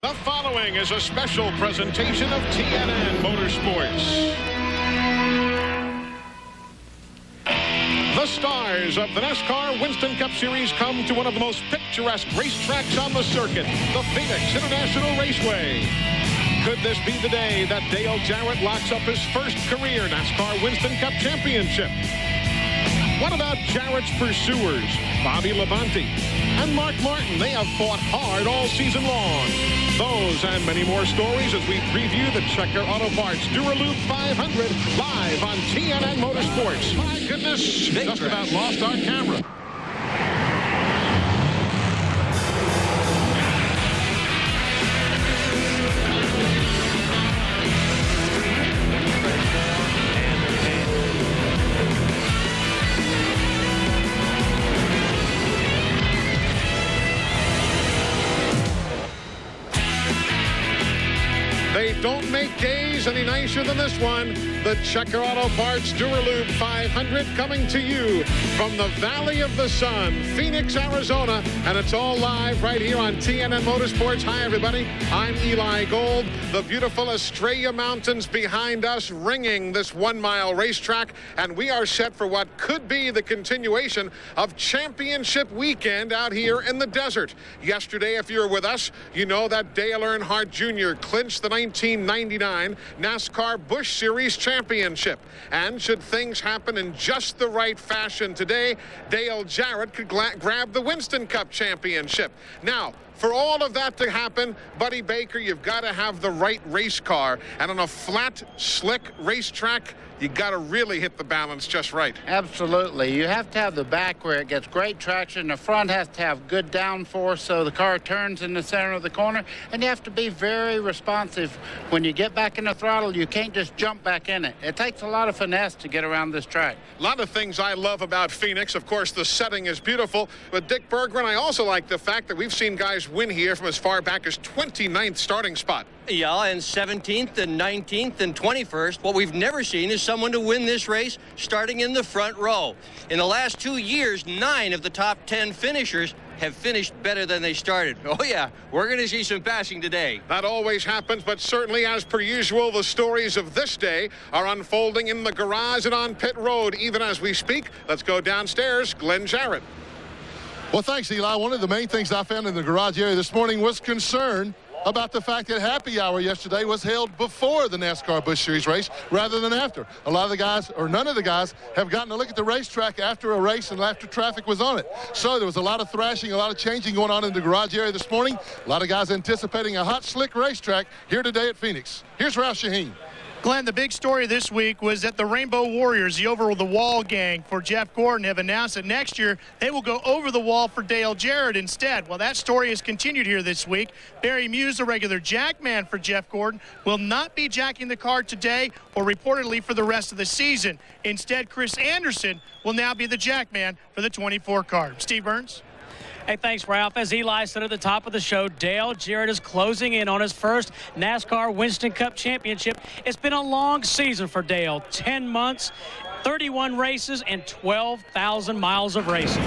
The following is a special presentation of TNN Motorsports. The stars of the NASCAR Winston Cup Series come to one of the most picturesque racetracks on the circuit, the Phoenix International Raceway. Could this be the day that Dale Jarrett locks up his first career NASCAR Winston Cup championship? What about Jarrett's pursuers, Bobby Labonte and Mark Martin? They have fought hard all season long. Those and many more stories as we preview the Checker Auto Parts Dura Lube 500 live on TNN Motorsports. My goodness, just about lost our camera. They don't make days any nicer than this one. The Checker Auto Parts Dura Lube 500 coming to you from the Valley of the Sun, Phoenix, Arizona. And it's all live right here on TNN Motorsports. Hi, everybody. I'm Eli Gold. The beautiful Estrella Mountains behind us ringing this 1-mile racetrack. And we are set for what could be the continuation of championship weekend out here in the desert. Yesterday, if you're with us, you know that Dale Earnhardt Jr. clinched the 1999 NASCAR Busch Series championship. And should things happen in just the right fashion today, Dale Jarrett could grab the Winston Cup championship. Now, for all of that to happen, Buddy Baker, you've got to have the right race car. And on a flat, slick racetrack, you got to really hit the balance just right. Absolutely. You have to have the back where it gets great traction. The front has to have good downforce so the car turns in the center of the corner. And you have to be very responsive. When you get back in the throttle, you can't just jump back in it. It takes a lot of finesse to get around this track. A lot of things I love about Phoenix. Of course, the setting is beautiful. But Dick Berggren, I also like the fact that we've seen guys win here from as far back as 29th starting spot. Yeah, and 17th and 19th and 21st. What we've never seen is someone to win this race starting in the front row. In the last 2 years, 9 of the top 10 finishers have finished better than they started. Oh, yeah, we're going to see some passing today. That always happens, but certainly, as per usual, the stories of this day are unfolding in the garage and on pit road. Even as we speak, let's go downstairs. Glenn Jarrett. Well, thanks, Eli. One of the main things I found in the garage area this morning was concern about the fact that happy hour yesterday was held before the NASCAR Busch Series race rather than after. A lot of the guys, or none of the guys, have gotten to look at the racetrack after a race and after traffic was on it. So there was a lot of thrashing, a lot of changing going on in the garage area this morning. A lot of guys anticipating a hot, slick racetrack here today at Phoenix. Here's Ralph Shaheen. Glenn, the big story this week was that the Rainbow Warriors, the over-the-wall gang for Jeff Gordon, have announced that next year they will go over the wall for Dale Jarrett instead. Well, that story has continued here this week. Barry Muse, the regular jackman for Jeff Gordon, will not be jacking the car today or reportedly for the rest of the season. Instead, Chris Anderson will now be the jackman for the 24 car. Steve Burns. Hey, thanks, Ralph. As Eli said at the top of the show, Dale Jarrett is closing in on his first NASCAR Winston Cup championship. It's been a long season for Dale. 10 months, 31 races, and 12,000 miles of racing.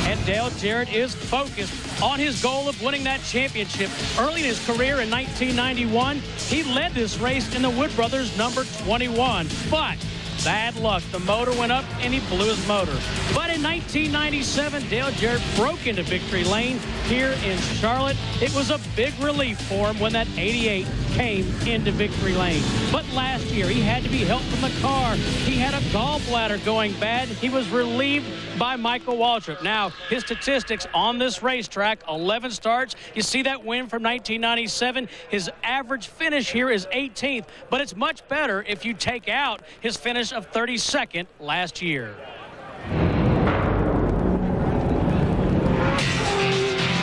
And Dale Jarrett is focused on his goal of winning that championship. Early in his career in 1991, he led this race in the Wood Brothers number 21. But bad luck. The motor went up and he blew his motor. But in 1997, Dale Jarrett broke into victory lane here in Charlotte. It was a big relief for him when that 88 came into victory lane. But last year, he had to be helped from the car. He had a gallbladder going bad. He was relieved by Michael Waltrip. Now, his statistics on this racetrack, 11 starts. You see that win from 1997. His average finish here is 18th, but it's much better if you take out his finish of 32nd last year.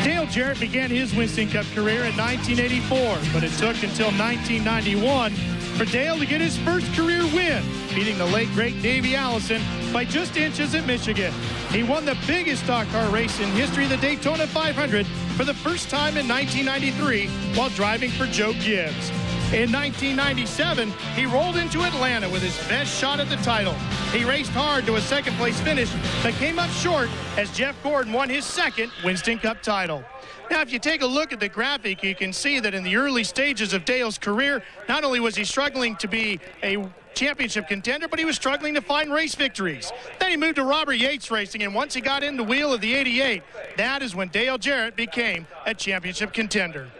Dale Jarrett began his Winston Cup career in 1984, but it took until 1991 for Dale to get his first career win, beating the late, great Davey Allison by just inches at Michigan. He won the biggest stock car race in history, the Daytona 500, for the first time in 1993 while driving for Joe Gibbs. In 1997, he rolled into Atlanta with his best shot at the title. He raced hard to a second-place finish, but came up short as Jeff Gordon won his second Winston Cup title. Now, if you take a look at the graphic, you can see that in the early stages of Dale's career, not only was he struggling to be a championship contender, but he was struggling to find race victories. Then he moved to Robert Yates Racing, and once he got in the wheel of the 88, that is when Dale Jarrett became a championship contender.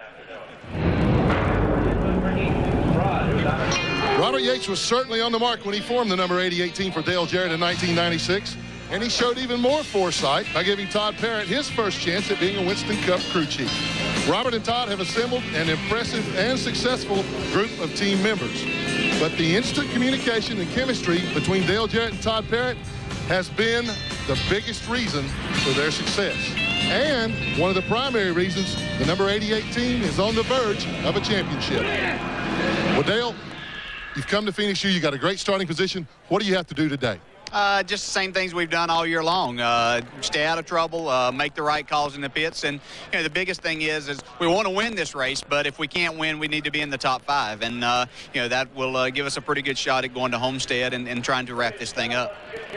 Robert Yates was certainly on the mark when he formed the number 88 team for Dale Jarrett in 1996. And he showed even more foresight by giving Todd Parrott his first chance at being a Winston Cup crew chief. Robert and Todd have assembled an impressive and successful group of team members. But the instant communication and chemistry between Dale Jarrett and Todd Parrott has been the biggest reason for their success. And one of the primary reasons the number 88 team is on the verge of a championship. Well, Dale, you've come to Phoenix U. You got a great starting position. What do you have to do today? Just the same things we've done all year long. Stay out of trouble, make the right calls in the pits. And the biggest thing is we want to win this race, but if we can't win, we need to be in the top 5. And, that will give us a pretty good shot at going to Homestead and trying to wrap this thing up.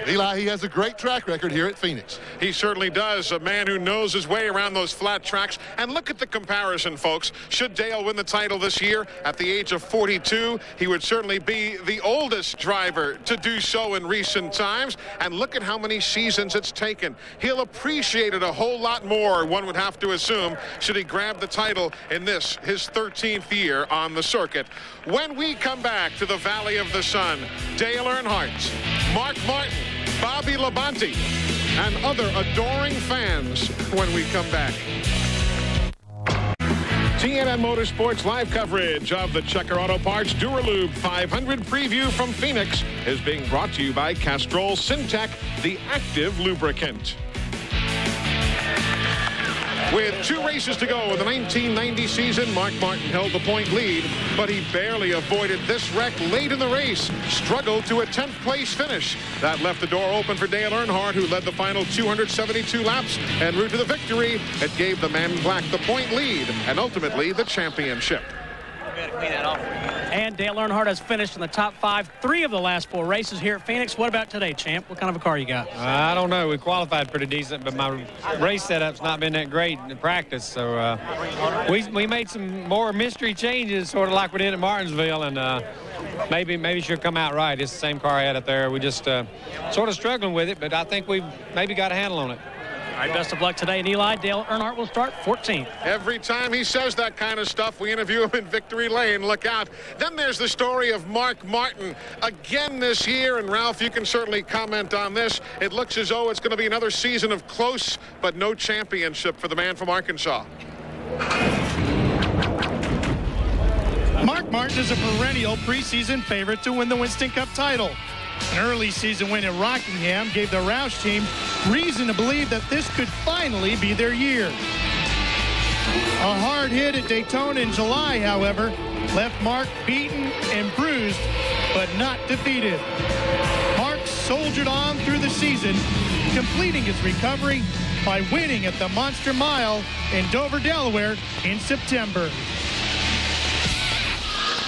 Eli, he has a great track record here at Phoenix. He certainly does. A man who knows his way around those flat tracks. And look at the comparison, folks. Should Dale win the title this year at the age of 42, he would certainly be the oldest driver to do so in recent times. And look at how many seasons it's taken. He'll appreciate it a whole lot more, one would have to assume, should he grab the title in this, his 13th year on the circuit. When we come back to the Valley of the Sun, Dale Earnhardt, Mark Martin, Bobby Labonte, and other adoring fans when we come back. TNN Motorsports live coverage of the Checker Auto Parts Dura Lube 500 preview from Phoenix is being brought to you by Castrol Syntec, the active lubricant. With 2 races to go in the 1990 season, Mark Martin held the point lead, but he barely avoided this wreck late in the race, struggled to a 10th place finish. That left the door open for Dale Earnhardt, who led the final 272 laps en route to the victory. It gave the man in black the point lead and ultimately the championship. And Dale Earnhardt has finished in the top 5 3 of the last 4 races here at Phoenix. What about today, champ? What kind of a car you got? I don't know. We qualified pretty decent, but my race setup's not been that great in practice. So we made some more mystery changes, sort of like we did at Martinsville, and maybe she'll come out right. It's the same car I had up there. We just sort of struggling with it, but I think we've maybe got a handle on it. All right, best of luck today. And Eli, Dale Earnhardt will start 14th. Every time he says that kind of stuff, we interview him in Victory Lane. Look out. Then there's the story of Mark Martin again this year. And, Ralph, you can certainly comment on this. It looks as though it's going to be another season of close but no championship for the man from Arkansas. Mark Martin is a perennial preseason favorite to win the Winston Cup title. An early season win at Rockingham gave the Roush team reason to believe that this could finally be their year. A hard hit at Daytona in July, however, left Mark beaten and bruised, but not defeated. Mark soldiered on through the season, completing his recovery by winning at the Monster Mile in Dover, Delaware in September.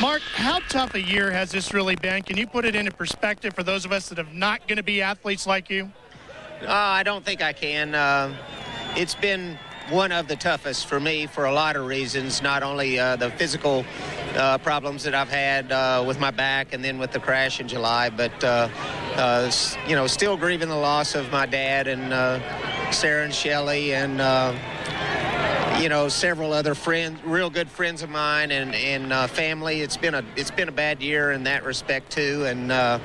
Mark, how tough a year has this really been? Can you put it into perspective for those of us that are not going to be athletes like you? I don't think I can. It's been one of the toughest for me for a lot of reasons, not only the physical problems that I've had with my back and then with the crash in July, but, still grieving the loss of my dad and Sarah and Shelley and, several other friends, real good friends of mine and family. It's been a bad year in that respect too. And on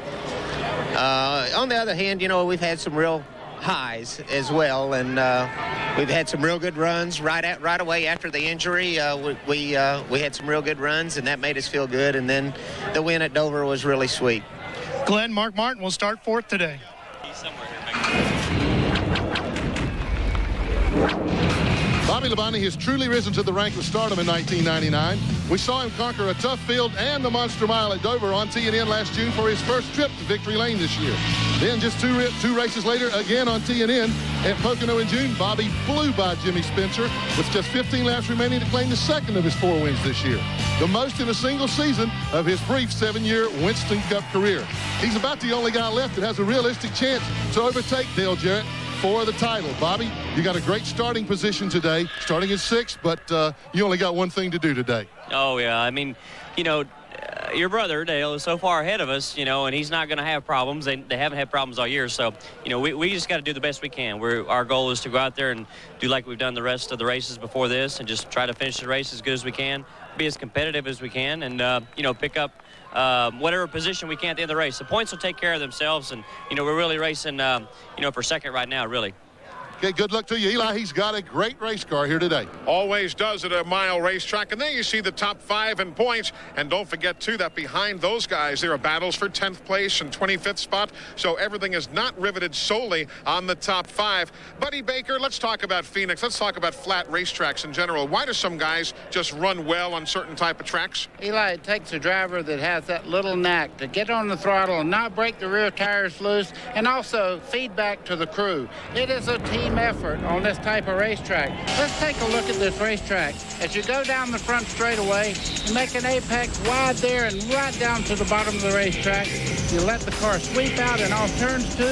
the other hand, we've had some real highs as well, and we've had some real good runs right away after the injury. We had some real good runs, and that made us feel good. And then the win at Dover was really sweet. Glenn, Mark Martin will start 4th today. Bobby Labonte has truly risen to the rank of stardom in 1999. We saw him conquer a tough field and the Monster Mile at Dover on TNN last June for his first trip to Victory Lane this year. Then just two races later, again on TNN at Pocono in June, Bobby blew by Jimmy Spencer with just 15 laps remaining to claim the second of his 4 wins this year, the most in a single season of his brief 7-year Winston Cup career. He's about the only guy left that has a realistic chance to overtake Dale Jarrett for the title. Bobby, you got a great starting position today, starting at 6th, but you only got one thing to do today. Oh, yeah. I mean, you know, your brother, Dale, is so far ahead of us, you know, and he's not going to have problems. They haven't had problems all year. So, you know, we just got to do the best we can. Our goal is to go out there and do like we've done the rest of the races before this and just try to finish the race as good as we can, be as competitive as we can, and, you know, pick up whatever position we can at the end of the race. The points will take care of themselves, and, you know, we're really racing, you know, for second right now, really. Okay, good luck to you, Eli. He's got a great race car here today. Always does at a mile racetrack. And there you see the top 5 in points. And don't forget, too, that behind those guys, there are battles for 10th place and 25th spot. So everything is not riveted solely on the top 5. Buddy Baker, let's talk about Phoenix. Let's talk about flat racetracks in general. Why do some guys just run well on certain type of tracks? Eli, it takes a driver that has that little knack to get on the throttle and not break the rear tires loose, and also feedback to the crew. It is a team effort on this type of racetrack. Let's take a look at this racetrack. As you go down the front straightaway, you make an apex wide there and right down to the bottom of the racetrack. You let the car sweep out and off turns 2,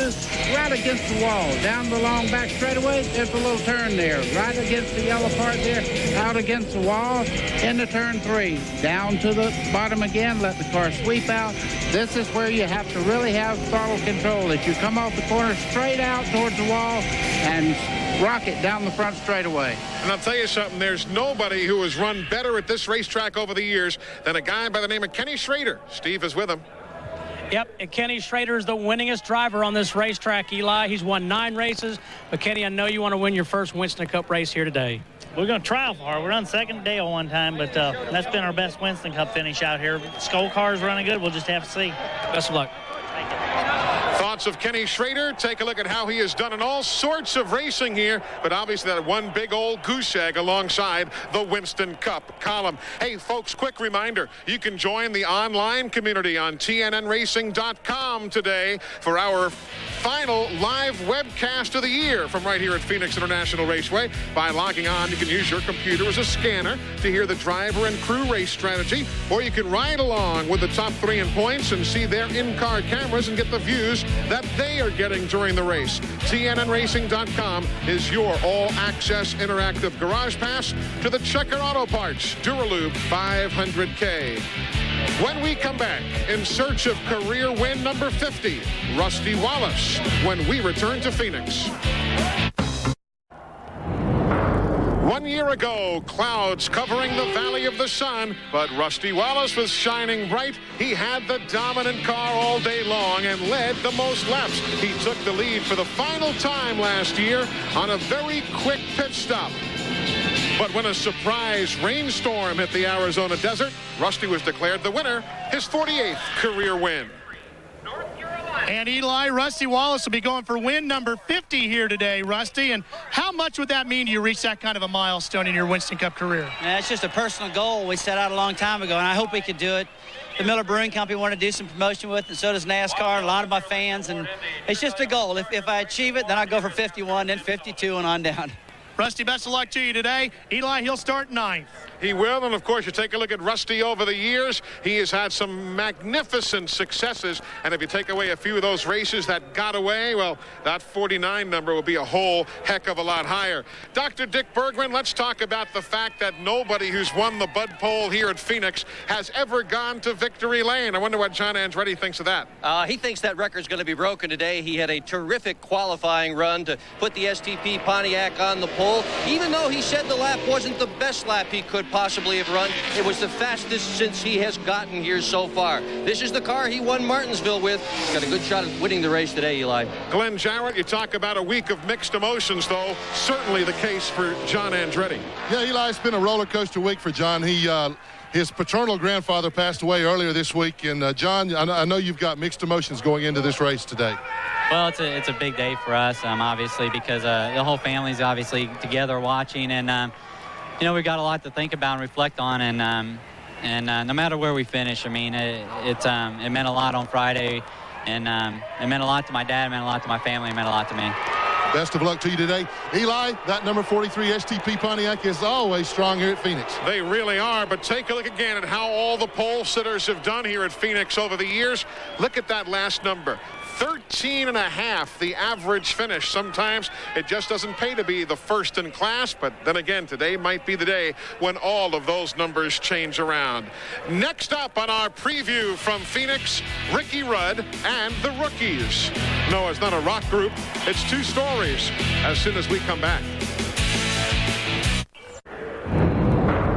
right against the wall. Down the long back straightaway, there's a little turn there. Right against the yellow part there, out against the wall, into turn 3. Down to the bottom again, let the car sweep out. This is where you have to really have throttle control. If you come off the corner straight out towards the wall and rock it down the front straightaway. And I'll tell you something, there's nobody who has run better at this racetrack over the years than a guy by the name of Kenny Schrader. Steve is with him. Yep, and Kenny Schrader is the winningest driver on this racetrack, Eli. He's won 9 races. But, Kenny, I know you want to win your first Winston Cup race here today. We're going to try hard. We run second Dale one time, but that's been our best Winston Cup finish out here. Skull car's running good. We'll just have to see. Best of luck. Thoughts of Kenny Schrader. Take a look at how he has done in all sorts of racing here, but obviously that one big old goose egg alongside the Winston Cup column. Hey, folks, quick reminder, you can join the online community on TNNRacing.com today for our final live webcast of the year from right here at Phoenix International Raceway. By logging on, you can use your computer as a scanner to hear the driver and crew race strategy, or you can ride along with the top 3 in points and see their in-car cameras and get the views that they are getting during the race. TNNRacing.com is your all-access interactive garage pass to the Checker Auto Parts Dura Lube 500K. When we come back, in search of career win number 50, Rusty Wallace, when we return to Phoenix. 1 year ago, clouds covering the Valley of the Sun, but Rusty Wallace was shining bright. He had the dominant car all day long and led the most laps. He took the lead for the final time last year on a very quick pit stop. But when a surprise rainstorm hit the Arizona desert, Rusty was declared the winner, his 48th career win. And Eli, Rusty Wallace will be going for win number 50 here today, Rusty. And how much would that mean to you reach that kind of a milestone in your Winston Cup career? It's just a personal goal we set out a long time ago, and I hope we could do it. The Miller Brewing Company wanted to do some promotion with, and so does NASCAR, a lot of my fans, and it's just a goal. If I achieve it, then I'll go for 51, then 52, and on down. Rusty, best of luck to you today. Eli, he'll start 9th. He will, and of course, you take a look at Rusty over the years. He has had some magnificent successes, and if you take away a few of those races that got away, well, that 49 number will be a whole heck of a lot higher. Dr. Dick Bergman, let's talk about the fact that nobody who's won the Bud Pole here at Phoenix has ever gone to victory lane. I wonder what John Andretti thinks of that. He thinks that record's going to be broken today. He had a terrific qualifying run to put the STP Pontiac on the pole. Even though he said the lap wasn't the best lap he could possibly have run, it was the fastest since he has gotten here so far. This is the car he won Martinsville with. He's got a good shot at winning the race today, Eli. Glenn Jarrett, you talk about a week of mixed emotions, though. Certainly the case for John Andretti. Yeah, Eli, it's been a roller coaster week for John. His paternal grandfather passed away earlier this week. And, John, I know you've got mixed emotions going into this race today. Well, it's a big day for us, obviously, because the whole family's obviously together watching, and we've got a lot to think about and reflect on, and no matter where we finish, I mean, it meant a lot on Friday, and it meant a lot to my dad, it meant a lot to my family, it meant a lot to me. Best of luck to you today. Eli, that number 43 STP Pontiac is always strong here at Phoenix. They really are, but take a look again at how all the pole sitters have done here at Phoenix over the years. Look at that last number. 13.5, the average finish. Sometimes it just doesn't pay to be the first in class, but then again, today might be the day when all of those numbers change around. Next up on our preview from Phoenix, Ricky Rudd and the Rookies. No, it's not a rock group. It's two stories as soon as we come back.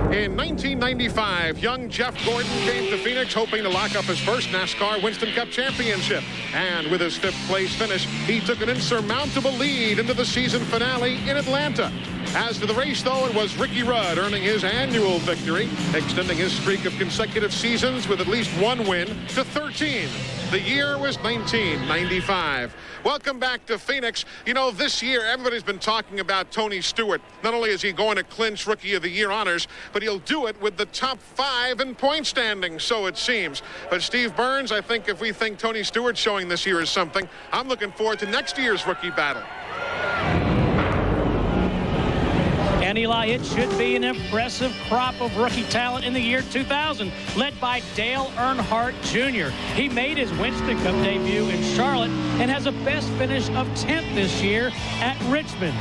In 1995, young Jeff Gordon came to Phoenix hoping to lock up his first NASCAR Winston Cup championship. And with his fifth-place finish, he took an insurmountable lead into the season finale in Atlanta. As to the race, though, it was Ricky Rudd earning his annual victory, extending his streak of consecutive seasons with at least one win to 13. The year was 1995. Welcome back to Phoenix. You know, this year, everybody's been talking about Tony Stewart. Not only is he going to clinch Rookie of the Year honors, but he'll do it with the top 5 in point standings, so it seems. But Steve Burns, I think if we think Tony Stewart's showing this year is something, I'm looking forward to next year's rookie battle. And Eli, it should be an impressive crop of rookie talent in the year 2000, led by Dale Earnhardt Jr. He made his Winston Cup debut in Charlotte and has a best finish of 10th this year at Richmond.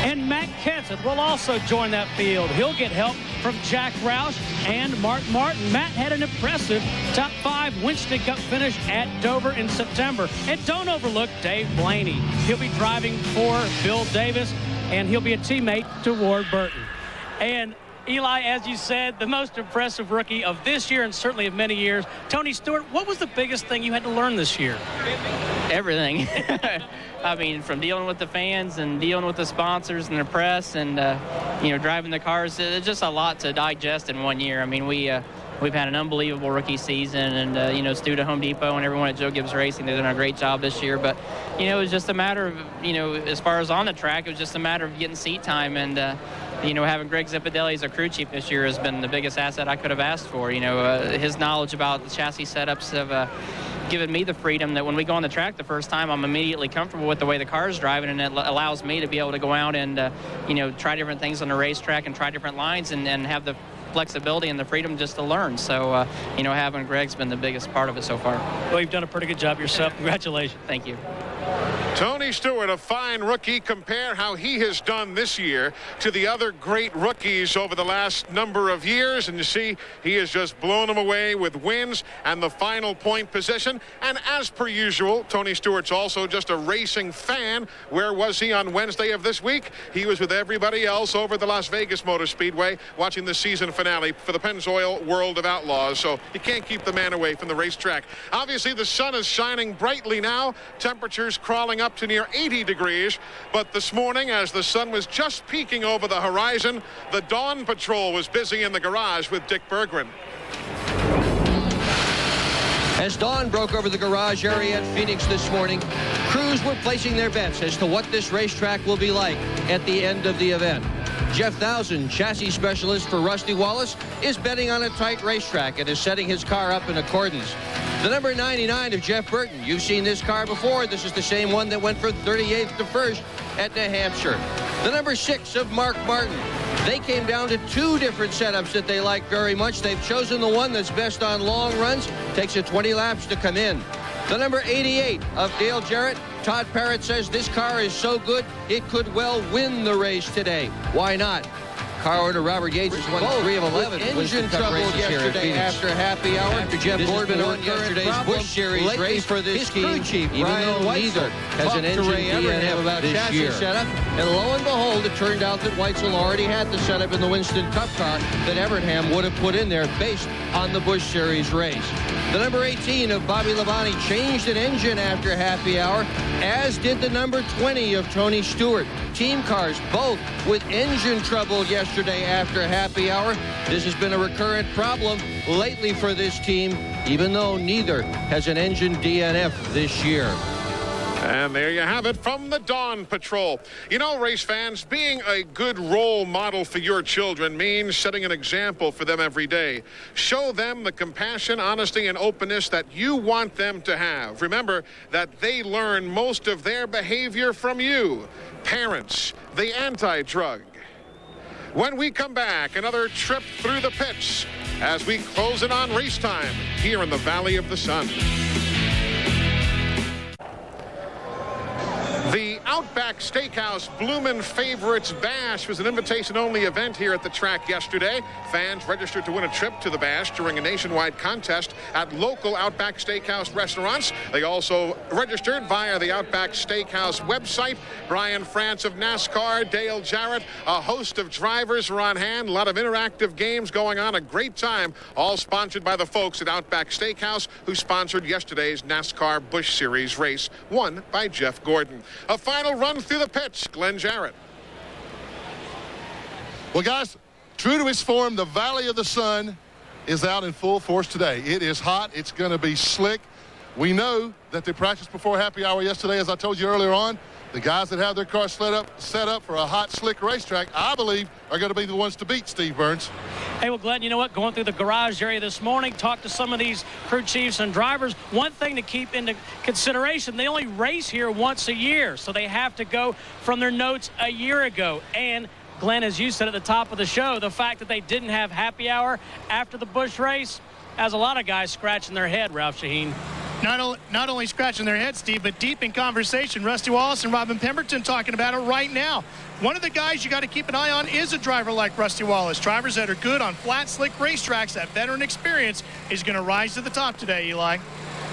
And Matt Kenseth will also join that field. He'll get help from Jack Roush and Mark Martin. Matt had an impressive top 5 Winston Cup finish at Dover in September. And don't overlook Dave Blaney. He'll be driving for Bill Davis, and he'll be a teammate to Ward Burton. And Eli, as you said, the most impressive rookie of this year and certainly of many years. Tony Stewart, what was the biggest thing you had to learn this year? Everything. I mean, from dealing with the fans and dealing with the sponsors and the press and, driving the cars. It's just a lot to digest in 1 year. I mean, we've had an unbelievable rookie season, and, Stu to Home Depot and everyone at Joe Gibbs Racing, they've done a great job this year. But, it was just a matter of, as far as on the track, it was just a matter of getting seat time. And, having Greg Zippadelli as a crew chief this year has been the biggest asset I could have asked for. His knowledge about the chassis setups have given me the freedom that when we go on the track the first time, I'm immediately comfortable with the way the car is driving, and it allows me to be able to go out and, try different things on the racetrack and try different lines and have the flexibility and the freedom just to learn. So, having Greg's been the biggest part of it so far. Well, you've done a pretty good job yourself. Congratulations. Thank you. Tony Stewart, a fine rookie. Compare how he has done this year to the other great rookies over the last number of years, and you see he has just blown them away with wins and the final point position. And as per usual, Tony Stewart's also just a racing fan. Where was he on Wednesday of this week? He was with everybody else over the Las Vegas Motor Speedway watching the season finale for the Pennzoil World of Outlaws. So you can't keep the man away from the racetrack. Obviously, the sun is shining brightly now. Temperatures crawling up to near 80 degrees. But this morning, as the sun was just peeking over the horizon, the Dawn Patrol was busy in the garage with Dick Berggren. As dawn broke over the garage area at Phoenix this morning, crews were placing their bets as to what this racetrack will be like at the end of the event. Jeff Thousand, chassis specialist for Rusty Wallace, is betting on a tight racetrack and is setting his car up in accordance. The number 99 of Jeff Burton, you've seen this car before. This is the same one that went for 38th to 1st at New Hampshire. The number 6 of Mark Martin. They came down to 2 different setups that they like very much. They've chosen the one that's best on long runs. Takes it 20 laps to come in. The number 88 of Dale Jarrett. Todd Parrott says this car is so good it could well win the race today. Why not? Car owner Robert Yates has won 3 of 11 engine trouble yesterday after happy hour. After Jeff Gordon won yesterday's Busch Series race for this team, even though neither has an engine DNF about chassis setup. And lo and behold, it turned out that Weitzel already had the setup in the Winston Cup car that Evernham would have put in there based on the Busch Series race. The number 18 of Bobby Labonte changed an engine after happy hour, as did the number 20 of Tony Stewart. Team cars both with engine trouble yesterday after happy hour. This has been a recurrent problem lately for this team, even though neither has an engine DNF this year. And there you have it from the Dawn Patrol. You know, race fans, being a good role model for your children means setting an example for them every day. Show them the compassion, honesty, and openness that you want them to have. Remember that they learn most of their behavior from you. Parents, the anti-drug. When we come back, another trip through the pits as we close in on race time here in the Valley of the Sun. The Outback Steakhouse Bloomin' Favorites Bash was an invitation-only event here at the track yesterday. Fans registered to win a trip to the Bash during a nationwide contest at local Outback Steakhouse restaurants. They also registered via the Outback Steakhouse website. Brian France of NASCAR, Dale Jarrett, a host of drivers were on hand. A lot of interactive games going on. A great time, all sponsored by the folks at Outback Steakhouse, who sponsored yesterday's NASCAR Busch Series race, won by Jeff Gordon. A final run through the pits, Glenn Jarrett. Well, guys, true to its form, the Valley of the Sun is out in full force today. It is hot. It's going to be slick. We know that they practiced before happy hour yesterday, as I told you earlier on. The guys that have their cars set up for a hot, slick racetrack, I believe, are going to be the ones to beat, Steve Burns. Hey, well, Glenn, you know what? Going through the garage area this morning, talked to some of these crew chiefs and drivers. One thing to keep into consideration, they only race here once a year, so they have to go from their notes a year ago. And, Glenn, as you said at the top of the show, the fact that they didn't have happy hour after the Busch race has a lot of guys scratching their head, Ralph Shaheen. Not only scratching their heads, Steve, but deep in conversation. Rusty Wallace and Robin Pemberton talking about it right now. One of the guys you got to keep an eye on is a driver like Rusty Wallace. Drivers that are good on flat, slick racetracks, that veteran experience is going to rise to the top today, Eli.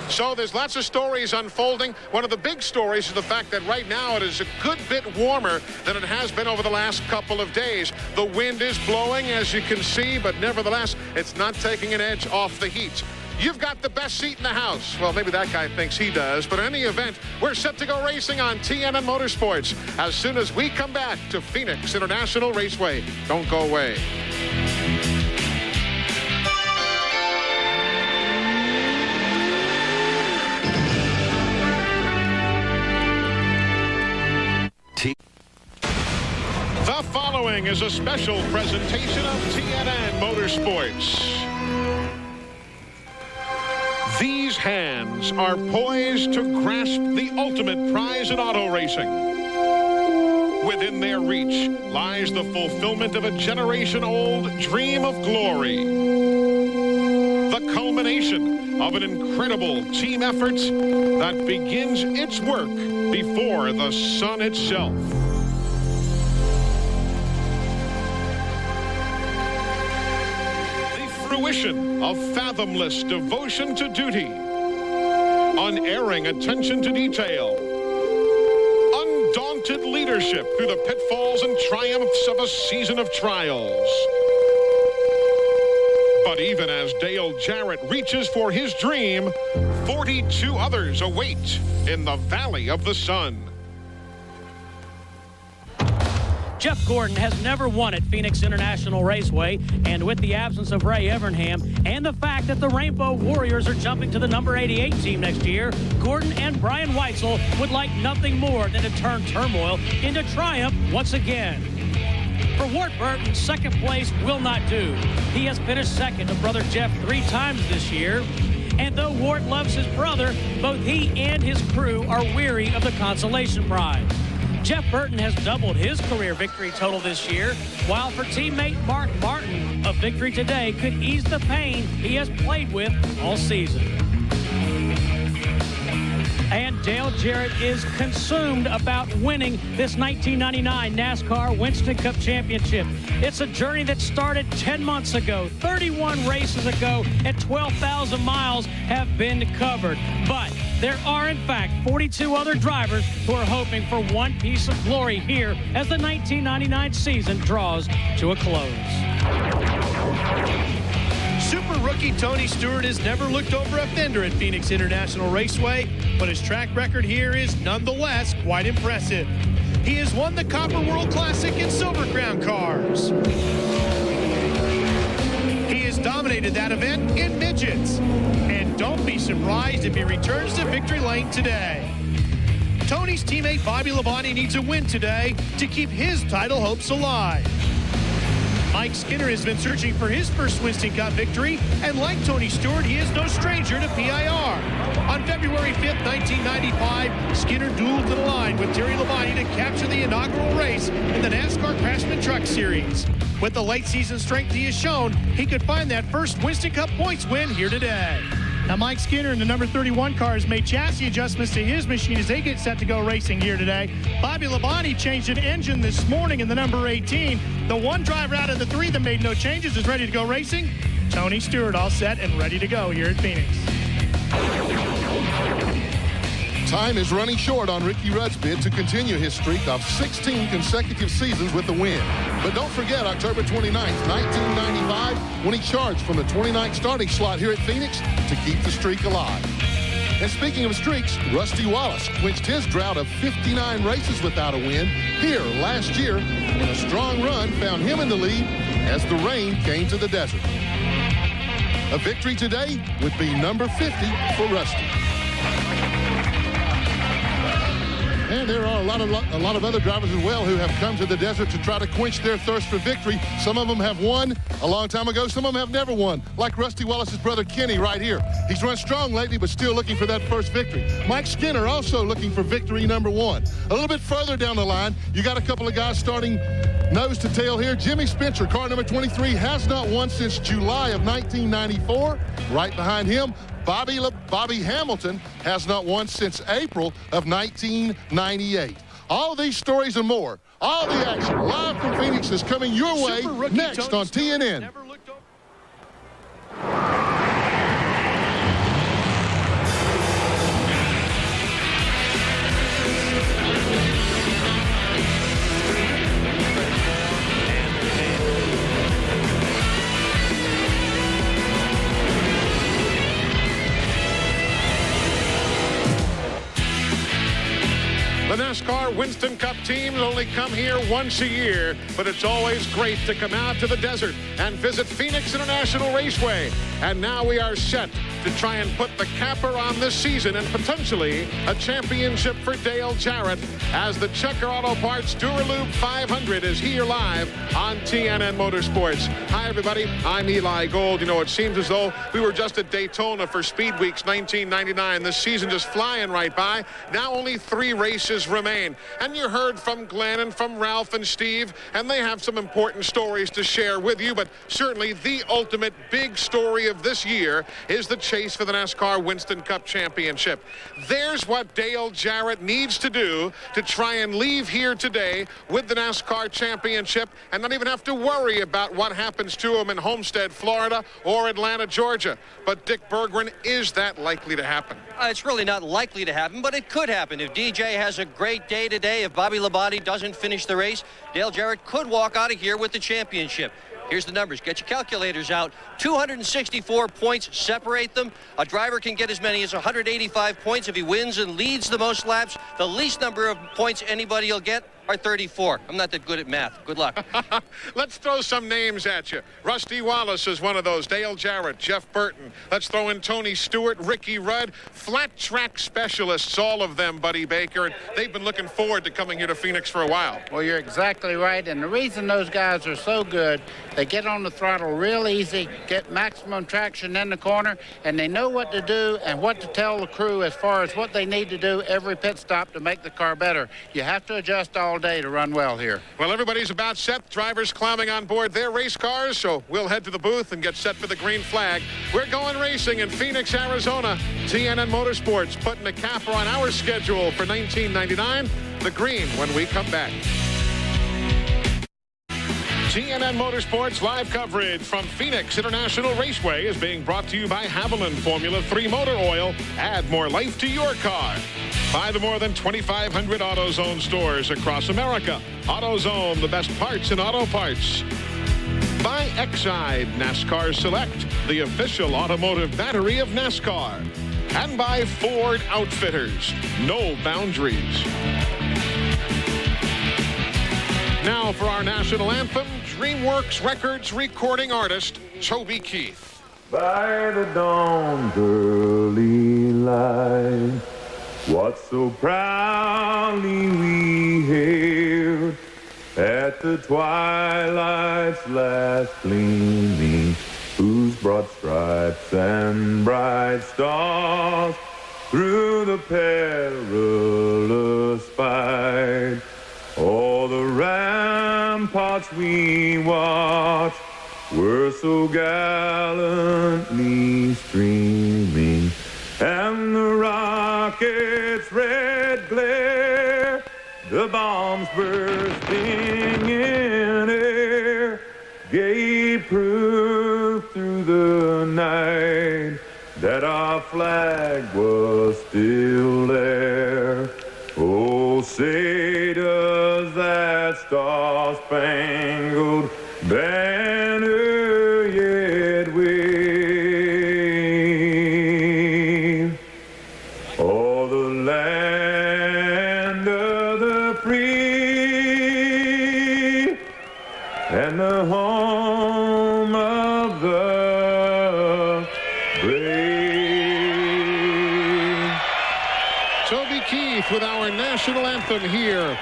So there's lots of stories unfolding. One of the big stories is the fact that right now it is a good bit warmer than it has been over the last couple of days. The wind is blowing, as you can see, but nevertheless, it's not taking an edge off the heat. You've got the best seat in the house. Well, maybe that guy thinks he does. But in any event, we're set to go racing on TNN Motorsports as soon as we come back to Phoenix International Raceway. Don't go away. The following is a special presentation of TNN Motorsports. These hands are poised to grasp the ultimate prize in auto racing. Within their reach lies the fulfillment of a generation-old dream of glory. The culmination of an incredible team effort that begins its work before the sun itself. Fruition of fathomless devotion to duty, unerring attention to detail, undaunted leadership through the pitfalls and triumphs of a season of trials. But even as Dale Jarrett reaches for his dream, 42 others await in the Valley of the Sun. Jeff Gordon has never won at Phoenix International Raceway, and with the absence of Ray Evernham and the fact that the Rainbow Warriors are jumping to the number 88 team next year, Gordon and Brian Weitzel would like nothing more than to turn turmoil into triumph once again. For Ward Burton, second place will not do. He has finished second to brother Jeff 3 times this year. And though Ward loves his brother, both he and his crew are weary of the consolation prize. Jeff Burton has doubled his career victory total this year, while for teammate Mark Martin, a victory today could ease the pain he has played with all season. And Dale Jarrett is consumed about winning this 1999 NASCAR Winston Cup Championship. It's a journey that started 10 months ago, 31 races ago, and 12,000 miles have been covered. But there are, in fact, 42 other drivers who are hoping for one piece of glory here as the 1999 season draws to a close. Super rookie Tony Stewart has never looked over a fender at Phoenix International Raceway, but his track record here is nonetheless quite impressive. He has won the Copper World Classic and Silver Crown cars. He has dominated that event in midgets. And don't be surprised if he returns to victory lane today. Tony's teammate Bobby Labonte needs a win today to keep his title hopes alive. Mike Skinner has been searching for his first Winston Cup victory, and like Tony Stewart, he is no stranger to PIR. On February 5th, 1995, Skinner dueled to the line with Terry Labonte to capture the inaugural race in the NASCAR Craftsman Truck Series. With the late season strength he has shown, he could find that first Winston Cup points win here today. Now, Mike Skinner in the number 31 car has made chassis adjustments to his machine as they get set to go racing here today. Bobby Labonte changed an engine this morning in the number 18. The one driver out of the three that made no changes is ready to go racing. Tony Stewart all set and ready to go here at Phoenix. Time is running short on Ricky Rudd's bid to continue his streak of 16 consecutive seasons with the win. But don't forget October 29th, 1995, when he charged from the 29th starting slot here at Phoenix to keep the streak alive. And speaking of streaks, Rusty Wallace clinched his drought of 59 races without a win here last year when a strong run found him in the lead as the rain came to the desert. A victory today would be number 50 for Rusty. And there are a lot of other drivers as well who have come to the desert to try to quench their thirst for victory. Some of them have won a long time ago. Some of them have never won, like Rusty Wallace's brother Kenny right here. He's run strong lately, but still looking for that first victory. Mike Skinner also looking for victory number 1. A little bit further down the line, you got a couple of guys starting nose to tail here. Jimmy Spencer, car number 23, has not won since July of 1994. Right behind him, Bobby Hamilton has not won since April of 1998. All these stories and more, all the action live from Phoenix is coming your way next on TNN. The NASCAR Winston Cup teams only come here once a year, but it's always great to come out to the desert and visit Phoenix International Raceway. And now we are set to try and put the capper on this season and potentially a championship for Dale Jarrett as the Checker Auto Parts Dura Lube 500 is here live on TNN Motorsports. Hi, everybody. I'm Eli Gold. You know, it seems as though we were just at Daytona for Speed Weeks 1999. This season just flying right by. Now only 3 races remain. And you heard from Glenn and from Ralph and Steve, and they have some important stories to share with you, but certainly the ultimate big story of this year is the chase for the NASCAR Winston Cup Championship. There's what Dale Jarrett needs to do to try and leave here today with the NASCAR Championship and not even have to worry about what happens to him in Homestead, Florida or Atlanta, Georgia. But Dick Berggren, is that likely to happen? It's really not likely to happen, but it could happen. If DJ has a great day today, if Bobby Labonte doesn't finish the race, Dale Jarrett could walk out of here with the championship. Here's the numbers. Get your calculators out. 264 points separate them. A driver can get as many as 185 points if he wins and leads the most laps. The least number of points anybody will get are 34. I'm not that good at math. Good luck. Let's throw some names at you. Rusty Wallace is one of those. Dale Jarrett, Jeff Burton. Let's throw in Tony Stewart, Ricky Rudd. Flat track specialists, all of them, Buddy Baker. And they've been looking forward to coming here to Phoenix for a while. Well, you're exactly right. And the reason those guys are so good, they get on the throttle real easy, get maximum traction in the corner, and they know what to do and what to tell the crew as far as what they need to do every pit stop to make the car better. You have to adjust all day to run well here. Well, everybody's about set. Drivers climbing on board their race cars, so we'll head to the booth and get set for the green flag. We're going racing in Phoenix, Arizona. TNN Motorsports putting a capper on our schedule for 1999. The green when we come back. TNN Motorsports live coverage from Phoenix International Raceway is being brought to you by Haviland Formula 3 Motor Oil. Add more life to your car. By the more than 2,500 AutoZone stores across America. AutoZone, the best parts in auto parts. By Exide NASCAR Select, the official automotive battery of NASCAR. And by Ford Outfitters, no boundaries. Now for our national anthem, DreamWorks Records recording artist, Toby Keith. By the dawn's early light, what so proudly we hailed at the twilight's last gleaming, whose broad stripes and bright stars through the perilous fight, all the ramparts we watched were so gallantly streaming, and the rocket's red glare, the bombs bursting in air, gave proof through the night that our flag was still there. Oh, say does that star-spangled banner yet wave o'er the land of the free and the home of the brave. Toby Keith with our national anthem here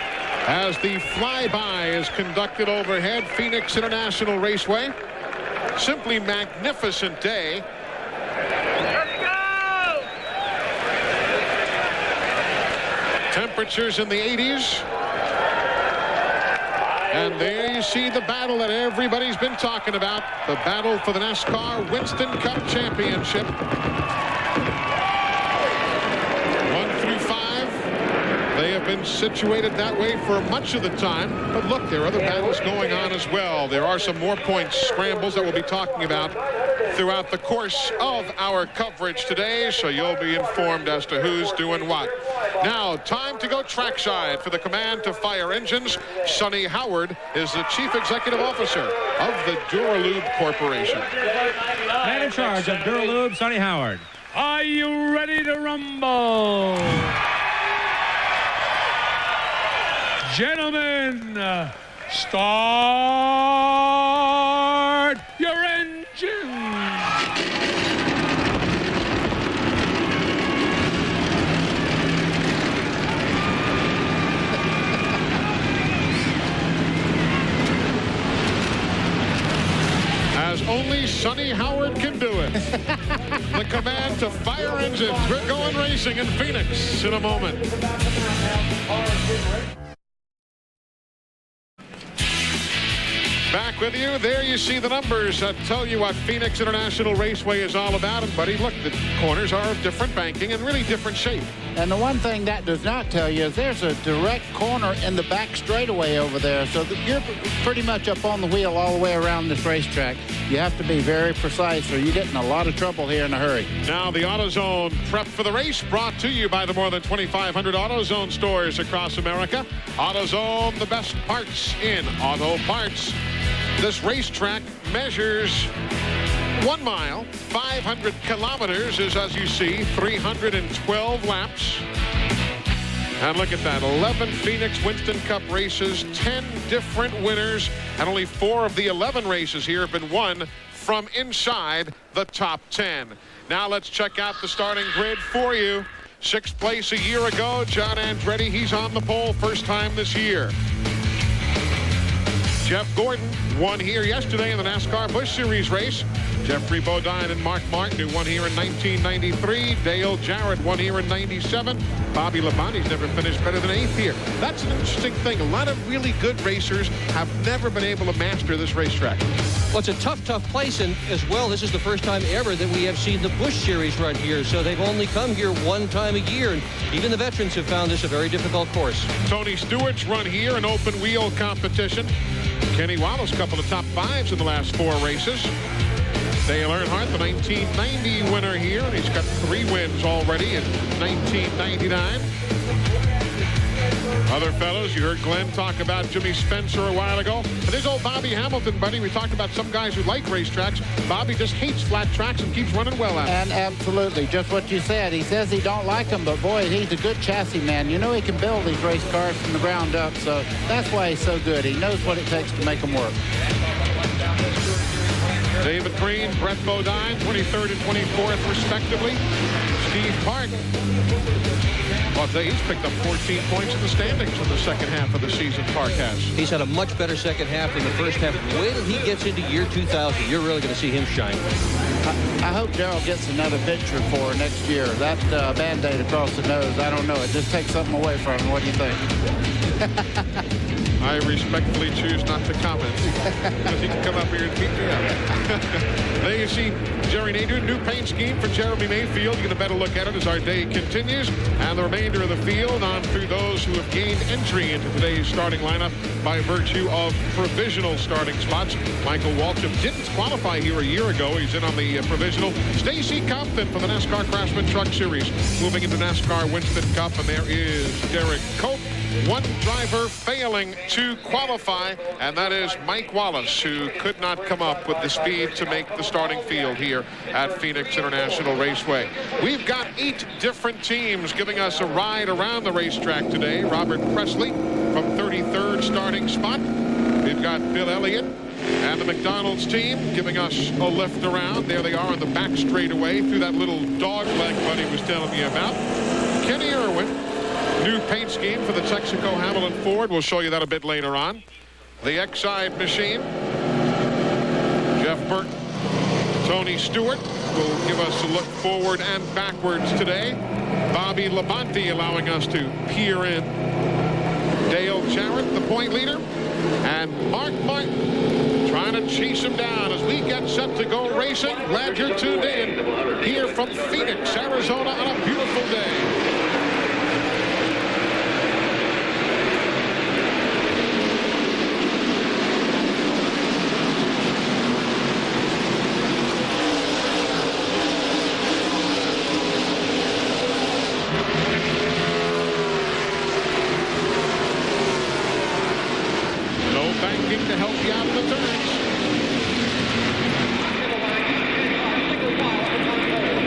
as the flyby is conducted overhead Phoenix International Raceway. Simply magnificent day. Let's go! Temperatures in the 80s. And there you see the battle that everybody's been talking about. The battle for the NASCAR Winston Cup Championship. 1 through 5. They have been situated that way for much of the time. But look, there are other battles going on as well. There are some more points scrambles that we'll be talking about throughout the course of our coverage today, so you'll be informed as to who's doing what. Now, time to go trackside for the command to fire engines. Sonny Howard is the Chief Executive Officer of the Dura Lube Corporation. Man in charge of Dura Lube, Sonny Howard. Are you ready to rumble? Gentlemen, start your engines. As only Sonny Howard can do it. The command to fire engines. We're going racing in Phoenix in a moment. Back with you. There you see the numbers that tell you what Phoenix International Raceway is all about. And, buddy, look, the corners are of different banking and really different shape. And the one thing that does not tell you is there's a direct corner in the back straightaway over there. So you're pretty much up on the wheel all the way around this racetrack. You have to be very precise or you get in a lot of trouble here in a hurry. Now the AutoZone prep for the race brought to you by the more than 2,500 AutoZone stores across America. AutoZone, the best parts in auto parts. This racetrack measures 1 mile, 500 kilometers is, as you see, 312 laps. And look at that, 11 Phoenix Winston Cup races, 10 different winners, and only 4 of the 11 races here have been won from inside the top 10. Now let's check out the starting grid for you. 6th place a year ago, John Andretti, he's on the pole first time this year. Jeff Gordon won here yesterday in the NASCAR Busch Series race. Jeffrey Bodine and Mark Martin, who won here in 1993. Dale Jarrett won here in 97. Bobby Labonte's never finished better than 8th here. That's an interesting thing. A lot of really good racers have never been able to master this racetrack. Well, it's a tough place, and as well, this is the first time ever that we have seen the Busch Series run here, so they've only come here 1 time a year, and even the veterans have found this a very difficult course. Tony Stewart's run here in open wheel competition. Kenny Wallace, couple of top 5s in the last 4 races. Dale Earnhardt, the 1990 winner here, and he's got 3 wins already in 1999. Other fellows, you heard Glenn talk about Jimmy Spencer a while ago. And there's old Bobby Hamilton, buddy. We talked about some guys who like racetracks. Bobby just hates flat tracks and keeps running well at it. And absolutely, just what you said. He says he don't like them, but boy, he's a good chassis man. You know he can build these race cars from the ground up, so that's why he's so good. He knows what it takes to make them work. David Green, Brett Bodine, 23rd and 24th, respectively. Steve Park Well, he's picked up 14 points in the standings in the second half of the season, Park has. He's had a much better second half than the first half. Wait till he gets into year 2000. You're really going to see him shine. I hope Darrell gets another picture for next year. That Band-Aid across the nose, I don't know. It just takes something away from him. What do you think? I respectfully choose not to comment because he can come up here and beat me up. There you see Jerry Nadeau, new paint scheme for Jeremy Mayfield. You get a better look at it as our day continues. And the remainder of the field on through those who have gained entry into today's starting lineup by virtue of provisional starting spots. Michael Waltrip didn't qualify here a year ago. He's in on the provisional. Stacy Compton for the NASCAR Craftsman Truck Series. Moving into NASCAR Winston Cup, and there is Derek Cope. One driver failing to qualify, and that is Mike Wallace, who could not come up with the speed to make the starting field here at Phoenix International Raceway. We've got 8 different teams giving us a ride around the racetrack today. Robert Presley from 33rd starting spot. We've got Bill Elliott and the McDonald's team giving us a lift around. There they are on the back straightaway through that little dog leg Buddy was telling me about. Kenny Irwin. New paint scheme for the Texaco Hamilton Ford. We'll show you that a bit later on. The Exide machine. Jeff Burton. Tony Stewart will give us a look forward and backwards today. Bobby Labonte allowing us to peer in. Dale Jarrett, the point leader. And Mark Martin trying to chase him down as we get set to go racing. Glad you're tuned in here from Phoenix, Arizona on a beautiful day. To help you out in the turns.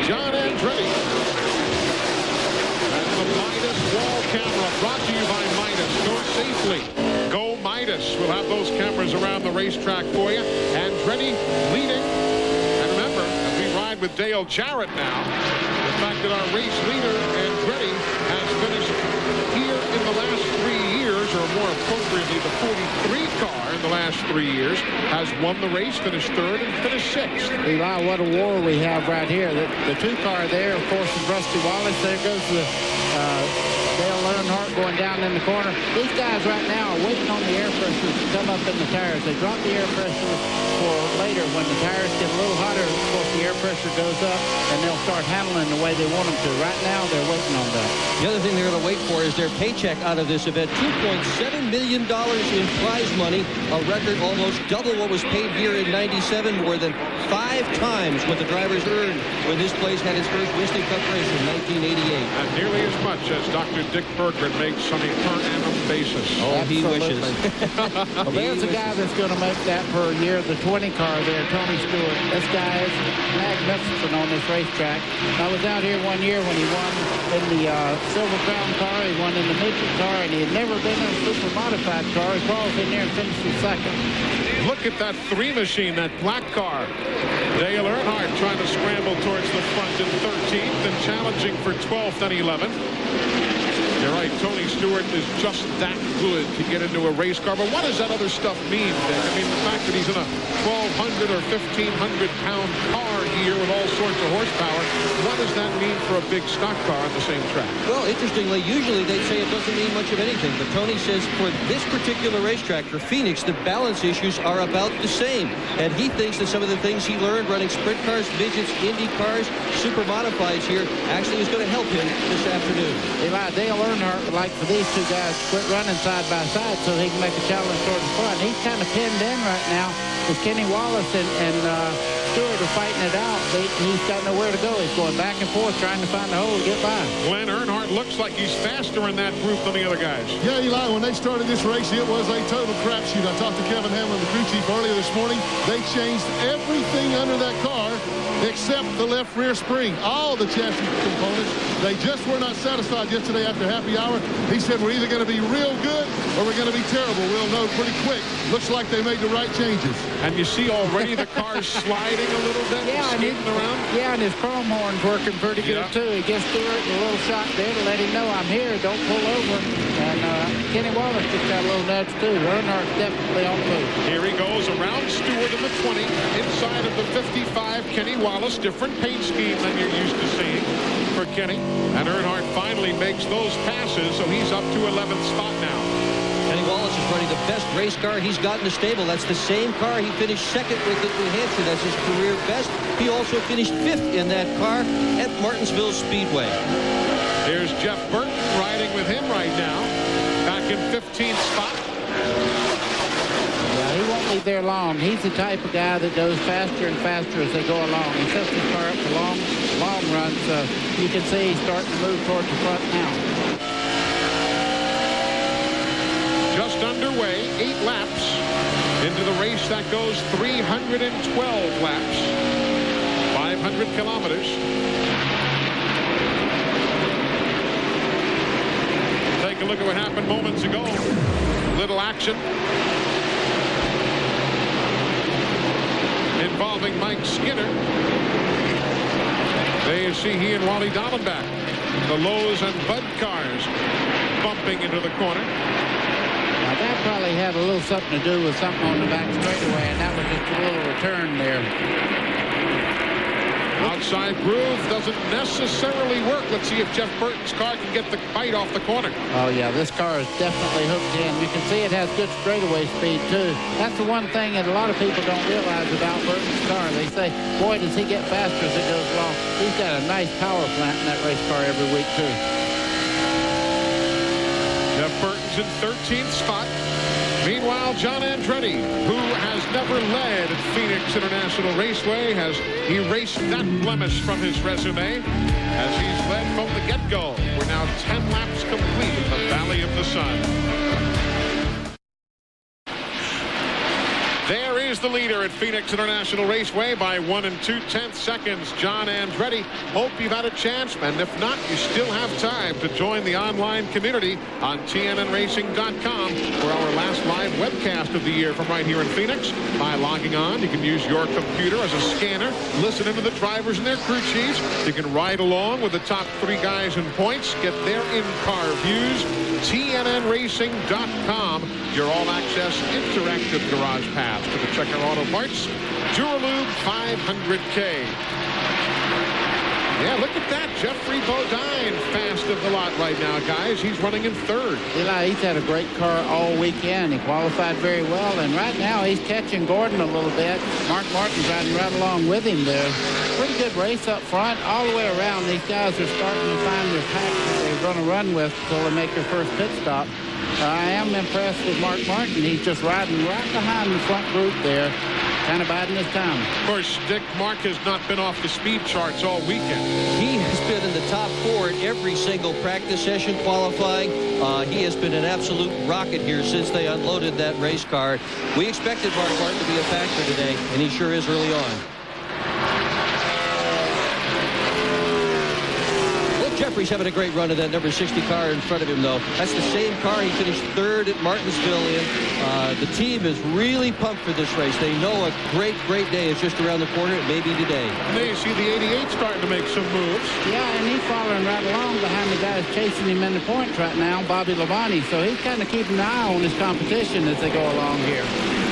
John Andretti. And the Midas wall camera brought to you by Midas. Go safely. Go Midas. We'll have those cameras around the racetrack for you. Andretti leading. And remember, as we ride with Dale Jarrett now, the fact that our race leader, Andretti, has finished here in the last 3 years, or more appropriately, the 43 car in the last 3 years, has won the race, finished 3rd, and finished 6th. Eli, what a war we have right here. The 2 car there, of course, is Rusty Wallace. There goes the Dale Earnhardt going down in the corner. These guys right now are waiting on the air pressure to come up in the tires. They drop the air pressure for later when the tires get a little hotter. Of course, the air pressure goes up, and they'll start handling the way they want them to. Right now, they're waiting on that. The other thing they're going to wait for is their paycheck out of this event. $2.7 million in prize money, a record almost double what was paid here in '97, more than 5 times what the drivers earned when this place had its first Winston Cup race in 1988. And nearly as much as Dr. Dick Bergman makes on a per annum basis. Oh, he wishes. Well, there's a guy that's going to make that per year, the 20 car there, Tony Stewart. This guy is magnificent on this racetrack. I was out here one year when he won in the Silver Crown car. He won in the midget car, and he had never been in a super modified car. He crawls in there and finishes 2nd. Look at that 3 machine, that black car. Dale Earnhardt trying to scramble towards the front in 13th and challenging for 12th and 11th. You're right, Tony Stewart is just that good to get into a race car. But what does that other stuff mean, Dick? I mean, the fact that he's in a 1,200 or 1,500-pound car here with all sorts of horsepower, what does that mean for a big stock car on the same track? Well, interestingly, usually they say it doesn't mean much of anything. But Tony says for this particular racetrack, for Phoenix, the balance issues are about the same. And he thinks that some of the things he learned running sprint cars, midgets, Indy cars, super modifieds here, actually is going to help him this afternoon. Eli, Dale Earnhardt would like for these 2 guys to quit running side by side so he can make a challenge toward the front. He's kind of pinned in right now as Kenny Wallace and Stewart are fighting it out. He's got nowhere to go. He's going back and forth trying to find a hole to get by. Glenn Earnhardt looks like he's faster in that group than the other guys. Yeah, Eli, when they started this race, it was a total crapshoot. I talked to Kevin Hamlin, the crew chief, earlier this morning. They changed everything under that car except the left rear spring. All the chassis components, they just were not satisfied yesterday after happy hour. He said we're either going to be real good or we're going to be terrible. We'll know pretty quick. Looks like they made the right changes. And you see already the car's sliding a little bit, skating around. Yeah, and his chrome horn's working pretty good, too. He gets Stewart a little shot there to let him know I'm here. Don't pull over. And Kenny Wallace just got a little nudge, too. Earnhardt's definitely on the move. Here he goes around Stewart in the 20. Inside of the 55, Kenny Wallace. Different paint scheme than you're used to seeing for Kenny. And Earnhardt finally makes those passes, so he's up to 11th spot now. Kenny Wallace is running the best race car he's got in the stable. That's the same car he finished second with at New Hampshire. That's his career best. He also finished fifth in that car at Martinsville Speedway. Here's Jeff Burton riding with him right now. Back in 15th spot. Yeah, he won't be there long. He's the type of guy that goes faster and faster as they go along. He sets his car up for long runs. So you can see he's starting to move towards the front now. Just underway, 8 laps into the race that goes 312 laps, 500 kilometers. Take a look at what happened moments ago. Little action involving Mike Skinner. There you see he and Wally Dallenbach, the Lowe's and Bud cars bumping into the corner. Now that probably had a little something to do with something on the back straightaway, and that was just a little return there. Outside groove doesn't necessarily work. Let's see if Jeff Burton's car can get the bite off the corner. Oh, yeah, this car is definitely hooked in. You can see it has good straightaway speed, too. That's the one thing that a lot of people don't realize about Burton's car. They say, boy, does he get faster as it goes along. He's got a nice power plant in that race car every week, too. Jeff Burton's in 13th spot. Meanwhile, John Andretti, who has never led at Phoenix International Raceway, has erased that blemish from his resume as he's led from the get-go. We're now 10 laps complete in the Valley of the Sun. There is the leader at Phoenix International Raceway by 1 2/10 seconds. John Andretti. Hope you've had a chance, and if not, you still have time to join the online community on TNNRacing.com for our last live webcast of the year from right here in Phoenix. By logging on, you can use your computer as a scanner, listen into the drivers and their crew chiefs. You can ride along with the top 3 guys in points, get their in-car views. TNNRacing.com, your all-access interactive garage pass to the Checker Auto Parts Dura Lube 500K. Yeah, look at that. Jeffrey Bodine, fast of the lot right now, guys. He's running in 3rd. Eli, he's had a great car all weekend. He qualified very well, and right now he's catching Gordon a little bit. Mark Martin's riding right along with him there. Pretty good race up front. All the way around, these guys are starting to find their pack that they're going to run with until they make their first pit stop. I am impressed with Mark Martin. He's just riding right behind the front group there, kind of biding his time. Of course, Dick Mark has not been off the speed charts all weekend. He has been in the top 4 in every single practice session qualifying. He has been an absolute rocket here since they unloaded that race car. We expected Mark Martin to be a factor today, and he sure is early on. Jeffrey's having a great run of that number 60 car in front of him, though. That's the same car he finished 3rd at Martinsville in. The team is really pumped for this race. They know a great, great day is just around the corner. It may be today. And there you see the 88 starting to make some moves. Yeah, and he's following right along behind the guys chasing him in the points right now, Bobby Labonte. So he's kind of keeping an eye on his competition as they go along here.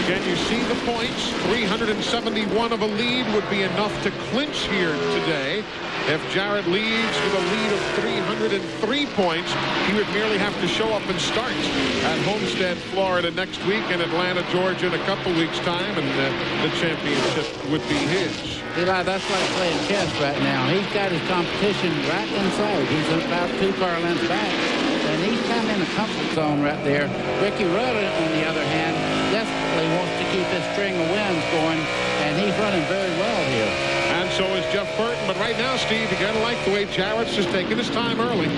Can you see the points? 371 of a lead would be enough to clinch here today. If Jarrett leads with a lead of 303 points, he would merely have to show up and start at Homestead, Florida next week, and Atlanta, Georgia in a couple weeks' time, and the championship would be his. Eli, that's like playing chess right now. He's got his competition right inside. He's about 2 car lengths back, and he's kind of in a comfort zone right there. Ricky Rudd, on the other hand, desperately wants to keep his string of wins going, and he's running very well here. And so is Jeff Burton. But right now, Steve, you got to like the way Jarrett's just taking his time early.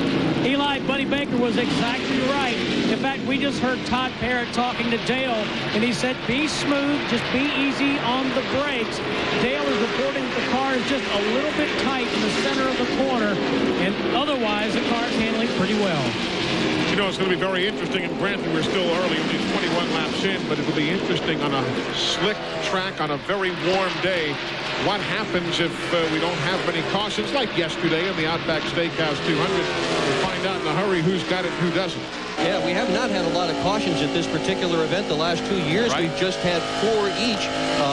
Eli, Buddy Baker was exactly right. In fact, we just heard Todd Parrott talking to Dale, and he said, be smooth, just be easy on the brakes. Dale is reporting that the car is just just a little bit tight in the center of the corner, and otherwise the car's handling pretty well. You know, it's going to be very interesting, and granted we're still early, only 21 laps in, but it'll be interesting on a slick track on a very warm day. What happens if we don't have many cautions like yesterday in the Outback Steakhouse 200? We'll find out in a hurry who's got it and who doesn't. Yeah, we have not had a lot of cautions at this particular event the last 2 years. Right. We've just had 4 each.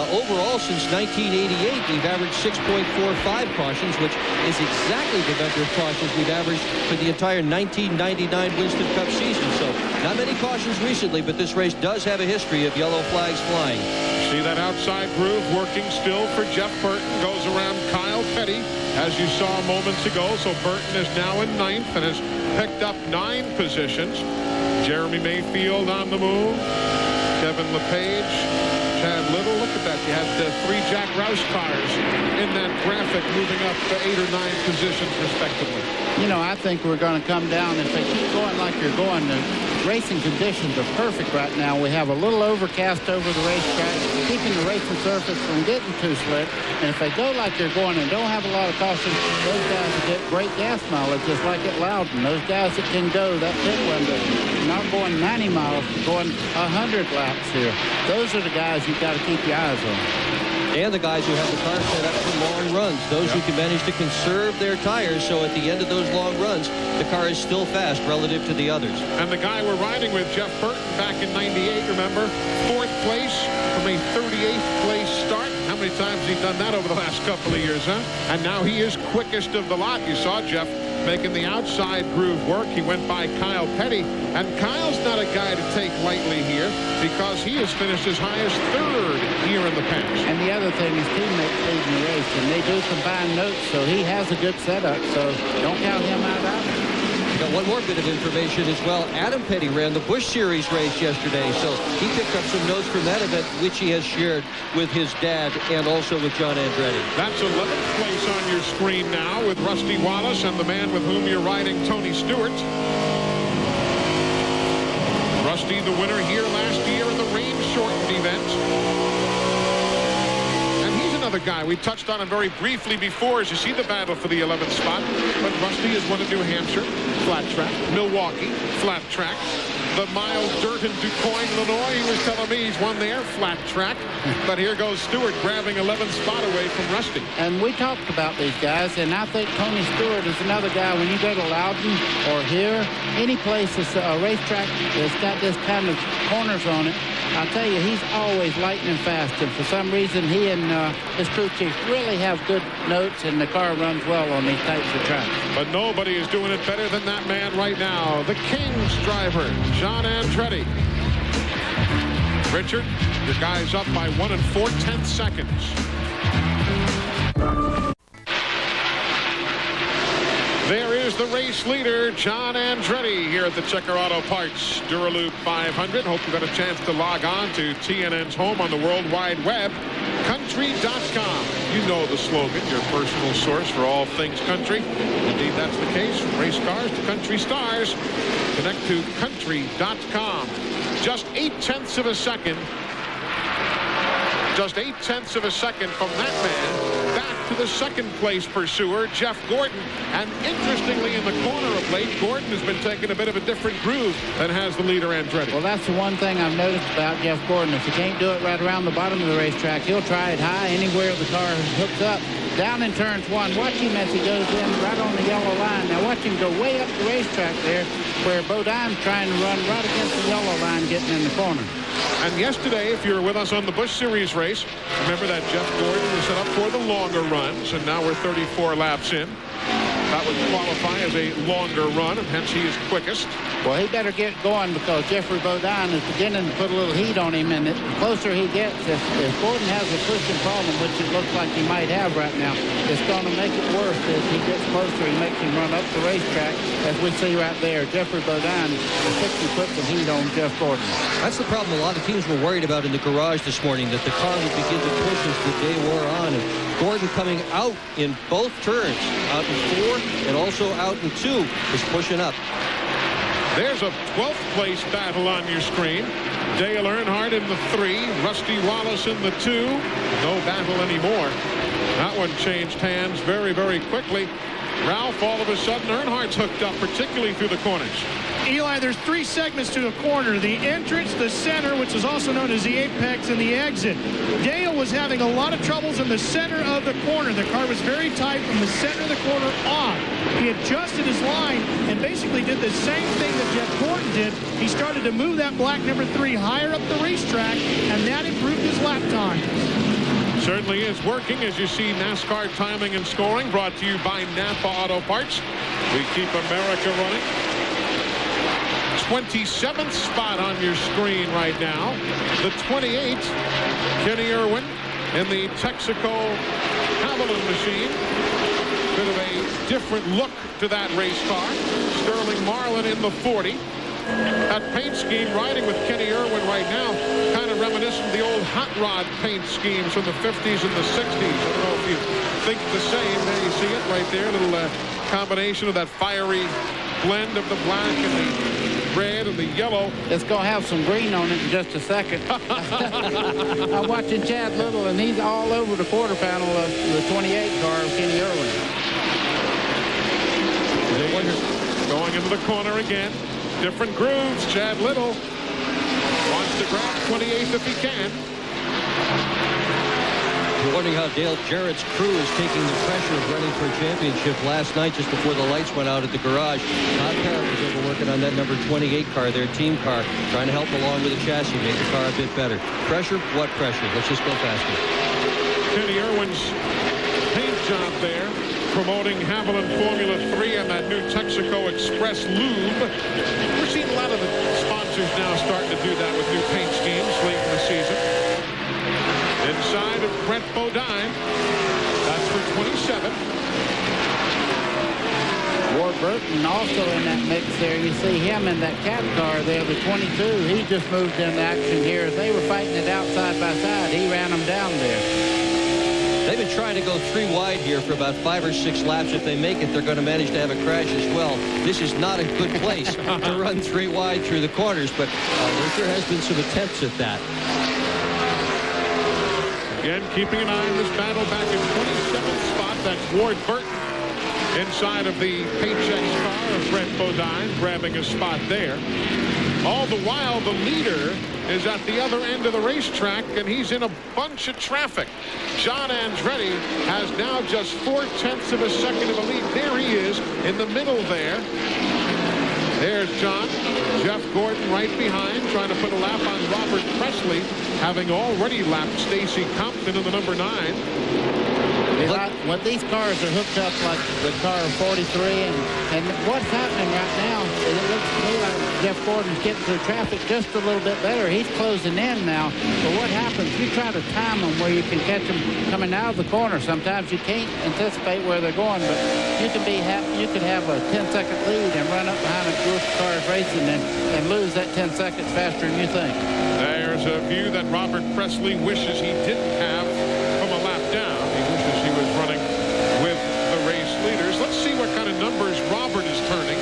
Overall, since 1988, we've averaged 6.45 cautions, which is exactly the number of cautions we've averaged for the entire 1999 Winston Cup season. So not many cautions recently, but this race does have a history of yellow flags flying. See that outside groove working still for Jeff Burton. Goes around Kyle Petty, as you saw moments ago. So Burton is now in 9th and has picked up 9 positions. Jeremy Mayfield on the move. Kevin LePage, Chad Little. Look at that. You had 3 Jack Roush cars in that graphic moving up to 8 or 9 positions respectively. You know, I think we're going to come down. If they keep going like you're going, the racing conditions are perfect right now. We have a little overcast over the racetrack, keeping the racing surface from getting too slick. And if they go like they're going and don't have a lot of caution, those guys will get great gas mileage, just like at Loudon. Those guys that can go that pit window, not going 90 miles, but going 100 laps here. Those are the guys you've got to keep your eyes on. And the guys who have the car set up for long runs, those who can manage to conserve their tires, so at the end of those long runs, the car is still fast relative to the others. And the guy we're riding with, Jeff Burton, back in 98, remember? 4th place from a 38th place start. How many times has he done that over the last couple of years, huh? And now he is quickest of the lot. You saw Jeff making the outside groove work. He went by Kyle Petty, and Kyle's not a guy to take lightly here because he has finished as high as 3rd here in the past. And the other thing is teammates leading the race, and they do combine notes, so he has a good setup, so don't count him out either. Got one more bit of information as well. Adam Petty ran the Busch Series race yesterday, so he picked up some notes from that event, which he has shared with his dad and also with John Andretti. That's 11th place on your screen now with Rusty Wallace and the man with whom you're riding, Tony Stewart. Rusty, the winner here last year in the rain-shortened event. Another guy we touched on him very briefly before, as you see the battle for the 11th spot. But Rusty has won at New Hampshire, flat track, Milwaukee, flat track, the mild dirt in DuQuoin, Illinois. He was telling me he's won there, flat track. But here goes Stewart grabbing 11th spot away from Rusty. And we talked about these guys, and I think Tony Stewart is another guy. When you go to Loudon or here, any place that's a racetrack that's got this kind of corners on it, I'll tell you, he's always lightning fast, and for some reason he and his crew chief really have good notes, and the car runs well on these types of tracks. But nobody is doing it better than that man right now, the King's driver, John Andretti. Richard, your guy's up by 1 4/10 seconds. There is the race leader, John Andretti, here at the Checker Auto Parts Dura Lube 500. Hope you got a chance to log on to TNN's home on the World Wide Web, country.com. You know the slogan, your personal source for all things country. Indeed, that's the case. From race cars to country stars. Connect to country.com. Just 8/10 of a second. Just 8/10 of a second from that man back to the second place pursuer, Jeff Gordon. And interestingly, in the corner of late, Gordon has been taking a bit of a different groove than has the leader Andretti. Well, that's the one thing I've noticed about Jeff Gordon. If he can't do it right around the bottom of the racetrack, he'll try it high anywhere the car hooks up. Down in turns 1, watch him as he goes in right on the yellow line. Now watch him go way up the racetrack there where Bodine's trying to run right against the yellow line getting in the corner. And yesterday, if you were with us on the Busch Series race, remember that Jeff Gordon was set up for the longer runs, and now we're 34 laps in. That would qualify as a longer run, and hence he is quickest. Well, he better get going because Jeffrey Bodine is beginning to put a little heat on him, and the closer he gets, if Gordon has a pushing problem, which it looks like he might have right now, it's going to make it worse as he gets closer. He makes him run up the racetrack, as we see right there. Jeffrey Bodine is fixing to put some heat on Jeff Gordon. That's the problem a lot of teams were worried about in the garage this morning, that the car would begin to push as the day wore on. And Gordon coming out in both turns, out in 4 and also out in 2, is pushing up. There's a 12th place battle on your screen. Dale Earnhardt in the 3, Rusty Wallace in the 2. No battle anymore. That one changed hands very, very quickly. Ralph, all of a sudden, Earnhardt's hooked up, particularly through the corners. Eli, there's 3 segments to a corner. The entrance, the center, which is also known as the apex, and the exit. Dale was having a lot of troubles in the center of the corner. The car was very tight from the center of the corner on. He adjusted his line and basically did the same thing that Jeff Gordon did. He started to move that black number 3 higher up the racetrack, and that improved his lap time. Certainly is working, as you see NASCAR timing and scoring brought to you by Napa Auto Parts. We keep America running. 27th spot on your screen right now. The 28, Kenny Irwin in the Texaco Havoline machine. Bit of a different look to that race car. Sterling Marlin in the 40. That paint scheme riding with Kenny Irwin right now, kind of reminiscent of the old hot rod paint schemes from the 50s and the 60s. I don't know if you think the same. There you see it right there. A little combination of that fiery blend of the black and the red and the yellow. It's going to have some green on it in just a second. I'm watching Chad Little, and he's all over the quarter panel of the 28 car of Kenny Irwin. Going into the corner again. Different grooves. Chad Little wants to grab 28th if he can. You're wondering how Dale Jarrett's crew is taking the pressure of running for a championship last night just before the lights went out at the garage. Todd Parrott was over working on that number 28 car, their team car, trying to help along with the chassis, make the car a bit better. Pressure? What pressure? Let's just go faster. Kenny Irwin's paint job there, promoting Havoline Formula 3 and that new Texaco Express Lube. We're seeing a lot of the sponsors now starting to do that with new paint schemes late in the season. Inside of Brett Bodine. That's for 27. Ward Burton also in that mix there. You see him in that cat car there, the 22. He just moved into action here. As they were fighting it out side by side, he ran them down there. They've been trying to go 3 wide here for about 5 or 6 laps. If they make it, they're going to manage to have a crash as well. This is not a good place to run 3 wide through the corners, but there sure has been some attempts at that. Again, keeping an eye on this battle back in 27th spot. That's Ward Burton inside of the Paychex car of Brett Bodine, grabbing a spot there. All the while, the leader is at the other end of the racetrack, and he's in a bunch of traffic. John Andretti has now just 0.4 of a second of a lead. There he is in the middle there. There's John. Jeff Gordon right behind, trying to put a lap on Robert Presley, having already lapped Stacy Compton in the number 9. When these cars are hooked up like the car 43, and what's happening right now, it looks to me like Jeff Gordon's getting through traffic just a little bit better. He's closing in now. But what happens, you try to time them where you can catch them coming out of the corner. Sometimes you can't anticipate where they're going, but you can have a 10-second lead and run up behind a group of cars racing and lose that 10 seconds faster than you think. There's a view that Robert Presley wishes he didn't have from a lap down. He wishes he was running with the race leaders. Let's see what kind of numbers Robert is turning,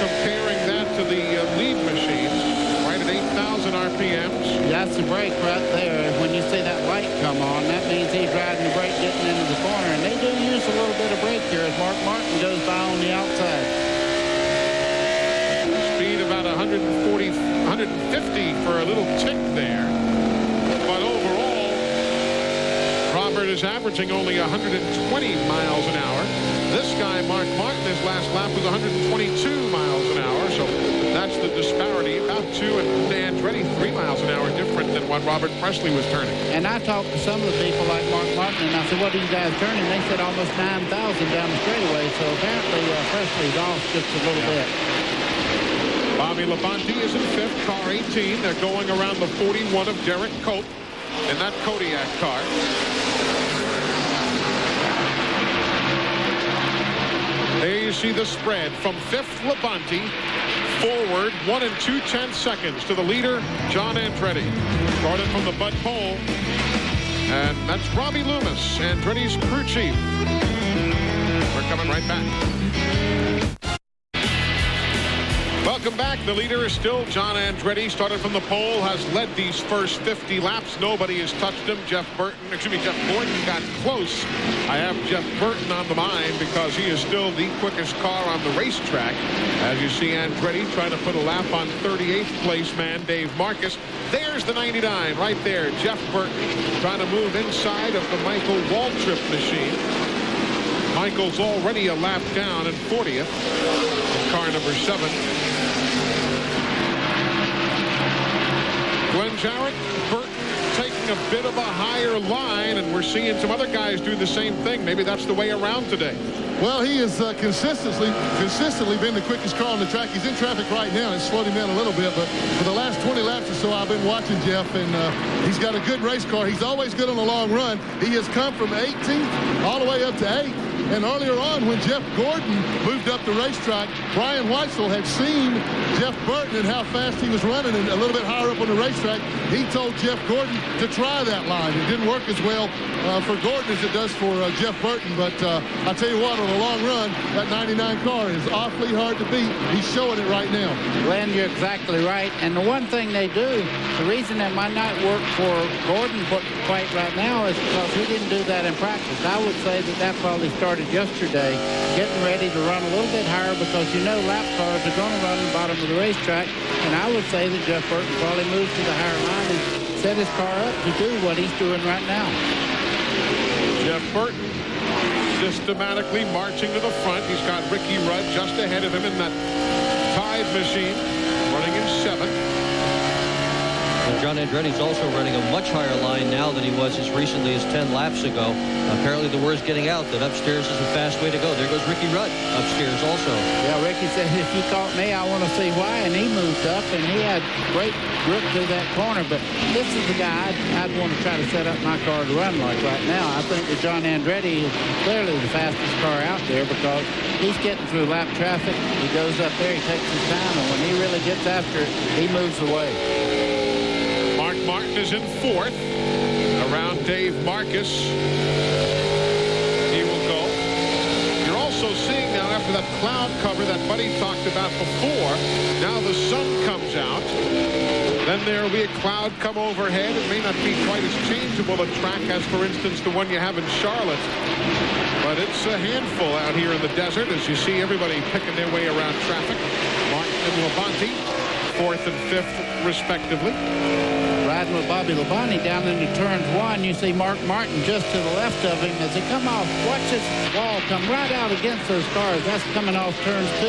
comparing that to the lead machines, right at 8,000 RPMs. That's the brake right there. When you see that light come on, that means he's riding the brake getting into the corner. And they do use a little bit of brake here as Mark Martin goes by on the outside. Speed about 140, 150 for a little tick there. But overall, Robert is averaging only 120 miles an hour. This guy, Mark Martin, his last lap was 122 miles an hour. So that's the disparity, about 2, and Andretti 3 miles an hour different than what Robert Presley was turning. And I talked to some of the people like Mark Martin, and I said, what are you guys turning? They said almost 9,000 down the straightaway. So apparently Presley's off just a little bit. Bobby Labonte is in 5th, car 18. They're going around the 41 of Derek Cope in that Kodiak car. There you see the spread from 5th Labonte forward 1 2/10 seconds to the leader, John Andretti. Started from the Bud pole. And that's Robbie Loomis, Andretti's crew chief. We're coming right back. Welcome back. The leader is still John Andretti. Started from the pole, has led these first 50 laps. Nobody has touched him. Jeff Gordon got close. I have Jeff Burton on the mind because he is still the quickest car on the racetrack. As you see Andretti trying to put a lap on 38th place man Dave Marcus. There's the 99 right there. Jeff Burton trying to move inside of the Michael Waltrip machine. Michael's already a lap down in 40th. Car number 7. Glenn Jarrett, Burton taking a bit of a higher line, and we're seeing some other guys do the same thing. Maybe that's the way around today. Well, he has consistently been the quickest car on the track. He's in traffic right now. It's slowed him down a little bit, but for the last 20 laps or so, I've been watching Jeff, and he's got a good race car. He's always good on the long run. He has come from 18th all the way up to 8th. And earlier on, when Jeff Gordon moved up the racetrack, Brian Weitzel had seen Jeff Burton and how fast he was running and a little bit higher up on the racetrack. He told Jeff Gordon to try that line. It didn't work as well for Gordon as it does for Jeff Burton. But I'll tell you what, on the long run, that 99 car is awfully hard to beat. He's showing it right now. Glenn, you're exactly right. And the one thing they do, the reason that might not work for Gordon quite right now is because he didn't do that in practice. I would say that probably started yesterday, getting ready to run a little bit higher because you know lap cars are going to run the bottom of the racetrack. And I would say that Jeff Burton probably moved to the higher line and set his car up to do what he's doing right now. Jeff Burton systematically marching to the front. He's got Ricky Rudd just ahead of him in that Tide machine, running in 7th. And John Andretti's also running a much higher line now than he was as recently as 10 laps ago. Apparently the word's getting out that upstairs is a fast way to go. There goes Ricky Rudd upstairs also. Yeah, Ricky said, if you caught me, I want to see why. And he moved up, and he had great grip through that corner. But this is the guy I'd want to try to set up my car to run like right now. I think that John Andretti is clearly the fastest car out there because he's getting through lap traffic. He goes up there, he takes his time, and when he really gets after it, he moves away. Mark Martin is in 4th. Around Dave Marcus. He will go. You're also seeing now after that cloud cover that Buddy talked about before, now the sun comes out. Then there will be a cloud come overhead. It may not be quite as changeable a track as, for instance, the one you have in Charlotte. But it's a handful out here in the desert as you see everybody picking their way around traffic. Martin and Labonte, 4th and 5th, respectively. Riding with Bobby Labonte down into turns 1, you see Mark Martin just to the left of him as they come off. Watch this wall come right out against those cars. That's coming off turns 2.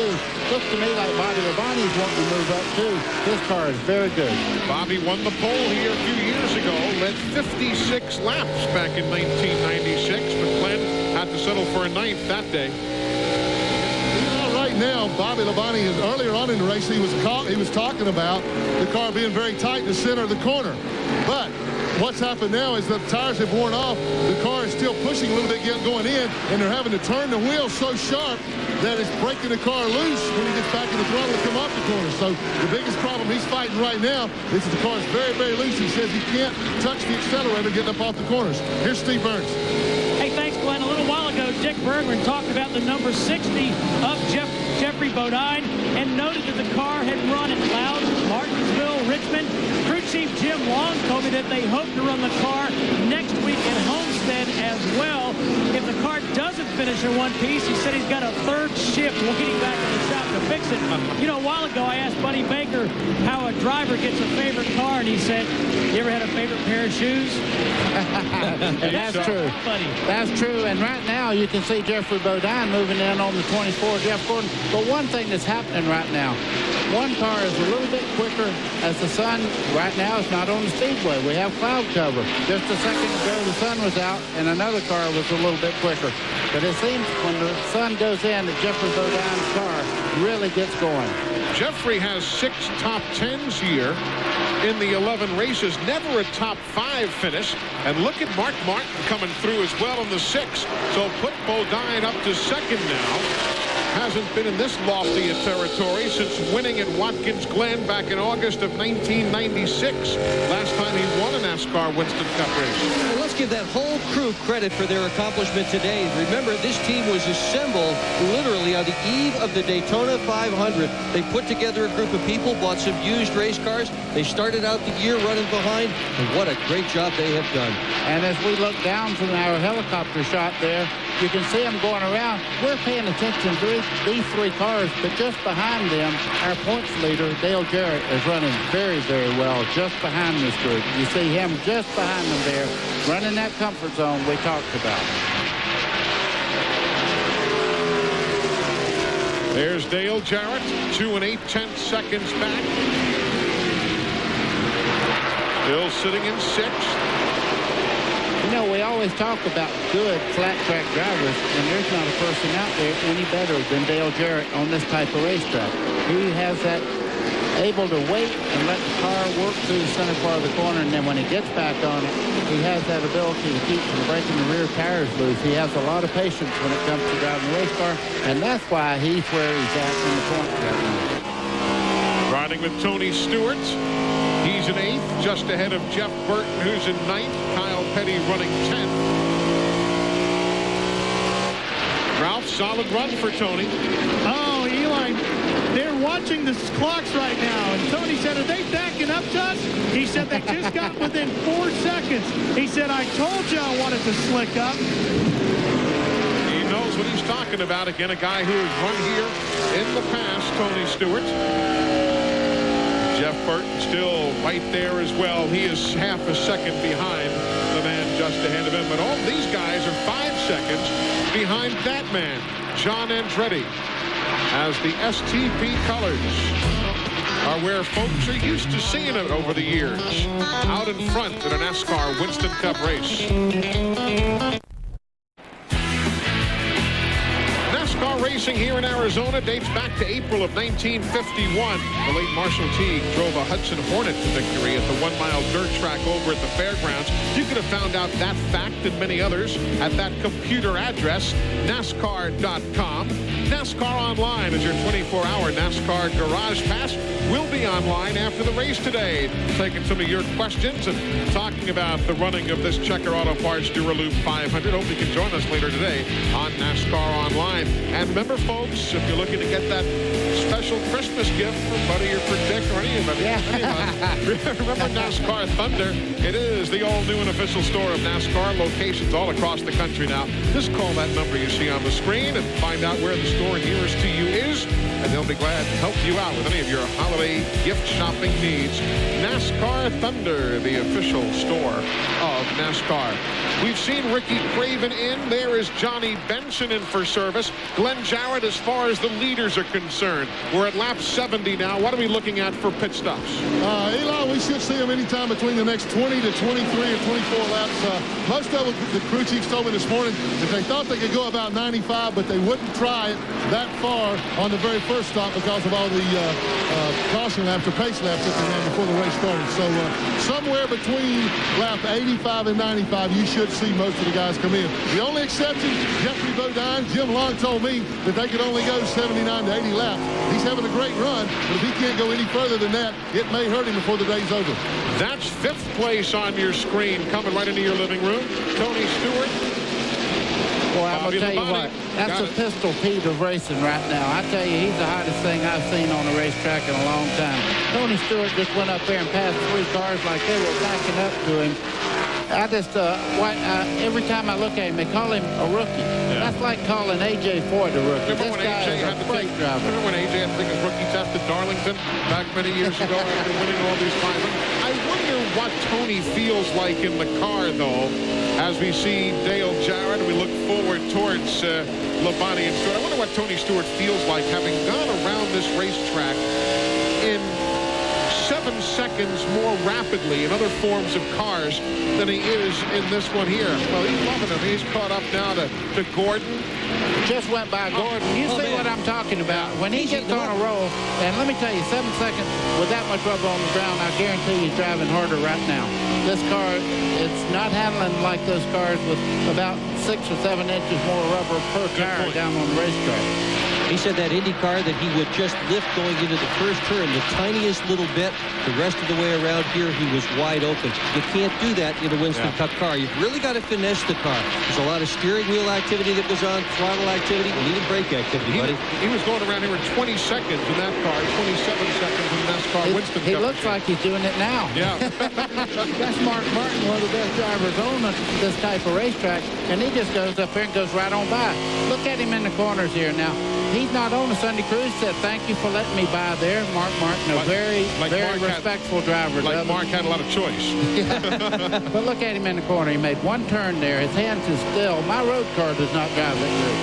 Looks to me like Bobby Labonte's wanting to move up too. This car is very good. Bobby won the pole here a few years ago, led 56 laps back in 1996, but Glenn had to settle for a 9th that day. Right now, Bobby Labonte is earlier on in the race. He was talking about the car being very tight in the center of the corner. But what's happened now is the tires have worn off. The car is still pushing a little bit going in, and they're having to turn the wheel so sharp that it's breaking the car loose when he gets back in the throttle to come off the corner. So the biggest problem he's fighting right now is that the car is very, very loose. He says he can't touch the accelerator getting up off the corners. Here's Steve Burns. Hey, thanks, Glenn. A little while ago, Dick Bergman talked about the number 60 of Jeffrey Bodine and noted that the car had run at Loud, Martinsville, Richmond. Crew Chief Jim Long told me that they hope to run the car next week at Homestead as well. If the car doesn't finish in one piece, he said he's got a 3rd shift. We'll get him back in the shop to fix it. You know, a while ago, I asked Buddy Baker how a driver gets a favorite car, and he said, you ever had a favorite pair of shoes? That's true. Buddy. That's true. And right now, you can see Jeffrey Bodine moving in on the 24, Jeff Gordon. But one thing that's happening right now, one car is a little bit quicker as the sun right now is not on the speedway. We have cloud cover. Just a second ago, the sun was out, and another car was a little bit quicker. But it seems when the sun goes in, that Jeffrey Bodine's car really gets going. Jeffrey has 6 top 10s here in the 11 races, never a top 5 finish. And look at Mark Martin coming through as well in the 6. So put Bodine up to 2nd now. hasn't been in this lofty a territory since winning at Watkins Glen back in August of 1996. Last time he won a NASCAR Winston Cup race. Well, let's give that whole crew credit for their accomplishment today. Remember, this team was assembled literally on the eve of the Daytona 500. They put together a group of people, bought some used race cars. They started out the year running behind, and what a great job they have done. And as we look down from our helicopter shot there, you can see them going around. We're paying attention to these three cars, but just behind them, our points leader, Dale Jarrett, is running very, very well just behind this group. You see him just behind them there, running that comfort zone we talked about. There's Dale Jarrett, 2 8/10 seconds back. Still sitting in 6th. You know, we always talk about good flat track drivers, and there's not a person out there any better than Dale Jarrett on this type of racetrack. He has that able to wait and let the car work through the center part of the corner, and then when he gets back on it, he has that ability to keep from breaking the rear tires loose. He has a lot of patience when it comes to driving a race car, and that's why he's where he's at in the points right now. Riding with Tony Stewart. He's in 8th, just ahead of Jeff Burton, who's in 9th. Kyle Petty running 10th. Ralph, solid run for Tony. Oh, Eli, they're watching the clocks right now. And Tony said, are they backing up to us? He said they just got within 4 seconds. He said, I told you I wanted to slick up. He knows what he's talking about. Again, a guy who has run here in the past, Tony Stewart. Jeff Burton still right there as well. He is half a second behind the man just ahead of him. But all these guys are 5 seconds behind that man, John Andretti, as the STP colors are where folks are used to seeing it over the years. Out in front in a NASCAR Winston Cup race. NASCAR racing here in Arizona dates back to April of 1951. The late Marshall Teague drove a Hudson Hornet to victory at the 1-mile dirt track over at the fairgrounds. You could have found out that fact and many others at that computer address, NASCAR.com. NASCAR Online is your 24-hour NASCAR Garage Pass. We'll be online after the race today, taking some of your questions and talking about the running of this Checker Auto Parts Dura Lube 500. Hope you can join us later today on NASCAR Online. And remember, folks, if you're looking to get that special Christmas gift for Buddy or for Dick or anybody, remember NASCAR Thunder. It is the all-new and official store of NASCAR, locations all across the country now. Just call that number you see on the screen and find out where the store nearest to you is, and they'll be glad to help you out with any of your holiday gift shopping needs. NASCAR Thunder, the official store of NASCAR. We've seen Ricky Craven in. There is Johnny Benson in for service. Glenn Jarrett, as far as the leaders are concerned. We're at lap 70 now. What are we looking at for pit stops? Eli, we should see them anytime between the next 20 to 23 or 24 laps. Most of the crew chiefs told me this morning that they thought they could go about 95, but they wouldn't try it that far on the very first stop because of all the caution laps or pace laps that they ran before the race started. So somewhere between lap 85 and 95, you should see most of the guys come in. The only exception, Jeffrey Bodine, Jim Long told me that they could only go 79 to 80 laps. He's having a great run, but if he can't go any further than that, it may hurt him before the day's over. That's 5th place on your screen, coming right into your living room. Tony Stewart. Boy, I'm going to tell you what, that's a pistol Pete of racing right now. I tell you, he's the hottest thing I've seen on a racetrack in a long time. Tony Stewart just went up there and passed 3 cars like they were backing up to him. I just, every time I look at him, they call him a rookie. Yeah. That's like calling A.J. Ford a rookie. Remember when AJ had to take his rookie test at Darlington back many years ago after winning all these 500? I wonder what Tony feels like in the car, though, as we see Dale Jarrett and we look forward towards Labonte and Stewart. I wonder what Tony Stewart feels like having gone around this racetrack in 7 seconds more rapidly in other forms of cars than he is in this one here. Well, he's loving him. He's caught up now to Gordon. Just went by Gordon. You see what I'm talking about. When he gets on a roll, and let me tell you, 7 seconds with that much rubber on the ground, I guarantee he's driving harder right now. This car, it's not handling like those cars with about 6 or 7 inches more rubber per tire down on the racetrack. He said that Indy car that he would just lift going into the first turn the tiniest little bit. The rest of the way around here, he was wide open. You can't do that in a Winston Cup car. You've really got to finesse the car. There's a lot of steering wheel activity that goes on, throttle activity, and even brake activity, buddy. He was going around here in 20 seconds in that car, 27 seconds in NASCAR Winston Cup. He looks like he's doing it now. Yeah. That's Mark Martin, one of the best drivers on this type of racetrack, and he just goes up here and goes right on by. Look at him in the corners here now. He's not on the Sunday Cruise. Said, thank you for letting me by there. Mark Martin, a very respectful driver. Like Mark had a lot of choice. But look at him in the corner. He made one turn there. His hands is still. My road car does not drive that good.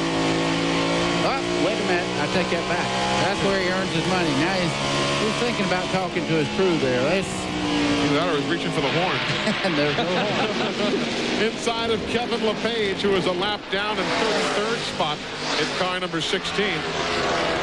Oh, wait a minute. I take that back. That's where he earns his money. Now he's thinking about talking to his crew there. Either that or he's reaching for the horn. And there's no horn. Inside of Kevin LePage, who is a lap down in 33rd spot in car number 16.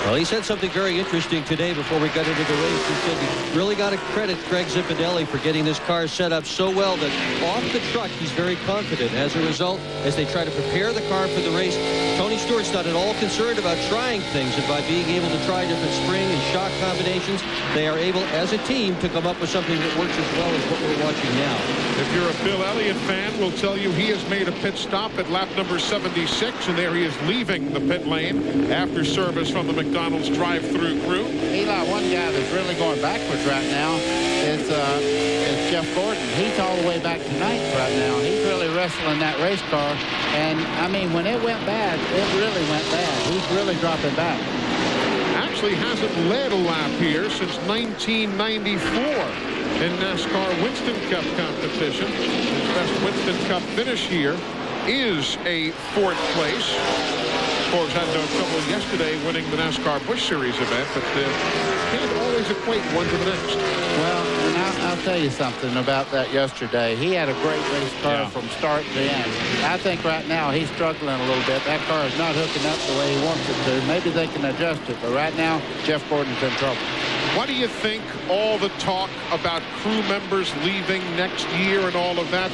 Well, he said something very interesting today before we got into the race. He said you really got to credit Greg Zipadelli for getting this car set up so well that off the truck he's very confident. As a result, as they try to prepare the car for the race, Tony Stewart's not at all concerned about trying things, and by being able to try different spring and shock combinations, they are able, as a team, to come up with something that works as well as what we're watching now. If you're a Bill Elliott fan, we'll tell you he has made a pit stop at lap number 76, and there he is leaving the pit lane after service from the McDonald's drive-through crew. Eli, one guy that's really going backwards right now is Jeff Gordon. He's all the way back to ninth right now. He's really wrestling that race car, and I mean, when it went bad, it really went bad. He's really dropping back. Actually hasn't led a lap here since 1994 in NASCAR Winston Cup competition. His best Winston Cup finish here is a 4th place. Of course, had no trouble yesterday winning the NASCAR Busch Series event, but can't always equate one to the next. Well, and I'll tell you something about that yesterday. He had a great race car from start to end. I think right now he's struggling a little bit. That car is not hooking up the way he wants it to. Maybe they can adjust it, but right now, Jeff Gordon's in trouble. What do you think all the talk about crew members leaving next year and all of that?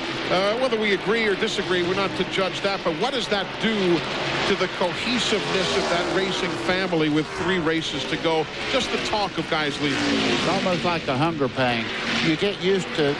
Whether we agree or disagree, we're not to judge that, but what does that do to the cohesiveness of that racing family with 3 races to go? Just the talk of guys leaving. It's almost like a hunger pang. You get used to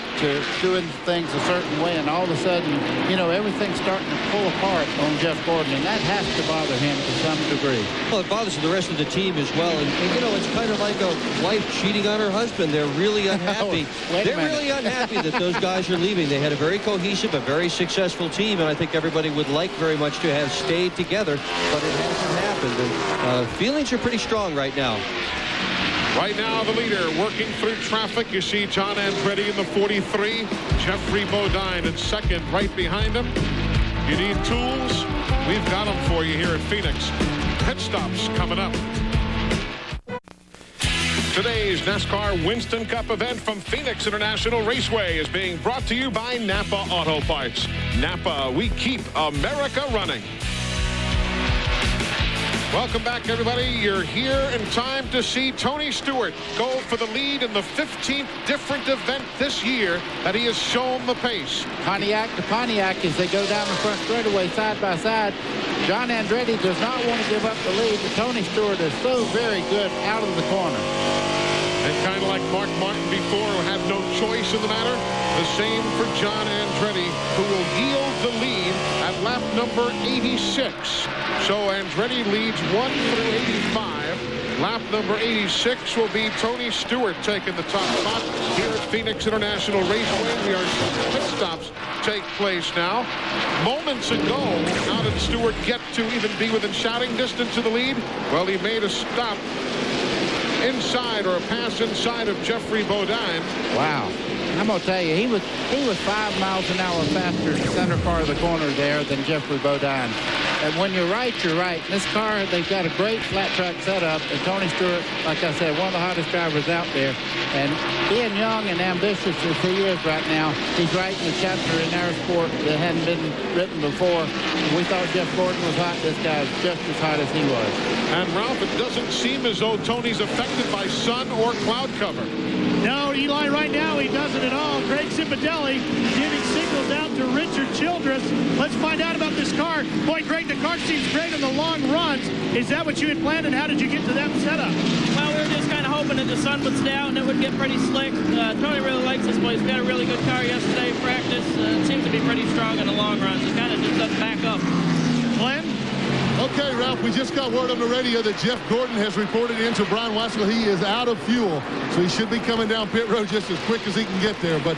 doing things a certain way, and all of a sudden, you know, everything's starting to pull apart on Jeff Gordon, and that has to bother him to some degree. Well, it bothers the rest of the team as well, and you know, it's kind of like a wife cheating on her husband. They're really unhappy. They're really unhappy that those guys are leaving. They had a very cohesive, a very successful team, and I think everybody would like very much to have stayed together, but it hasn't happened. And feelings are pretty strong right now. Right now, the leader working through traffic. You see John Andretti in the 43. Jeffrey Bodine in second, right behind him. You need tools? We've got them for you here at Phoenix. Pit stops coming up. Today's NASCAR Winston Cup event from Phoenix International Raceway is being brought to you by Napa Auto Parts. Napa, we keep America running. Welcome back, everybody. You're here in time to see Tony Stewart go for the lead in the 15th different event this year that he has shown the pace. Pontiac to Pontiac as they go down the front straightaway side by side. John Andretti does not want to give up the lead, but Tony Stewart is so very good out of the corner. And kind of like Mark Martin before, who had no choice in the matter, the same for John Andretti, who will yield the lead at lap number 86. So Andretti leads 1 through 85. Lap number 86 will be Tony Stewart taking the top spot here at Phoenix International Raceway. We are seeing pit stops take place now. Moments ago, how did Stewart get to even be within shouting distance of the lead? Well, he made a stop inside, or a pass inside of Jeffrey Bodine. Wow. I'm going to tell you, he was 5 miles an hour faster in the center part of the corner there than Jeffrey Bodine. And when you're right, you're right. In this car, they've got a great flat track setup, and Tony Stewart, like I said, one of the hottest drivers out there. And being young and ambitious as he is right now, he's writing a chapter in our sport that hadn't been written before. We thought Jeff Gordon was hot. This guy's just as hot as he was. And Ralph, it doesn't seem as though Tony's affected by sun or cloud cover. No, Eli, right now he doesn't at all. Greg Zipadelli giving signals goes out to Richard Childress. Let's find out about this car. Boy, Greg, the car seems great in the long runs. Is that what you had planned, and how did you get to that setup? Well, we were just kind of hoping that the sun would stay out and it would get pretty slick. Tony really likes this place. We got a really good car yesterday in practice. It seems to be pretty strong in the long runs. It kind of just doesn't back up. Glenn? Okay, Ralph, we just got word on the radio that Jeff Gordon has reported into Brian Waskell. He is out of fuel, so he should be coming down pit road just as quick as he can get there. But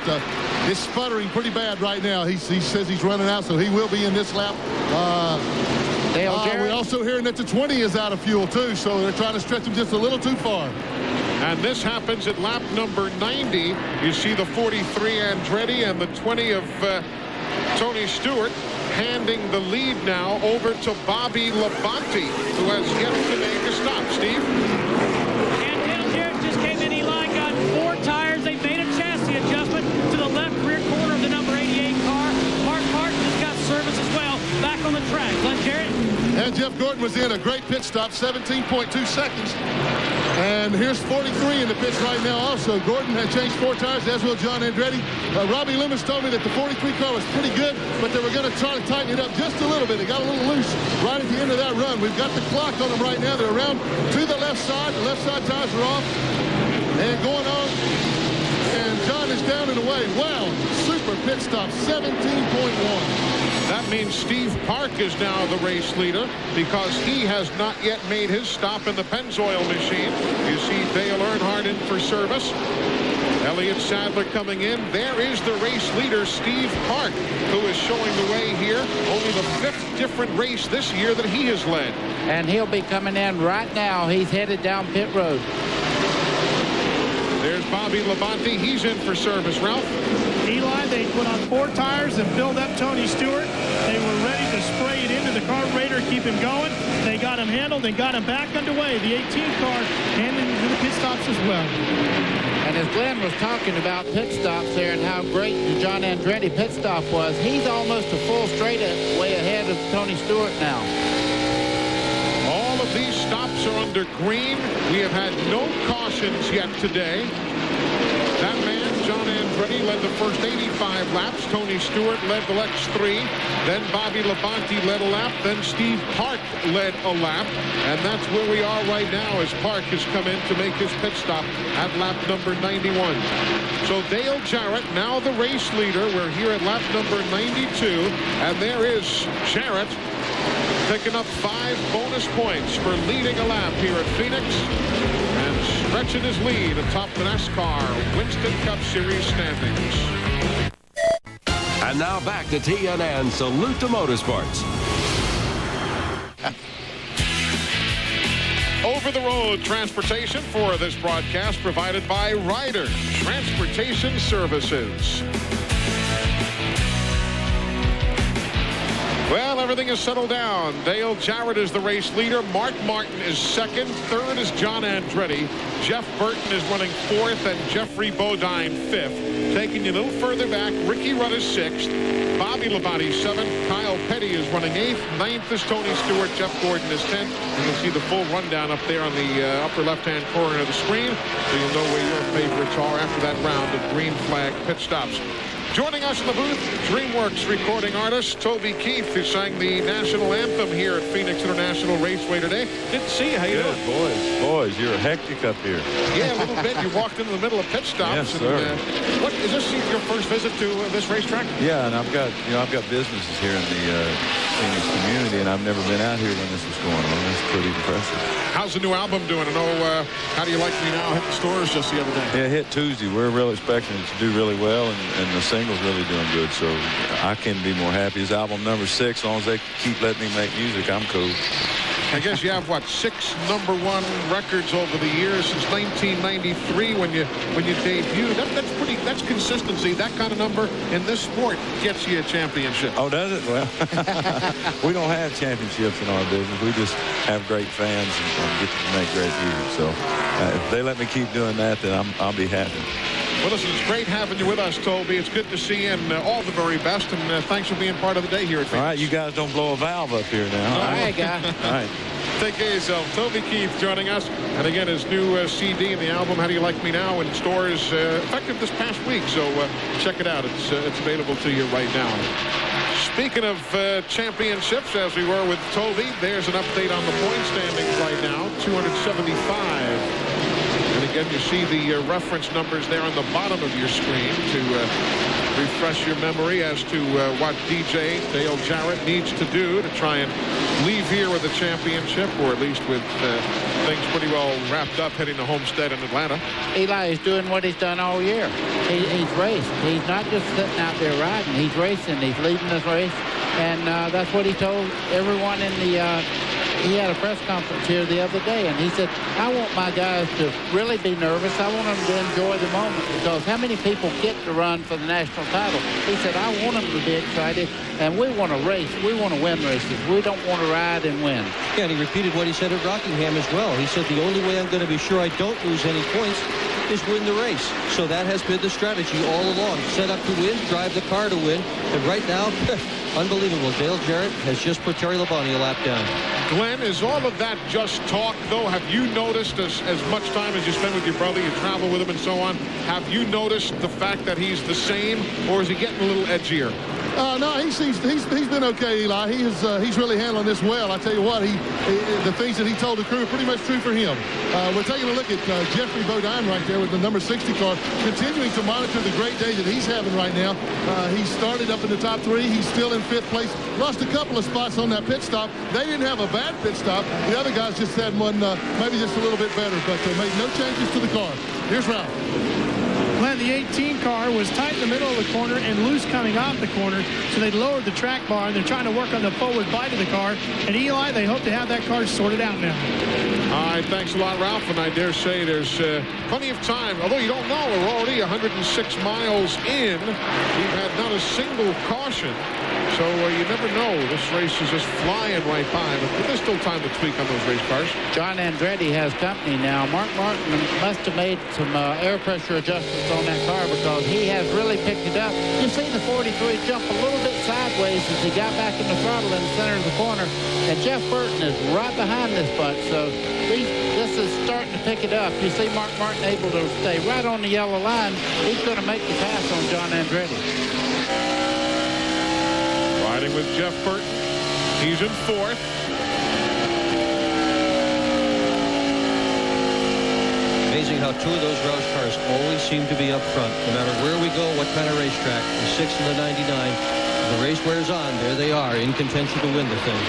it's sputtering pretty bad right now. He says he's running out, so he will be in this lap. We're also hearing that the 20 is out of fuel, too, so they're trying to stretch him just a little too far. And this happens at lap number 90. You see the 43 Andretti and the 20 of Tony Stewart handing the lead now over to Bobby Labonte, who has yet to make a stop. Steve? And Dale Jarrett just came in. Eli got 4 tires. They made a chassis adjustment to the left rear corner of the number 88 car. Mark Martin just got service as well back on the track. Glenn Jarrett? And Jeff Gordon was in a great pit stop, 17.2 seconds. And here's 43 in the pits right now also. Gordon had changed 4 tires, as will John Andretti. Robbie Loomis told me that the 43 car was pretty good, but they were going to try to tighten it up just a little bit. It got a little loose right at the end of that run. We've got the clock on them right now. They're around to the left side. The left side tires are off and going on. And John is down and away. Wow, super pit stop, 17.1. That means Steve Park is now the race leader because he has not yet made his stop in the Pennzoil machine. You see Dale Earnhardt in for service. Elliott Sadler coming in. There is the race leader, Steve Park, who is showing the way here. Only the 5th different race this year that he has led. And he'll be coming in right now. He's headed down pit road. There's Bobby Labonte. He's in for service. Ralph? Eli, they put on 4 tires and filled up Tony Stewart. They were ready to spray it into the carburetor, keep him going. They got him handled and got him back underway. The 18 car handing to the pit stops as well. And as Glenn was talking about pit stops there and how great the John Andretti pit stop was, he's almost a full straightaway ahead of Tony Stewart now. All of these stops are under green. We have had no cautions yet today. That man, John Andretti, led the first 85 laps. Tony Stewart led the next 3. Then Bobby Labonte led a lap. Then Steve Park led a lap. And that's where we are right now as Park has come in to make his pit stop at lap number 91. So Dale Jarrett, now the race leader. We're here at lap number 92. And there is Jarrett picking up 5 bonus points for leading a lap here at Phoenix and stretching his lead atop the NASCAR Winston Cup Series standings. And now back to TNN Salute to Motorsports. Over-the-road transportation for this broadcast provided by Ryder Transportation Services. Well, everything is settled down. Dale Jarrett is the race leader. Mark Martin is second. Third is John Andretti. Jeff Burton is running 4th, and Jeffrey Bodine 5th. Taking you a little further back, Ricky Rudd is 6th. Bobby Labonte 7th. Kyle Petty is running 8th. 9th is Tony Stewart. Jeff Gordon is 10th. And you'll see the full rundown up there on the upper left-hand corner of the screen, so you'll know where your favorites are after that round of green flag pit stops. Joining us in the booth, DreamWorks recording artist Toby Keith, who sang the national anthem here at Phoenix International Raceway today. Didn't see you. How you doing? Boys, you're hectic up here. Yeah, a little bit. You walked into the middle of pit stops. Yes, sir. What is this your first visit to this racetrack? Yeah, and I've got businesses here in the Phoenix community, and I've never been out here when this was going on. That's pretty impressive. How's the new album doing? I know, How Do You Like Me Now hit the stores just the other day. Yeah, it hit Tuesday. We're really expecting it to do really well, and the single's really doing good, so I can't be more happy. It's album number 6. As long as they keep letting me make music, I'm cool. I guess you have, what, 6 #1 records over the years since 1993 when you debuted. That's consistency. That kind of number in this sport gets you a championship. Oh, does it? Well, we don't have championships in our business. We just have great fans and get to make great music. So if they let me keep doing that, then I'll be happy. Well, listen, it's great having you with us, Toby. It's good to see you, and all the very best, and thanks for being part of the day here at Phoenix. All right, you guys don't blow a valve up here now. All right, guy. All right. Take care of yourself. Toby Keith joining us. And again, his new CD and the album, How Do You Like Me Now, in stores effective this past week. So check it out. It's available to you right now. Speaking of championships, as we were with Toby, there's an update on the point standings right now. 275. And again, you see the reference numbers there on the bottom of your screen to refresh your memory as to what DJ Dale Jarrett needs to do to try and leave here with a championship, or at least with things pretty well wrapped up heading to Homestead in Atlanta. Eli is doing what he's done all year. He's raced. He's not just sitting out there riding. He's racing. He's leading this race. And that's what he told everyone in the he had a press conference here the other day, and he said, I want my guys to really be nervous. I want them to enjoy the moment, because how many people get to run for the national title? He said, I want them to be excited, and we want to race. We want to win races. We don't want to ride and win. Yeah, and he repeated what he said at Rockingham as well. He said, the only way I'm going to be sure I don't lose any points is win the race. So that has been the strategy all along. Set up to win, drive the car to win. And right now, unbelievable. Dale Jarrett has just put Terry Labonte a lap down. Glenn, is all of that just talk, though? Have you noticed, as much time as you spend with your brother, you travel with him and so on, have you noticed the fact that he's the same, or is he getting a little edgier? No, he's been okay, Eli. He's really handling this well. I tell you what, the things that he told the crew are pretty much true for him. We're taking a look at Jeffrey Bodine right there with the number 60 car, continuing to monitor the great day that he's having right now. He started up in the top 3. He's still in 5th place. Lost a couple of spots on that pit stop. They didn't have a bad pit stop. The other guys just had one maybe just a little bit better, but they made no changes to the car. Here's Ralph. Glenn, the 18 car was tight in the middle of the corner and loose coming off the corner, so they lowered the track bar, and they're trying to work on the forward bite of the car. And Eli, they hope to have that car sorted out now. All right, thanks a lot, Ralph. And I dare say there's plenty of time. Although you don't know, we're already 106 miles in. We've had not a single caution. So you never know. This race is just flying right by. But there's still time to tweak on those race cars. John Andretti has company now. Mark Martin must have made some air pressure adjustments on that car, because he has really picked it up. You see the 43 jump a little bit sideways as he got back in the throttle in the center of the corner. And Jeff Burton is right behind this bunch. So this is starting to pick it up. You see Mark Martin able to stay right on the yellow line. He's going to make the pass on John Andretti. Riding with Jeff Burton. He's in 4th. Amazing how two of those Roush cars always seem to be up front. No matter where we go, what kind of racetrack, the 6 and the 99, the race wears on, there they are, in contention to win the thing.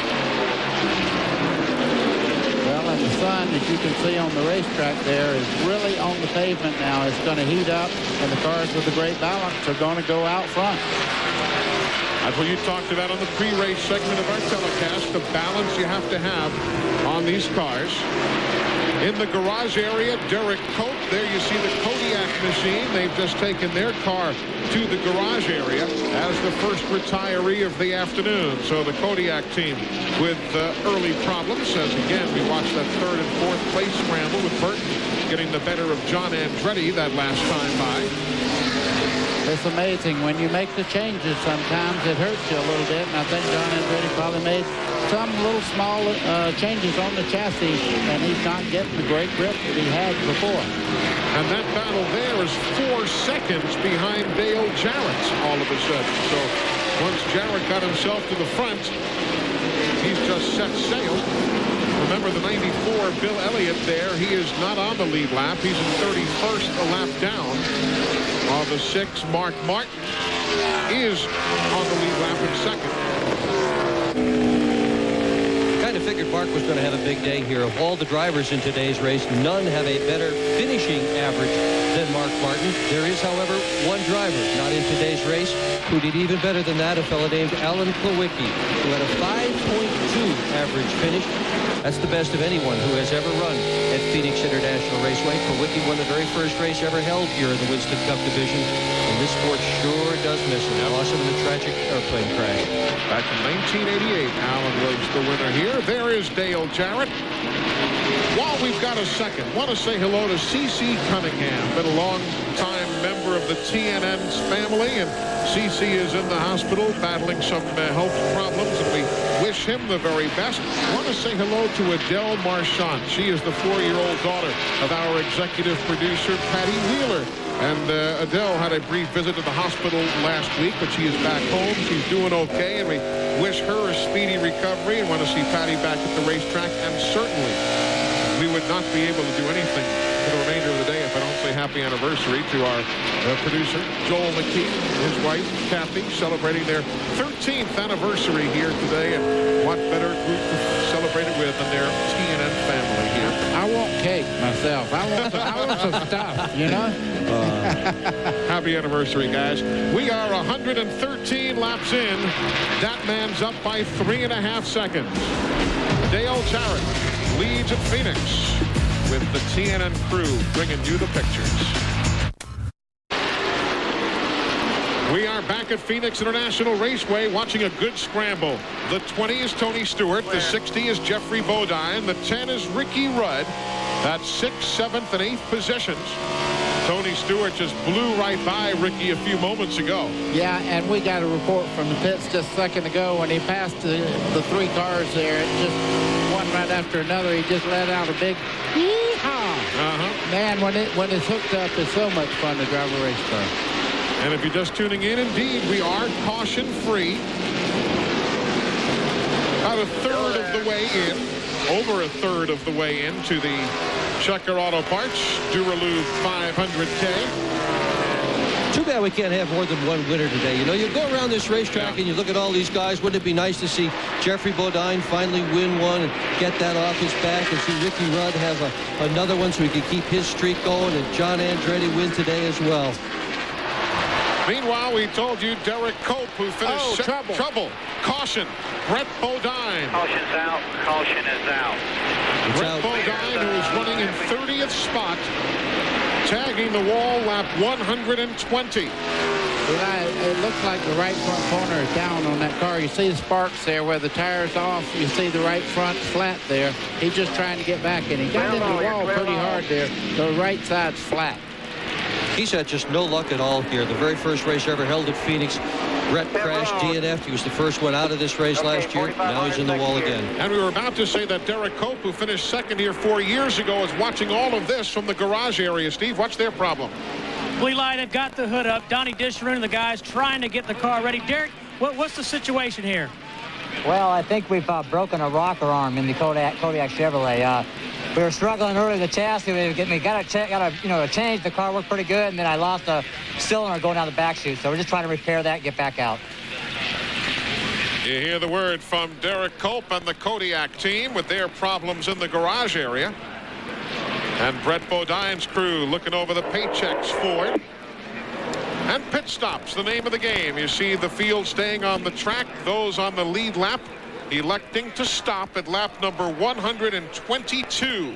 Well, and the sun, as you can see on the racetrack there, is really on the pavement now. It's going to heat up, and the cars with the great balance are going to go out front. That's what you talked about on the pre-race segment of our telecast, the balance you have to have on these cars. In the garage area, Derek Cope. There you see the Kodiak machine. They've just taken their car to the garage area as the first retiree of the afternoon. So the Kodiak team with early problems, as again we watched that 3rd and 4th place scramble with Burton getting the better of John Andretti that last time by. It's amazing. When you make the changes, sometimes it hurts you a little bit. And I think John Andretti probably made some little small changes on the chassis, and he's not getting the great grip that he had before. And that battle there is 4 seconds behind Dale Jarrett all of a sudden. So once Jarrett got himself to the front, he's just set sail. Remember the 94 Bill Elliott there. He is not on the lead lap. He's in 31st, a lap down. While the 6 Mark Martin is on the lead lap in 2nd. Kind of figured Mark was going to have a big day here. Of all the drivers in today's race, none have a better finishing average than Mark Martin. There is, however, one driver not in today's race who did even better than that, a fellow named Alan Klawicki, who had a 5.2 average finish. That's the best of anyone who has ever run at Phoenix International Raceway. Klawicki won the very first race ever held here in the Winston Cup division. And this sport sure does miss him. Lost him in a tragic airplane crash. Back in 1988, Alan was the winner here. There is Dale Jarrett. While we've got a second, want to say hello to C.C. Cunningham, been a long-time member of the TNN's family, and C.C. is in the hospital battling some health problems, and we wish wish him the very best. I want to say hello to Adele Marchant. She is the 4-year-old daughter of our executive producer, Patty Wheeler. And Adele had a brief visit to the hospital last week, but she is back home. She's doing okay, and we wish her a speedy recovery and want to see Patty back at the racetrack. And certainly, we would not be able to do anything for the remainder of the day if I don't say happy anniversary to our producer, Joel McKee, his wife, Kathy, celebrating their 13th anniversary here today. And what better group to celebrate it with than their TNN family here. I want cake myself. I want some stuff, you know? Happy anniversary, guys. We are 113 laps in. That man's up by 3.5 seconds. Dale Jarrett leads at Phoenix with the TNN crew bringing you the pictures. We are back at Phoenix International Raceway watching a good scramble. The 20 is Tony Stewart. The 60 is Jeffrey Bodine. The 10 is Ricky Rudd. That's 6th, 7th, and 8th positions. Tony Stewart just blew right by Ricky a few moments ago. Yeah, and we got a report from the pits just a second ago when he passed the 3 cars there. It just one right after another. He just let out a big yee-haw. Man, when it's hooked up, it's so much fun to drive a race car. And if you're just tuning in, indeed, we are caution-free. About a third of the way in, over a third of the way into the Checker Auto Parts Dura Lube 500K. Too bad we can't have more than one winner today. You know, you go around this racetrack and you look at all these guys. Wouldn't it be nice to see Jeffrey Bodine finally win one and get that off his back, and see Ricky Rudd have another one so he can keep his streak going, and John Andretti win today as well. Meanwhile, we told you Derek Cope, who finished trouble. Caution. Brett Bodine. Caution's out. Caution is out. Brett Bodine, who is running in 30th spot, tagging the wall lap 120. It looks like the right front corner is down on that car. You see the sparks there where the tire's off. You see the right front flat there. He's just trying to get back in. He got into the wall pretty hard there. The right side's flat. He's had just no luck at all here. The very first race ever held at Phoenix, Brett crashed DNF. He was the first one out of this race last year. Now he's in the wall again. And we were about to say that Derek Cope, who finished second here 4 years ago, is watching all of this from the garage area. Steve, what's their problem? Eli, they've got the hood up. Donnie Disharoon and the guys trying to get the car ready. Derek, what's the situation here? Well, I think we've broken a rocker arm in the Kodiak Chevrolet. We were struggling early with the chassis. We got to change. The car worked pretty good, and then I lost a cylinder going down the back chute. So we're just trying to repair that and get back out. You hear the word from Derek Cope and the Kodiak team with their problems in the garage area. And Brett Bodine's crew looking over the Paychex Ford. And pit stops, the name of the game. You see the field staying on the track, those on the lead lap electing to stop at lap number 122.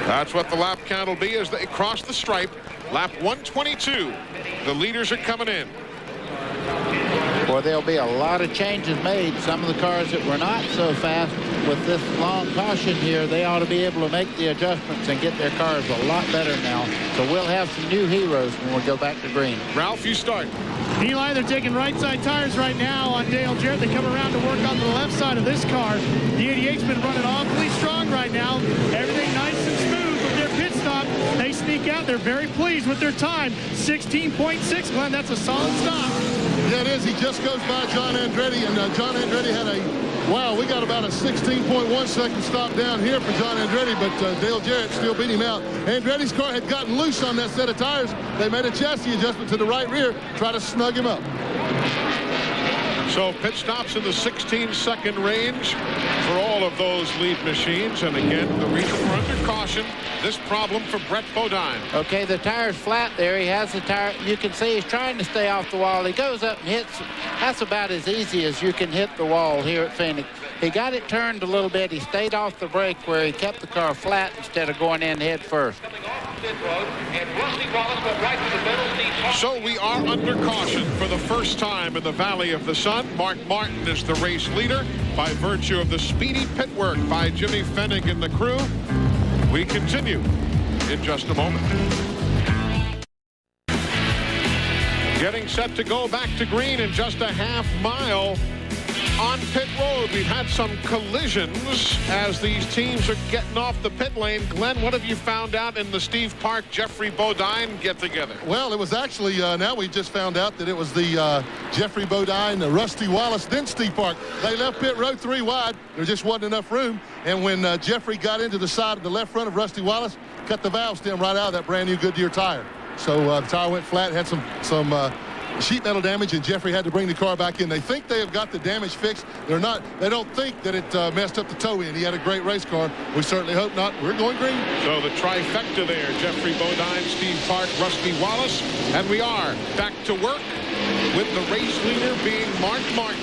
That's what the lap count will be as they cross the stripe. Lap 122. The leaders are coming in. Well, there'll be a lot of changes made. Some of the cars that were not so fast with this long caution here, they ought to be able to make the adjustments and get their cars a lot better now. So we'll have some new heroes when we go back to green. Ralph, you start. Eli, they're taking right side tires right now on Dale Jarrett. They come around to work on the left side of this car. The 88's been running awfully strong right now. Everything nice and smooth with their pit stop. They sneak out. They're very pleased with their time. 16.6, Glenn. That's a solid stop. Yeah, it is. He just goes by John Andretti, and John Andretti had we got about a 16.1 second stop down here for John Andretti, but Dale Jarrett still beat him out. Andretti's car had gotten loose on that set of tires. They made a chassis adjustment to the right rear, try to snug him up. So pit stops in the 16-second range for all of those lead machines. And again, the reason we're under caution, this problem for Brett Bodine. Okay, the tire's flat there. He has the tire. You can see he's trying to stay off the wall. He goes up and hits. That's about as easy as you can hit the wall here at Phoenix. He got it turned a little bit. He stayed off the brake where he kept the car flat instead of going in head first. So we are under caution for the first time in the Valley of the Sun. Mark Martin is the race leader by virtue of the speedy pit work by Jimmy Fennig and the crew. We continue in just a moment. Getting set to go back to green in just a half mile. On pit road, we've had some collisions as these teams are getting off the pit lane. Glenn, what have you found out in the Steve Park, Jeffrey Bodine get-together? Well, it was actually, now we just found out that it was the Jeffrey Bodine, Rusty Wallace, then Steve Park. They left pit road 3 wide. There just wasn't enough room. And when Jeffrey got into the side of the left front of Rusty Wallace, cut the valve stem right out of that brand new Goodyear tire. So the tire went flat, had some sheet metal damage, and Jeffrey had to bring the car back in. They think they have got the damage fixed. They're not. They don't think that it messed up the toe end. He had a great race car. We certainly hope not. We're going green. So the trifecta there, Jeffrey Bodine, Steve Park, Rusty Wallace, and we are back to work with the race leader being Mark Martin.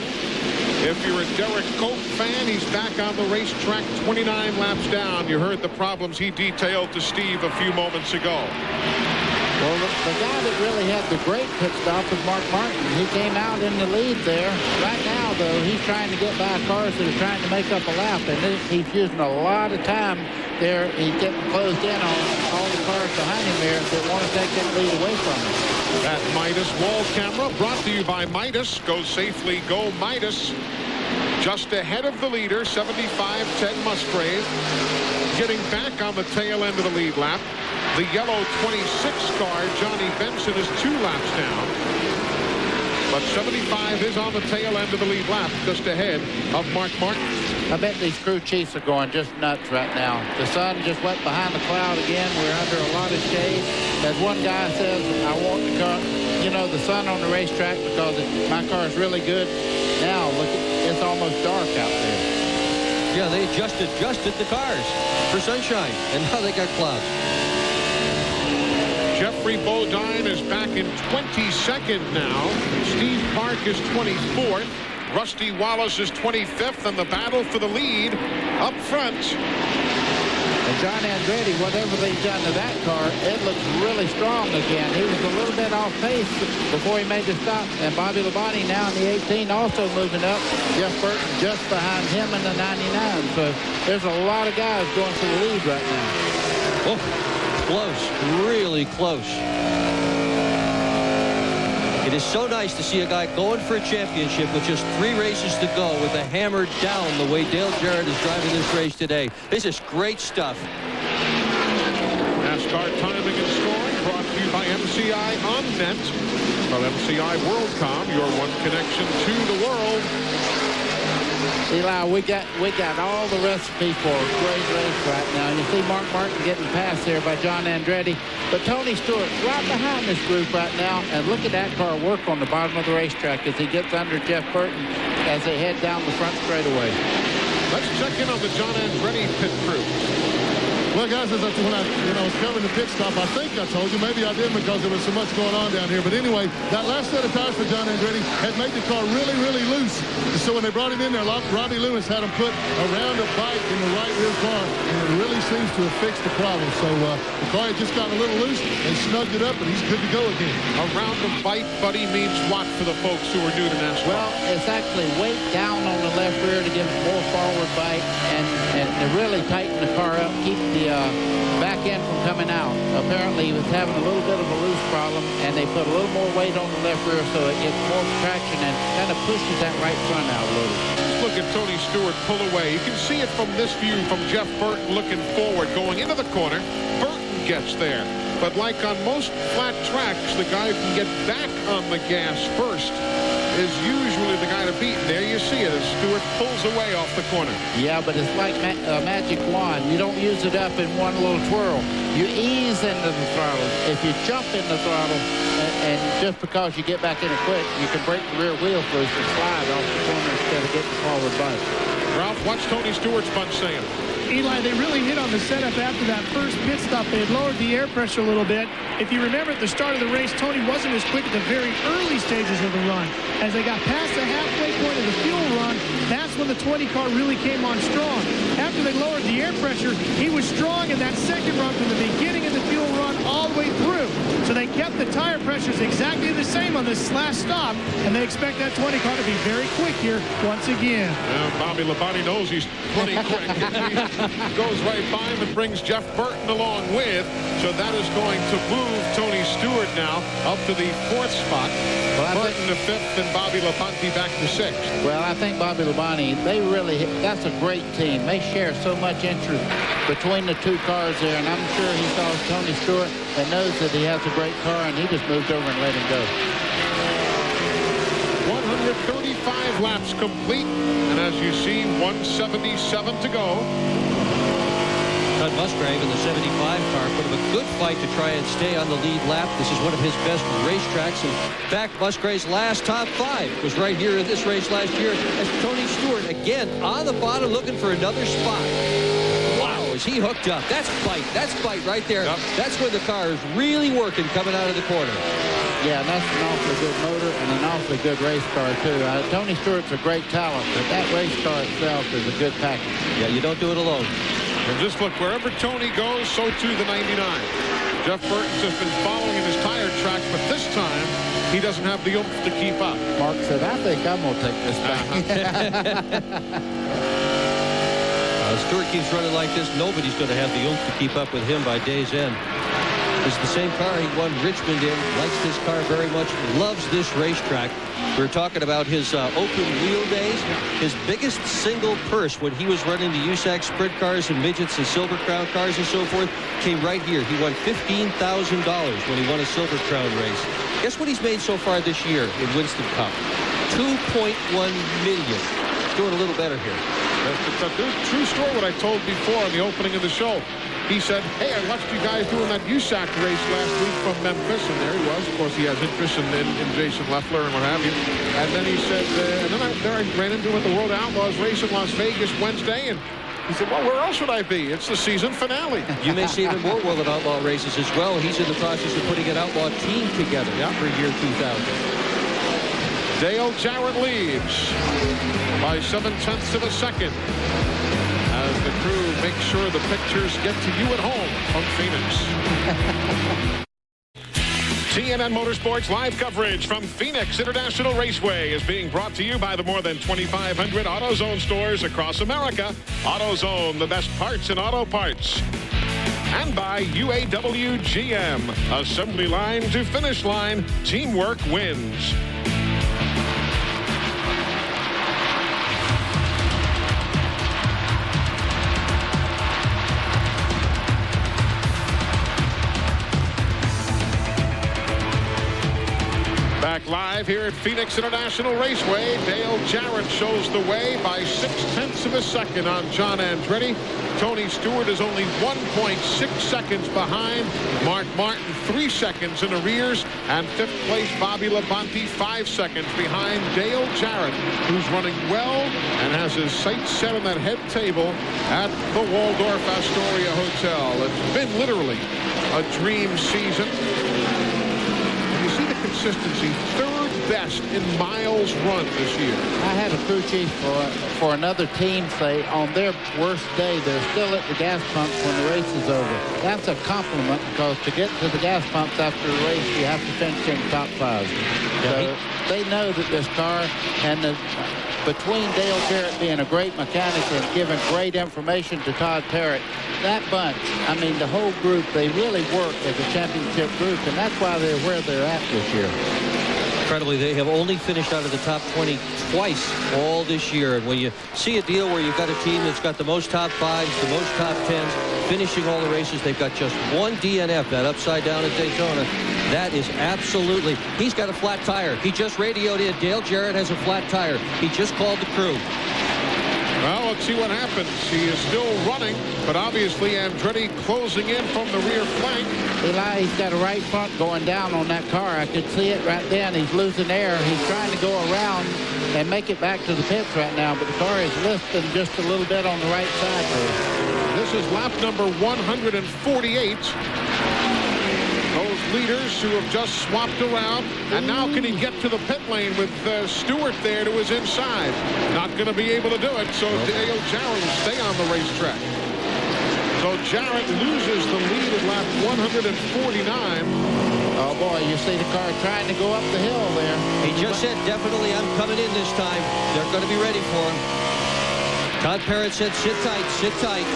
If you're a Derek Cope fan, he's back on the racetrack 29 laps down. You heard the problems he detailed to Steve a few moments ago. Well, the guy that really had the great pit stop was Mark Martin. He came out in the lead there. Right now, though, he's trying to get by cars that are trying to make up a lap, and he's using a lot of time there. He's getting closed in on all the cars behind him there that want to take that lead away from him. That Midas wall camera brought to you by Midas. Go safely, go Midas. Just ahead of the leader, 75 Ted Musgrave. Getting back on the tail end of the lead lap. The yellow 26 car, Johnny Benson, is 2 laps down. But 75 is on the tail end of the lead lap, just ahead of Mark Martin. I bet these crew chiefs are going just nuts right now. The sun just went behind the cloud again. We're under a lot of shade. As one guy says, I want the car, the sun on the racetrack because my car is really good. Now, look, it's almost dark out there. Yeah, they adjusted the cars for sunshine, and now they got clouds. Jeffrey Bodine is back in 22nd now. Steve Park is 24th. Rusty Wallace is 25th, and the battle for the lead up front. And John Andretti, whatever they've done to that car, it looks really strong again. He was a little bit off pace before he made the stop. And Bobby Labonte now in the 18 also moving up. Jeff Burton just behind him in the 99. So there's a lot of guys going for the lead right now. Oh. Close, really close. It is so nice to see a guy going for a championship with just 3 races to go with a hammer down the way Dale Jarrett is driving this race today. This is great stuff. NASCAR timing and scoring brought to you by MCI on net. Well, MCI WorldCom, your one connection to the world. Eli, we got all the recipe for a great race right now. You see Mark Martin getting passed there by John Andretti. But Tony Stewart right behind this group right now. And look at that car work on the bottom of the racetrack as he gets under Jeff Burton as they head down the front straightaway. Let's check in on the John Andretti pit crew. Well, guys, when I was covering the pit stop, I think I told you, maybe I didn't because there was so much going on down here. But anyway, that last set of tires for John Andretti had made the car really, really loose. So when they brought him in there, Robbie Lewis had him put around a bike in the right rear car, and it really seems to have fixed the problem. So the car had just gotten a little loose. They snugged it up, and he's good to go again. Around the bike, buddy, means what for the folks who are new to NASCAR? Well, it's actually weight down on the left rear to give it more forward bite and to really tighten the car up, keep the back end from coming out. Apparently he was having a little bit of a loose problem, and they put a little more weight on the left rear so it gets more traction and kind of pushes that right front out a little. Let's look at Tony Stewart pull away. You can see it from this view from Jeff Burton looking forward, going into the corner. Burton gets there. But like on most flat tracks, the guy who can get back on the gas first is usually the guy to beat. There you see it as Stewart pulls away off the corner. Yeah, but it's like a magic wand. You don't use it up in one little twirl. You ease into the throttle. If you jump in the throttle, and just because you get back in it quick, you can break the rear wheel loose and slide off the corner instead of getting forward bite. Ralph, what's Tony Stewart's bunch saying? Eli, they really hit on the setup after that first pit stop. They had lowered the air pressure a little bit. If you remember at the start of the race, Tony wasn't as quick at the very early stages of the run. As they got past the halfway point of the fuel run, that's when the 20 car really came on strong. After they lowered the air pressure, he was strong in that second run from the beginning of the fuel run all the way through. So they kept the tire pressures exactly the same on this last stop, and they expect that 20 car to be very quick here once again. Bobby Labonte knows he's plenty quick. Goes right by him and brings Jeff Burton along with. So that is going to move Tony Stewart now up to the 4th spot. Burton to 5th and Bobby Labonte back to 6th. Well, I think Bobby Labonte, that's a great team. They share so much interest between the two cars there, and I'm sure he saw Tony Stewart and knows that he has a great car, and he just moved over and let him go. 135 laps complete, and as you see, 177 to go. Todd Musgrave in the 75 car put up a good fight to try and stay on the lead lap. This is one of his best racetracks. In fact, Musgrave's last top 5 was right here in this race last year as Tony Stewart again on the bottom looking for another spot. Wow, is he hooked up? That's fight. That's fight right there. Yep. That's when the car is really working coming out of the corner. Yeah, and that's an awfully good motor and an awfully good race car, too. Tony Stewart's a great talent, but that race car itself is a good package. Yeah, you don't do it alone. And just look, wherever Tony goes, so too the 99. Jeff Burton's just been following in his tire tracks, but this time he doesn't have the oomph to keep up. Mark said, I think I'm going to take this back. Stewart keeps running like this. Nobody's going to have the oomph to keep up with him by day's end. This is the same car he won Richmond in. Likes this car very much. Loves this racetrack. We were talking about his open wheel days. His biggest single purse when he was running the USAC sprint cars and midgets and Silver Crown cars and so forth came right here. He won $15,000 when he won a Silver Crown race. Guess what he's made so far this year in Winston Cup? $2.1 million. He's doing a little better here. It's a true story what I told before in the opening of the show. He said, hey, I watched you guys doing that USAC race last week from Memphis, and there he was. Of course, he has interest in Jason Leffler and what have you. And then he said, and then I ran into him at the World Outlaws race in Las Vegas Wednesday, and he said, well, where else would I be? It's the season finale. You may see him in more World Outlaw races as well. He's in the process of putting an outlaw team together for year 2000. Dale Jarrett leads by 7/10 of a second as the crew makes sure the pictures get to you at home from Phoenix. TNN Motorsports live coverage from Phoenix International Raceway is being brought to you by the more than 2,500 AutoZone stores across America. AutoZone, the best parts in auto parts. And by UAW GM. Assembly line to finish line. Teamwork wins. Back live here at Phoenix International Raceway. Dale Jarrett shows the way by 0.6 of a second on John Andretti. Tony Stewart is only 1.6 seconds behind. Mark Martin 3 seconds in arrears. And 5th place Bobby Labonte 5 seconds behind Dale Jarrett, who's running well and has his sights set on that head table at the Waldorf Astoria Hotel. It's been literally a dream season. Consistency, 3rd best in miles run this year. I had a crew chief for another team say on their worst day they're still at the gas pumps when the race is over. That's a compliment because to get to the gas pumps after the race you have to finish in the top 5. So they know that this car and between Dale Jarrett being a great mechanic and giving great information to Todd Terrett, that bunch, I mean, the whole group, they really work as a championship group, and that's why they're where they're at this year. Incredibly, they have only finished out of the top 20 twice all this year. And when you see a deal where you've got a team that's got the most top 5s, the most top 10s, finishing all the races, they've got just one DNF, that upside down at Daytona. That is absolutely, he's got a flat tire. He just radioed in, Dale Jarrett has a flat tire. He just called the crew. Well, let's see what happens. He is still running, but obviously Andretti closing in from the rear flank. Eli, he's got a right front going down on that car. I could see it right then. He's losing air. He's trying to go around and make it back to the pits right now, but the car is lifting just a little bit on the right side there. This is lap number 148. Those leaders who have just swapped around, and now can he get to the pit lane with Stewart there to his inside? Not going to be able to do it, so Dale Jarrett will stay on the racetrack. So Jarrett loses the lead at lap 149. Oh boy, you see the car trying to go up the hill there. He just said, definitely, I'm coming in this time. They're going to be ready for him. Todd Parrott said, sit tight, sit tight.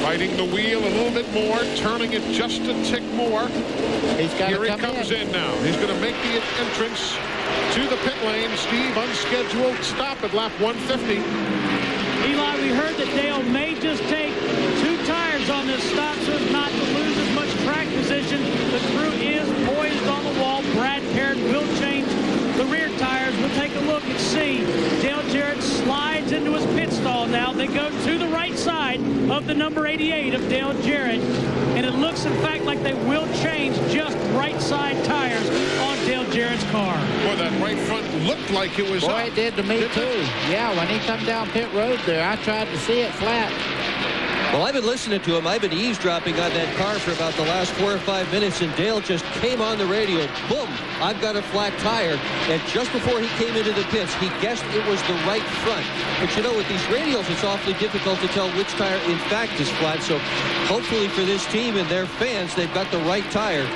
Riding the wheel a little bit more, turning it just a tick more. Here he comes in now. He's going to make the entrance to the pit lane. Steve, unscheduled stop at lap 150. Eli, we heard that Dale may just take 2 tires on this stop so as not to lose as much track position. The crew is poised on the wall. Brad Parrott will change the rear tires. We'll take a look and see. Dale Jarrett slides into his pit stall now. They go to the right side of the number 88 of Dale Jarrett. And it looks, in fact, like they will change just right side tires on Dale Jarrett's car. Boy, that right front looked like it was Boy, up. it did to me, too. Yeah, when he come down pit road there, I tried to see it flat. Well, I've been listening to him. I've been eavesdropping on that car for about the last 4 or 5 minutes, and Dale just came on the radio. Boom! I've got a flat tire. And just before he came into the pits, he guessed it was the right front. But you know, with these radios, it's awfully difficult to tell which tire, in fact, is flat. So hopefully for this team and their fans, they've got the right tire.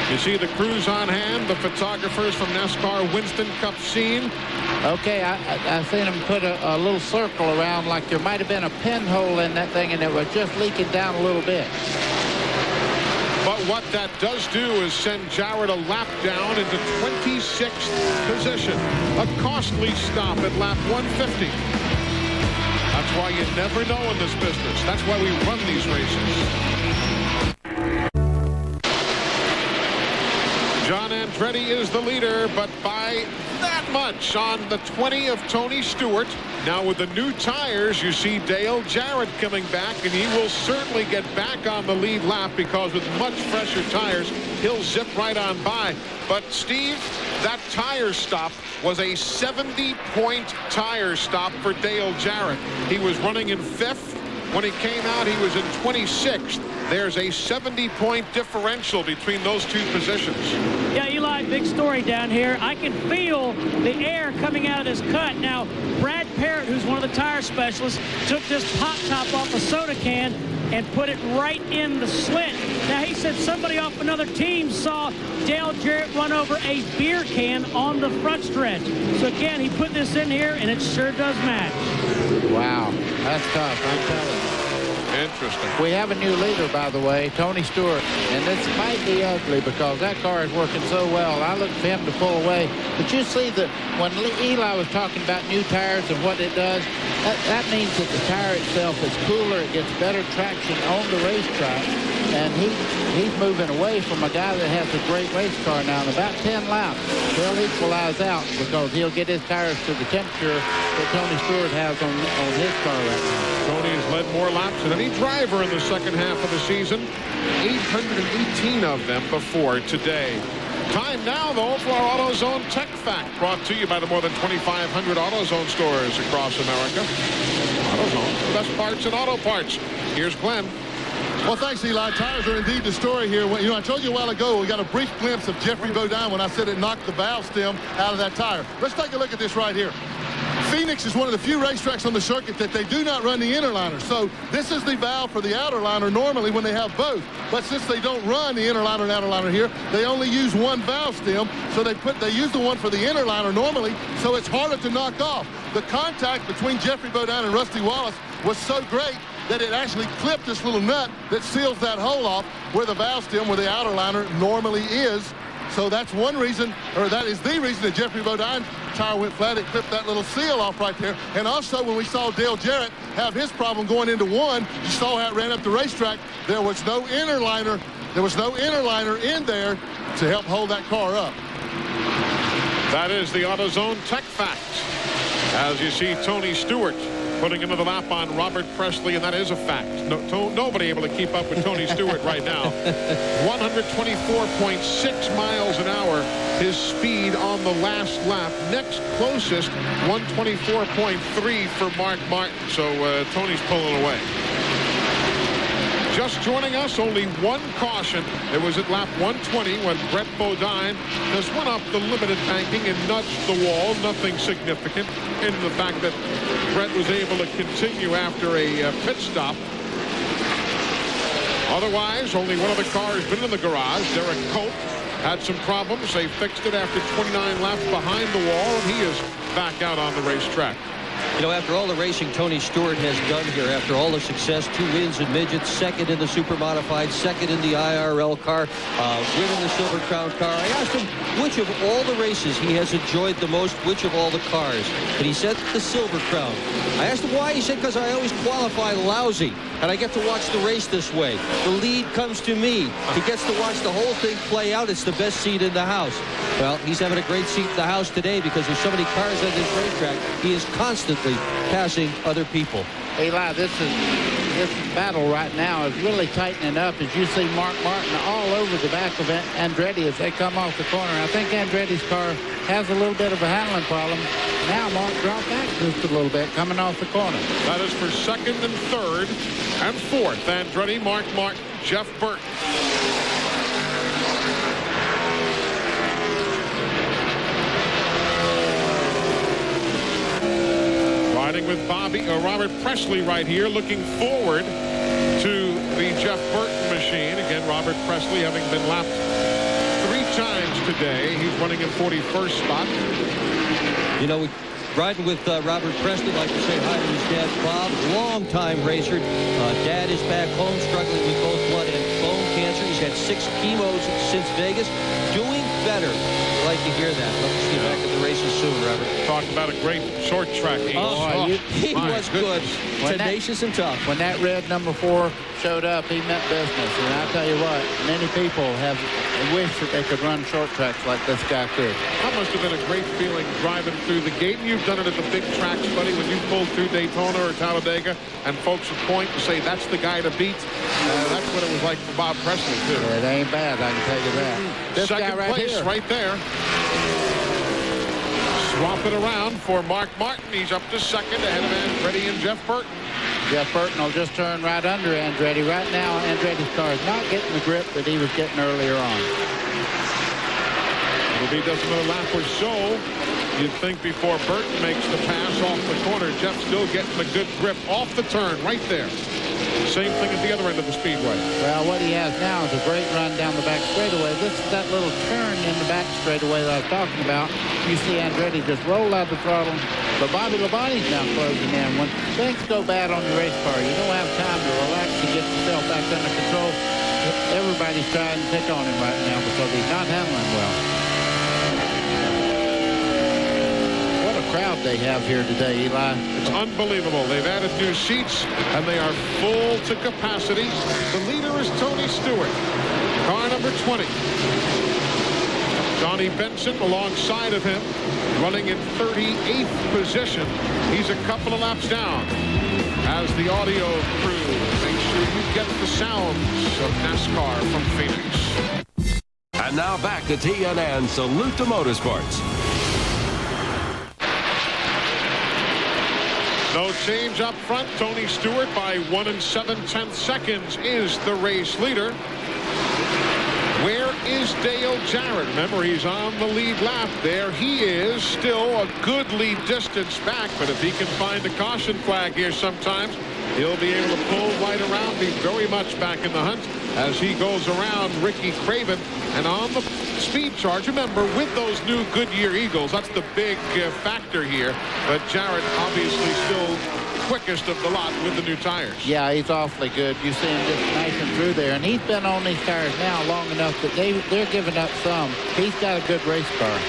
You see the crews on hand, the photographers from NASCAR Winston Cup scene. Okay, I seen him put a little circle around like there might have been a pinhole in that thing, and it was just leaking down a little bit. But what that does do is send Jarrett a lap down into 26th position. A costly stop at lap 150. That's why you never know in this business. That's why we run these races. John Andretti is the leader, but by that much on the 20 of Tony Stewart. Now with the new tires, you see Dale Jarrett coming back, and he will certainly get back on the lead lap because with much fresher tires, he'll zip right on by. But Steve, that tire stop was a 70-point tire stop for Dale Jarrett. He was running in 5th. When he came out, he was in 26th. There's a 70-point differential between those 2 positions. Yeah, Eli, big story down here. I can feel the air coming out of this cut. Now, Brad Parrott, who's one of the tire specialists, took this pop top off a soda can and put it right in the slit. Now, he said somebody off another team saw Dale Jarrett run over a beer can on the front stretch. So, again, he put this in here, and it sure does match. Wow, that's tough, I'm telling you. Interesting. We have a new leader, by the way, Tony Stewart, and this might be ugly because that car is working so well. I look for him to pull away. But you see that when Eli was talking about new tires and what it does, that means that the tire itself is cooler. It gets better traction on the racetrack, and he's moving away from a guy that has a great race car now. In about 10 laps, they'll equalize out because he'll get his tires to the temperature that Tony Stewart has on his car right now. Tony has led more laps than any driver in the second half of the season. 818 of them before today. Time now, though, for our AutoZone Tech Fact, brought to you by the more than 2,500 AutoZone stores across America. AutoZone, the best parts in auto parts. Here's Glenn. Well, thanks, Eli. Tires are indeed the story here. You know, I told you a while ago we got a brief glimpse of Jeffrey Bodine when I said it knocked the valve stem out of that tire. Let's take a look at this right here. Phoenix is one of the few racetracks on the circuit that they do not run the inner liner. So this is the valve for the outer liner normally when they have both. But since they don't run the inner liner and outer liner here, they only use one valve stem. So they use the one for the inner liner normally, so it's harder to knock off. The contact between Jeffrey Bodine and Rusty Wallace was so great that it actually clipped this little nut that seals that hole off where the valve stem, where the outer liner normally is. So that's one reason, or that is the reason that Jeffrey Bodine's tire went flat. It clipped that little seal off right there. And also when we saw Dale Jarrett have his problem going into 1, you saw how it ran up the racetrack. There was no inner liner. There was no inner liner in there to help hold that car up. That is the AutoZone Tech Fact. As you see, Tony Stewart putting another lap on Robert Presley, and that is a fact. Nobody able to keep up with Tony Stewart right now. 124.6 miles an hour, his speed on the last lap. Next closest, 124.3 for Mark Martin. So Tony's pulling away. Just joining us, only one caution. It was at lap 120 when Brett Bodine just went up the limited banking and nudged the wall. Nothing significant in the fact that Brett was able to continue after a pit stop. Otherwise, only one of the cars been in the garage. Derek Cope had some problems. They fixed it after 29 laps behind the wall, and he is back out on the racetrack. You know, after all the racing Tony Stewart has done here, after all the success, 2 wins in midgets, 2nd in the super modified, 2nd in the IRL car, winning the Silver Crown car, I asked him which of all the races he has enjoyed the most, which of all the cars. And he said the Silver Crown. I asked him why. He said, because I always qualify lousy, and I get to watch the race this way. The lead comes to me. He gets to watch the whole thing play out. It's the best seat in the house. Well, he's having a great seat in the house today because there's so many cars on this racetrack. He is constantly passing other people. Eli, this battle right now is really tightening up as you see Mark Martin all over the back of Andretti as they come off the corner. I think Andretti's car has a little bit of a handling problem. Now Mark dropped back just a little bit coming off the corner. That is for 2nd and 3rd and 4th. Andretti, Mark Martin, Jeff Burton. Riding with Robert Presley right here, looking forward to the Jeff Burton machine. Again, Robert Presley having been lapped 3 times today. He's running in 41st spot. You know, riding with Robert Presley, like to say hi to his dad, Bob, long-time racer. Dad is back home struggling with both blood and bone cancer. He's had 6 chemos since Vegas, doing better. I'd like to hear that. Love to see you back at the races soon, Robert. Talk about a great short track. He was good. Tenacious and tough. When that red number 4 showed up, he meant business. And I'll tell you what, many people have wished that they could run short tracks like this guy could. That must have been a great feeling driving through the gate. You've done it at the big tracks, buddy, when you pulled through Daytona or Talladega, and folks would point and say, that's the guy to beat. That's what it was like for Bob Presley, too. It ain't bad, I can tell you that. This Second guy right place here. right there. Swap it around for Mark Martin. He's up to 2nd ahead of Andretti and Jeff Burton. Jeff Burton will just turn right under Andretti. Right now, Andretti's car is not getting the grip that he was getting earlier on. If he does another lap or so, you'd think before Burton makes the pass off the corner, Jeff's still getting a good grip off the turn right there. Same thing at the other end of the speedway. Well, what he has now is a great run down the back straightaway. This is that little turn in the back straightaway that I was talking about. You see Andretti just roll out the throttle, but Bobby Labonte's now closing in. When things go bad on the race car, you don't have time to relax and get yourself back under control. Everybody's trying to pick on him right now because he's not handling well. Crowd they have here today, Eli. It's unbelievable. They've added new seats and they are full to capacity. The leader is Tony Stewart, car number 20. Johnny Benson alongside of him, running in 38th position. He's a couple of laps down. As the audio crew, make sure you get the sounds of NASCAR from Phoenix. And now back to TNN Salute to Motorsports. No change up front. Tony Stewart by 1 7/10 seconds is the race leader. Where is Dale Jarrett? Remember, he's on the lead lap. There he is, still a good lead distance back, but if he can find a caution flag here sometimes, he'll be able to pull right around, be very much back in the hunt as he goes around Ricky Craven. And on the speed charge, remember, with those new Goodyear Eagles, that's the big factor here. But Jarrett obviously still quickest of the lot with the new tires. Yeah, he's awfully good. You see him just knifing through there. And he's been on these tires now long enough that they're giving up some. He's got a good race car.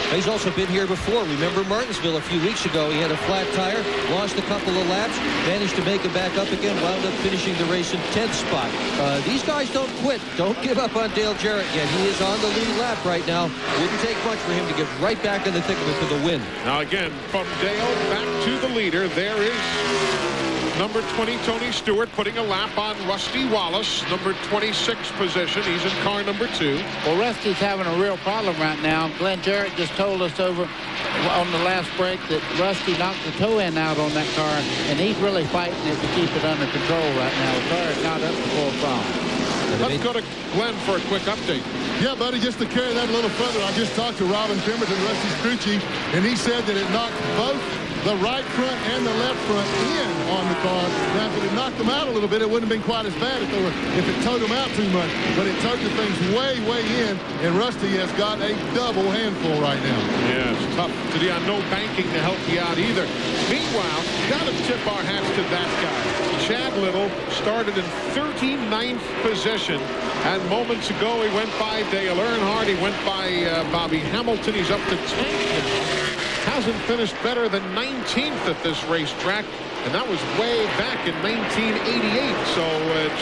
He's also been here before. Remember Martinsville a few weeks ago. He had a flat tire, lost a couple of laps, managed to make it back up again, wound up finishing the race in 10th spot. These guys don't quit. Don't give up on Dale Jarrett yet. He is on the lead lap right now. Wouldn't take much for him to get right back in the thick of it for the win. Now again, from Dale back to the leader, there is number 20, Tony Stewart, putting a lap on Rusty Wallace, number 26 position. He's in car number 2. Well, Rusty's having a real problem right now. Glenn Jarrett just told us over on the last break that Rusty knocked the toe end out on that car, and he's really fighting it to keep it under control right now. The car is not up to full throttle. Let's go to Glenn for a quick update. Yeah, buddy, just to carry that a little further, I just talked to Robin Pemberton, Rusty's crew chief, and he said that it knocked both the right front and the left front in on the car. Now, if it had knocked them out a little bit, it wouldn't have been quite as bad if it towed them out too much. But it towed the things way, way in, and Rusty has got a double handful right now. Yeah, it's tough to do. No banking to help you out either. Meanwhile, got to tip our hats to that guy. Chad Little started in 39th position, and moments ago he went by Dale Earnhardt. He went by Bobby Hamilton. He's up to 10th. Hasn't finished better than 19th at this racetrack, and that was way back in 1988. So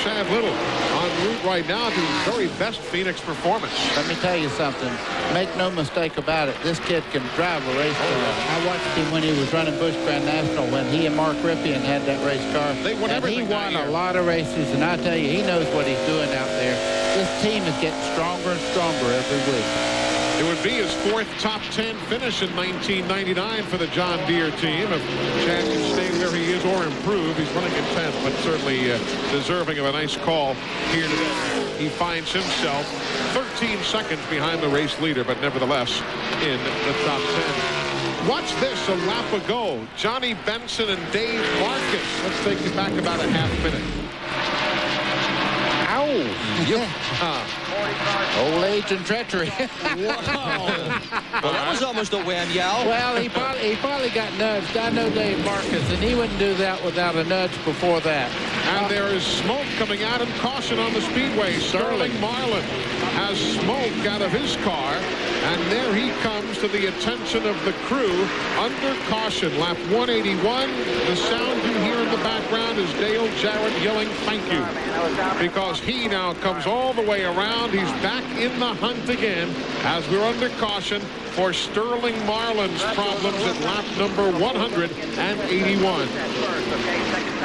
Chad Little en route right now to his very best Phoenix performance. Let me tell you something. Make no mistake about it. This kid can drive a race car. I watched him when he was running Busch Grand National when he and Mark Ripien had that race car. They won everything. He won a lot of races, and I tell you, he knows what he's doing out there. This team is getting stronger and stronger every week. It would be his 4th top 10 finish in 1999 for the John Deere team. If Chad can stay where he is or improve, he's running in 10th, but certainly deserving of a nice call here today. He finds himself 13 seconds behind the race leader, but nevertheless in the top 10. Watch this, a lap ago. Johnny Benson and Dave Marcus. Let's take you back about a half minute. Ow! Old age and treachery. Wow. Well, that was almost a wham, Yow. Well, he probably got nudged. I know Dave Marcus, and he wouldn't do that without a nudge before that. And there is smoke coming out and caution on the speedway. Sterling Marlin has smoke out of his car, and there he comes to the attention of the crew under caution. Lap 181. The sound you hear in the background is Dale Jarrett yelling thank you, because he now comes all the way around. He's back in the hunt again as we're under caution for Sterling Marlin's problems at lap number 181.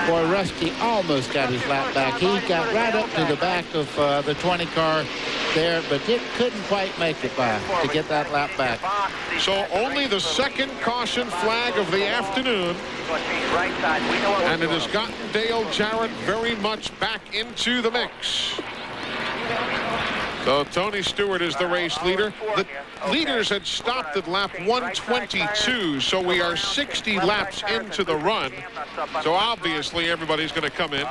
Boy, Rusty almost got his lap back. He got right up to the back of the 20 car there, but it couldn't quite make it by to get that lap back. So only the second caution flag of the afternoon, and it has gotten Dale Jarrett very much back into the mix. So Tony Stewart is the race leader. The leaders had stopped at lap 122, so we are 60 laps into the run. So obviously everybody's going to come in.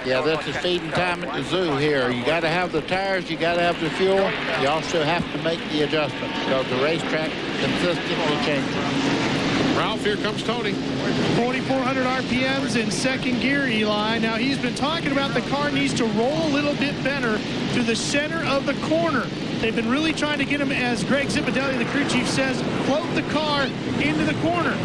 Yeah, this is feeding time at the zoo here. You got to have the tires, you got to have the fuel. You also have to make the adjustments because the racetrack consistently changes. Ralph, here comes Tony. 4,400 RPMs in second gear, Eli. Now, he's been talking about the car needs to roll a little bit better to the center of the corner. They've been really trying to get him, as Greg Zipadelli, the crew chief, says, float the car into the corner.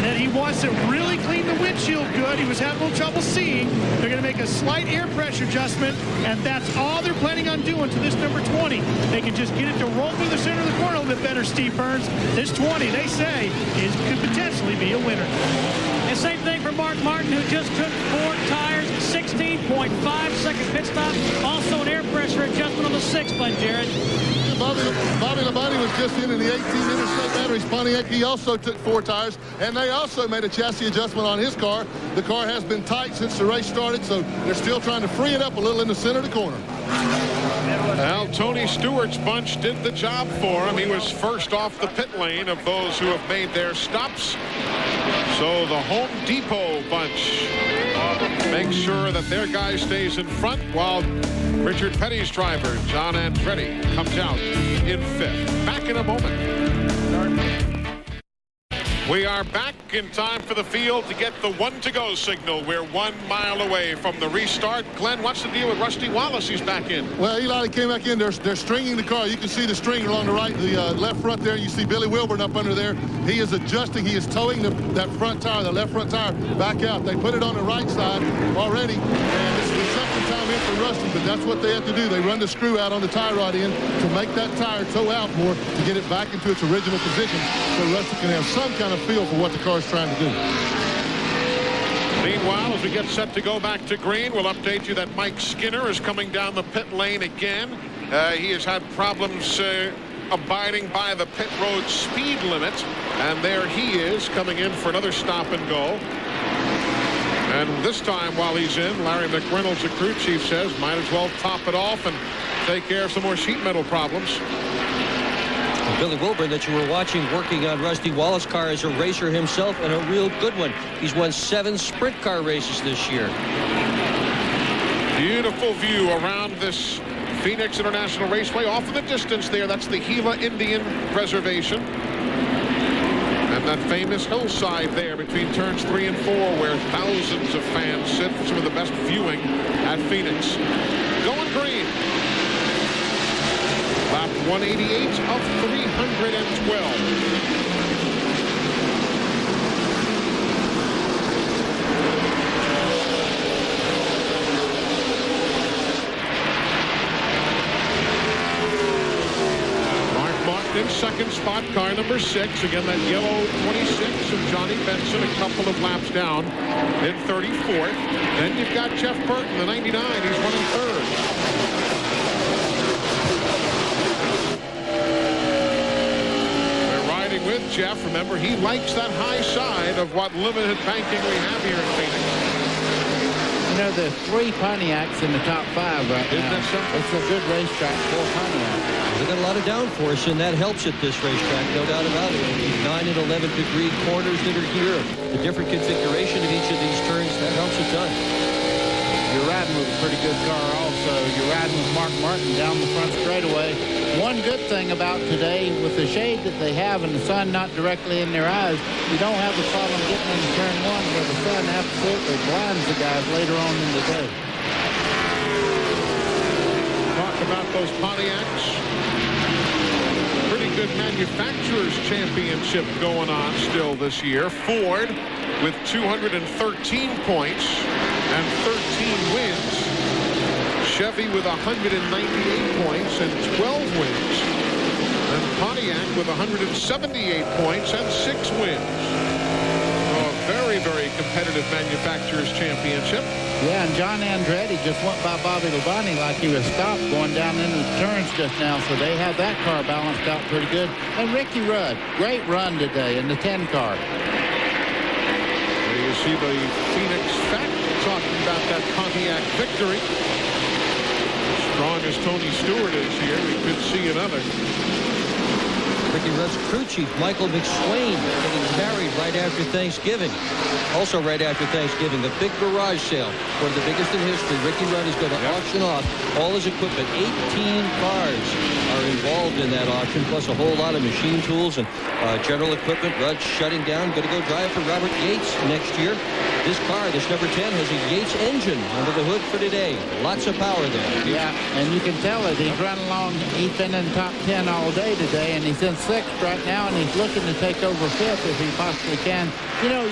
And he wants to really clean the windshield good. He was having a little trouble seeing. They're going to make a slight air pressure adjustment, and that's all they're planning on doing to this number 20. They can just get it to roll through the center of the corner a little bit better, Steve Burns. This 20, they say, could potentially be a winner. And same thing for Mark Martin, who just took 4 tires, 16.5-second pit stop. Also an air pressure adjustment on the 6th one, Jared. Bobby Labonte was just in the 18 Interstate Batteries Pontiac. He also took 4 tires, and they also made a chassis adjustment on his car. The car has been tight since the race started, so they're still trying to free it up a little in the center of the corner. Well, Tony Stewart's bunch did the job for him. He was first off the pit lane of those who have made their stops. So the Home Depot bunch makes sure that their guy stays in front while Richard Petty's driver, John Andretti, comes out in 5th. Back in a moment. We are back in time for the field to get the 1-to-go signal. We're 1 mile away from the restart. Glenn, what's the deal with Rusty Wallace? He's back in. Well, Eli came back in. They're stringing the car. You can see the string along the right, the left front there. You see Billy Wilburn up under there. He is adjusting. He is towing that front tire, the left front tire, back out. They put it on the right side already, and this is the second time in for Rusty, but that's what they have to do. They run the screw out on the tie rod end to make that tire tow out more to get it back into its original position so Rusty can have some kind of feel for what the car is trying to do. Meanwhile, as we get set to go back to green, we'll update you that Mike Skinner is coming down the pit lane again. He has had problems abiding by the pit road speed limit, and there he is coming in for another stop and go. And this time while he's in, Larry McReynolds, the crew chief, says might as well top it off and take care of some more sheet metal problems. Billy Wilburn that you were watching working on Rusty Wallace's car is a racer himself and a real good one. He's won 7 sprint car races this year. Beautiful view around this Phoenix International Raceway. Off in the distance there, that's the Gila Indian Reservation. And that famous hillside there between turns 3 and 4 where thousands of fans sit for some of the best viewing at Phoenix. Going green. Lap 188 of 312. In second spot, car number 6. Again, that yellow 26 of Johnny Benson, a couple of laps down in 34th. Then you've got Jeff Burton, the 99. He's running third. We're riding with Jeff. Remember, he likes that high side of what limited banking we have here in Phoenix. You know, there's 3 Pontiacs in the top 5 right now. Isn't that something? It's a good racetrack for Pontiac. They got a lot of downforce, and that helps at this racetrack, no doubt about it. The 9 and 11 degree corners that are here, the different configuration of each of these turns, that helps a ton. You're riding with a pretty good car also. You're riding with Mark Martin down the front straightaway. One good thing about today, with the shade that they have and the sun not directly in their eyes, you don't have the problem getting into turn 1 where the sun absolutely blinds the guys later on in the day. Talk about those Pontiacs. Pretty good manufacturers championship going on still this year. Ford with 213 points and 13 wins. Chevy with 198 points and 12 wins. And Pontiac with 178 points and 6 wins. A very, very competitive manufacturers championship. Yeah, and John Andretti just went by Bobby Labonte like he was stopped going down into the turns just now, so they have that car balanced out pretty good. And Ricky Rudd, great run today in the 10 car. There you see the Phoenix Fact talking about that Pontiac victory. Strong as Tony Stewart is here, we could see another. Ricky Rudd's crew chief, Michael McSwain, getting married right after Thanksgiving. Also right after Thanksgiving, the big garage sale, one of the biggest in history. Ricky Rudd is going to auction off all his equipment. 18 cars are involved in that auction, plus a whole lot of machine tools and general equipment. Rudd's shutting down, going to go drive for Robert Yates next year. This car, this number 10, has a Yates engine under the hood for today. Lots of power there. Yeah, and you can tell it. He's running along. He's been in top 10 all day today, and he's in 6th right now, and he's looking to take over 5th if he possibly can. You know,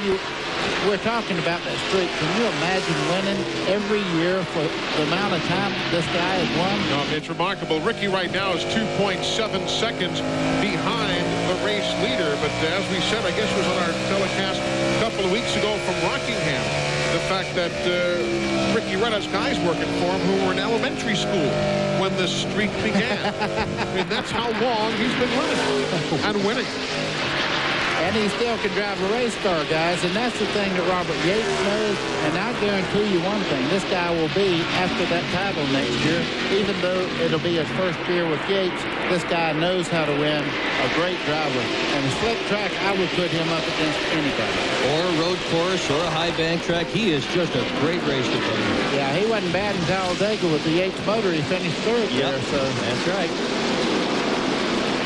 we're talking about that streak. Can you imagine winning every year for the amount of time this guy has won? No, it's remarkable. Ricky right now is 2.7 seconds behind the race leader. But as we said, I guess it was on our telecast a couple of weeks ago from Rockingham, the fact that Ricky Rudd has guys working for him who were in elementary school when this streak began. I mean, that's how long he's been running and winning. And he still can drive a race car, guys, and that's the thing that Robert Yates knows. And I guarantee you one thing, this guy will be after that title next year, even though it'll be his first year with Yates. This guy knows how to win, a great driver. And a slick track, I would put him up against anybody. Or a road course or a high bank track. He is just a great racer. Yeah, he wasn't bad in Talladega with the Yates motor. He finished 3rd there, so that's right.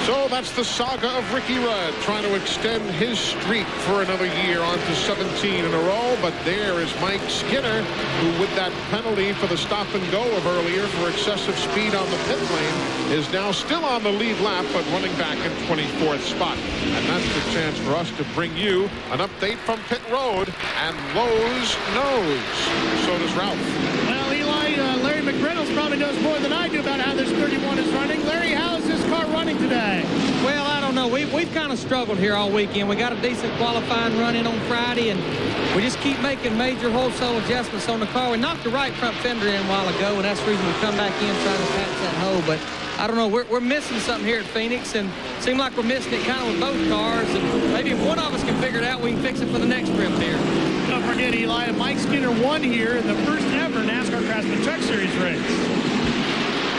So that's the saga of Ricky Rudd trying to extend his streak for another year on to 17 in a row. But there is Mike Skinner, who with that penalty for the stop and go of earlier for excessive speed on the pit lane is now still on the lead lap, but running back in 24th spot. And that's the chance for us to bring you an update from pit road. And Lowe's knows. So does Ralph. Well, Eli, Larry McReynolds probably knows more than I do about how this 31 is running. Larry, how is this car running today? Well, I don't know. We've kind of struggled here all weekend. We got a decent qualifying run in on Friday, and we just keep making major wholesale adjustments on the car. We knocked the right front fender in a while ago, and that's the reason we come back in trying to patch that hole. But I don't know. We're missing something here at Phoenix, and it seems like we're missing it kind of with both cars. And maybe if one of us can figure it out, we can fix it for the next trip here. Don't forget, Eli, Mike Skinner won here in the first ever NASCAR Craftsman Truck Series race.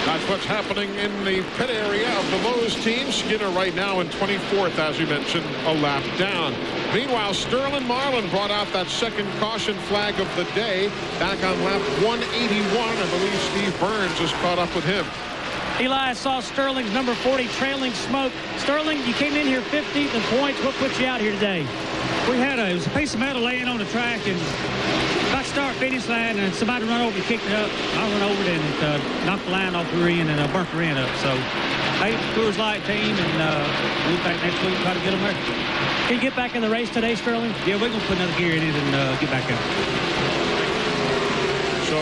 That's what's happening in the pit area of the Lowe's team. Skinner right now in 24th, as you mentioned, a lap down. Meanwhile, Sterling Marlin brought out that second caution flag of the day back on lap 181. I believe Steve Burns has caught up with him. Eli, I saw Sterling's number 40 trailing smoke. Sterling, you came in here 15th in points. What put you out here today? It was a piece of metal laying on the track, and about to start finish line, and somebody run over and kicked it up. I went over it and it knocked the line off the rear end and burnt the rear end up. So, hey, Coors Light team, and we'll be back next week and try to get them there. Can you get back in the race today, Sterling? Yeah, we're going to put another gear in it and get back out. So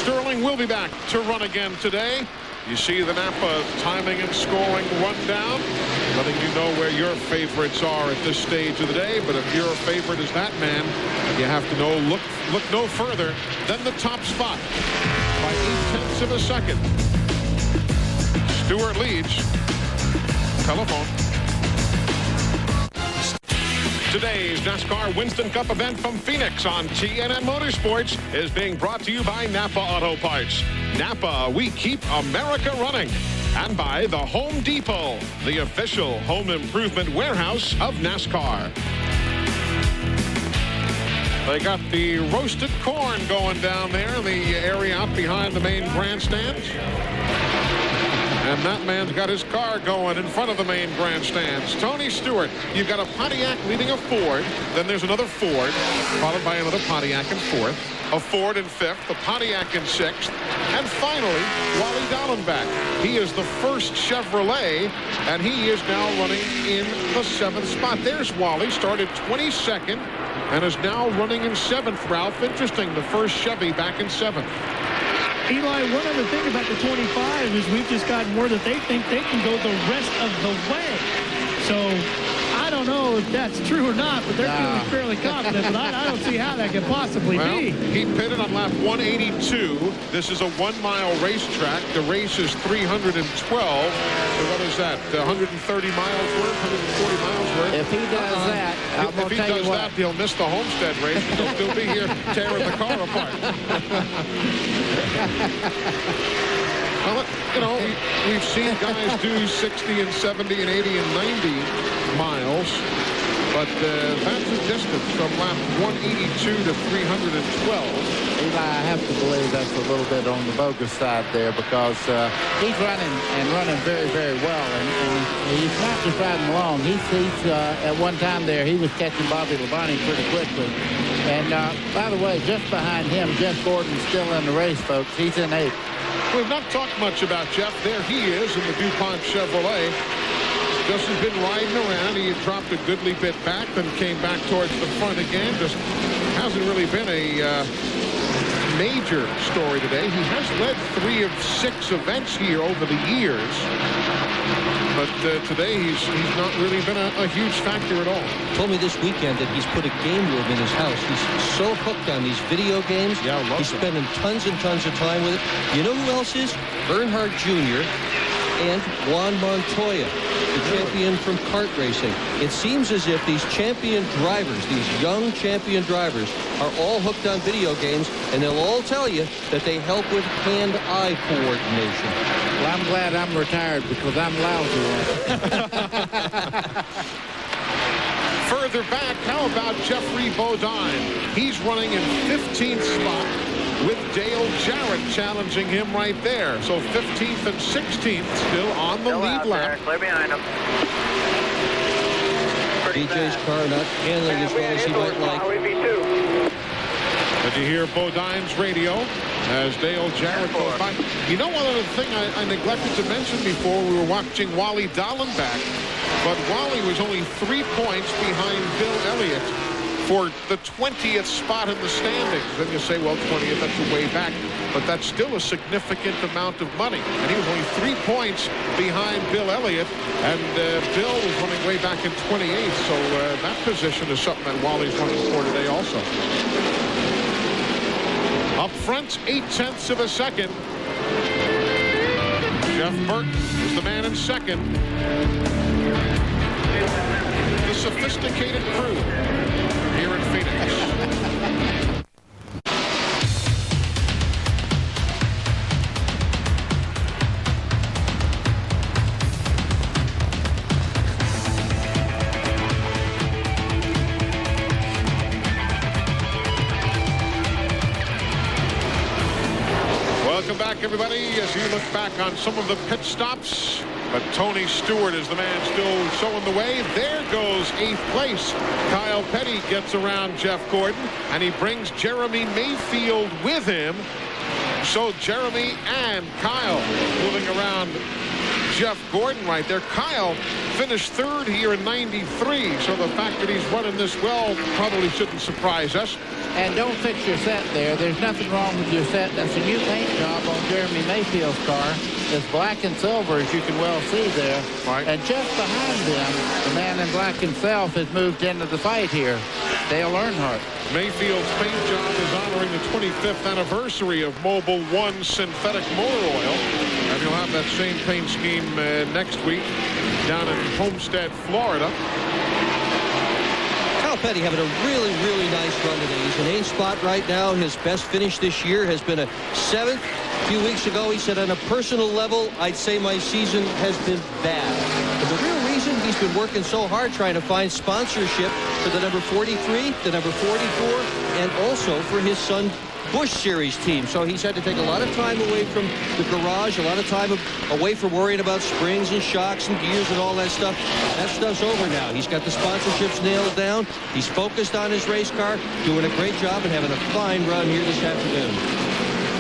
Sterling will be back to run again today. You see the Napa timing and scoring rundown, letting you know where your favorites are at this stage of the day. But if your favorite is that man, you have to know, look no further than the top spot by 0.8 of a second. Stewart leads. Telephone. Today's NASCAR Winston Cup event from Phoenix on TNN Motorsports is being brought to you by Napa Auto Parts. Napa, we keep America running. And by the Home Depot, the official home improvement warehouse of NASCAR. They got the roasted corn going down there in the area out behind the main grandstands. And that man's got his car going in front of the main grandstands. Tony Stewart, you've got a Pontiac leading a Ford. Then there's another Ford, followed by another Pontiac in fourth. A Ford in fifth, a Pontiac in sixth. And finally, Wally Dallenbach. He is the first Chevrolet, and he is now running in the seventh spot. There's Wally, started 22nd, and is now running in seventh. Ralph, interesting, the first Chevy back in seventh. Eli, one other thing about the 25 is we've just gotten word that they think they can go the rest of the way. So I don't know if that's true or not, but they're feeling fairly confident. But I don't see how that could possibly be. He pitted on lap 182. This is a 1 mile racetrack. The race is 312. So what is that? 130 miles worth, 140 miles worth. If he does that, if he does that, he'll miss the Homestead race. He'll still be here tearing the car apart. Well, you know, we've seen guys do 60 and 70 and 80 and 90 miles, but that's the distance from lap 182 to 312. Eli, I have to believe that's a little bit on the bogus side there, because he's running very, very well, and he's not just riding along. He's at one time there, he was catching Bobby Labonte pretty quickly. And by the way, just behind him, Jeff Gordon's still in the race, folks. He's in eighth. We've not talked much about Jeff. There he is in the DuPont Chevrolet. Just has been riding around. He had dropped a goodly bit back, then came back towards the front again. Just hasn't really been a major story today. He has led 3 of 6 events here over the years. But today he's not really been a huge factor at all. Told me this weekend that he's put a game room in his house. He's so hooked on these video games. Yeah, I love he's spending tons and tons of time with it. You know who else is? Earnhardt Jr. and Juan Montoya, the champion from kart racing. It seems as if these champion drivers, these young champion drivers, are all hooked on video games, and they'll all tell you that they help with hand-eye coordination. Well, I'm glad I'm retired, because I'm lousy. Further back, how about Jeffrey Bodine? He's running in 15th spot with Dale Jarrett challenging him right there. So 15th and 16th still on the lead lap. Clear behind him. DJ's car not handling as well as he might like. Did you hear Bodine's radio as Dale Jarrett goes by? You know, one other thing I neglected to mention before, we were watching Wally Dallenbach, but Wally was only 3 points behind Bill Elliott for the 20th spot in the standings. Then you say, well, 20th, that's a way back, but that's still a significant amount of money. And he was only 3 points behind Bill Elliott, and Bill was running way back in 28th. So that position is something that Wally's running for today also. Up front, 0.8 of a second. Jeff Burton is the man in second. The sophisticated crew here in Phoenix. back, everybody, as you look back on some of the pit stops. But Tony Stewart is the man still showing the way. There goes 8th place. Kyle Petty gets around Jeff Gordon, and he brings Jeremy Mayfield with him. So Jeremy and Kyle moving around Jeff Gordon right there. Kyle finished 3rd here in 93, so the fact that he's running this well probably shouldn't surprise us. And don't fix your set there. There's nothing wrong with your set. That's a new paint job on Jeremy Mayfield's car. It's black and silver, as you can well see there. Right. And just behind them, the man in black himself has moved into the fight here, Dale Earnhardt. Mayfield's paint job is honoring the 25th anniversary of Mobil 1 synthetic motor oil. And you'll have that same paint scheme next week down in Homestead, Florida. Kyle Petty having a really, really nice run today. He's in 8th spot right now. His best finish this year has been a 7th. A few weeks ago, he said, on a personal level, I'd say my season has been bad. But the real reason he's been working so hard trying to find sponsorship for the number 43, the number 44, and also for his son Busch Series team. So he's had to take a lot of time away from the garage, a lot of time away from worrying about springs and shocks and gears and all that stuff. That stuff's over now. He's got the sponsorships nailed down. He's focused on his race car, doing a great job and having a fine run here this afternoon.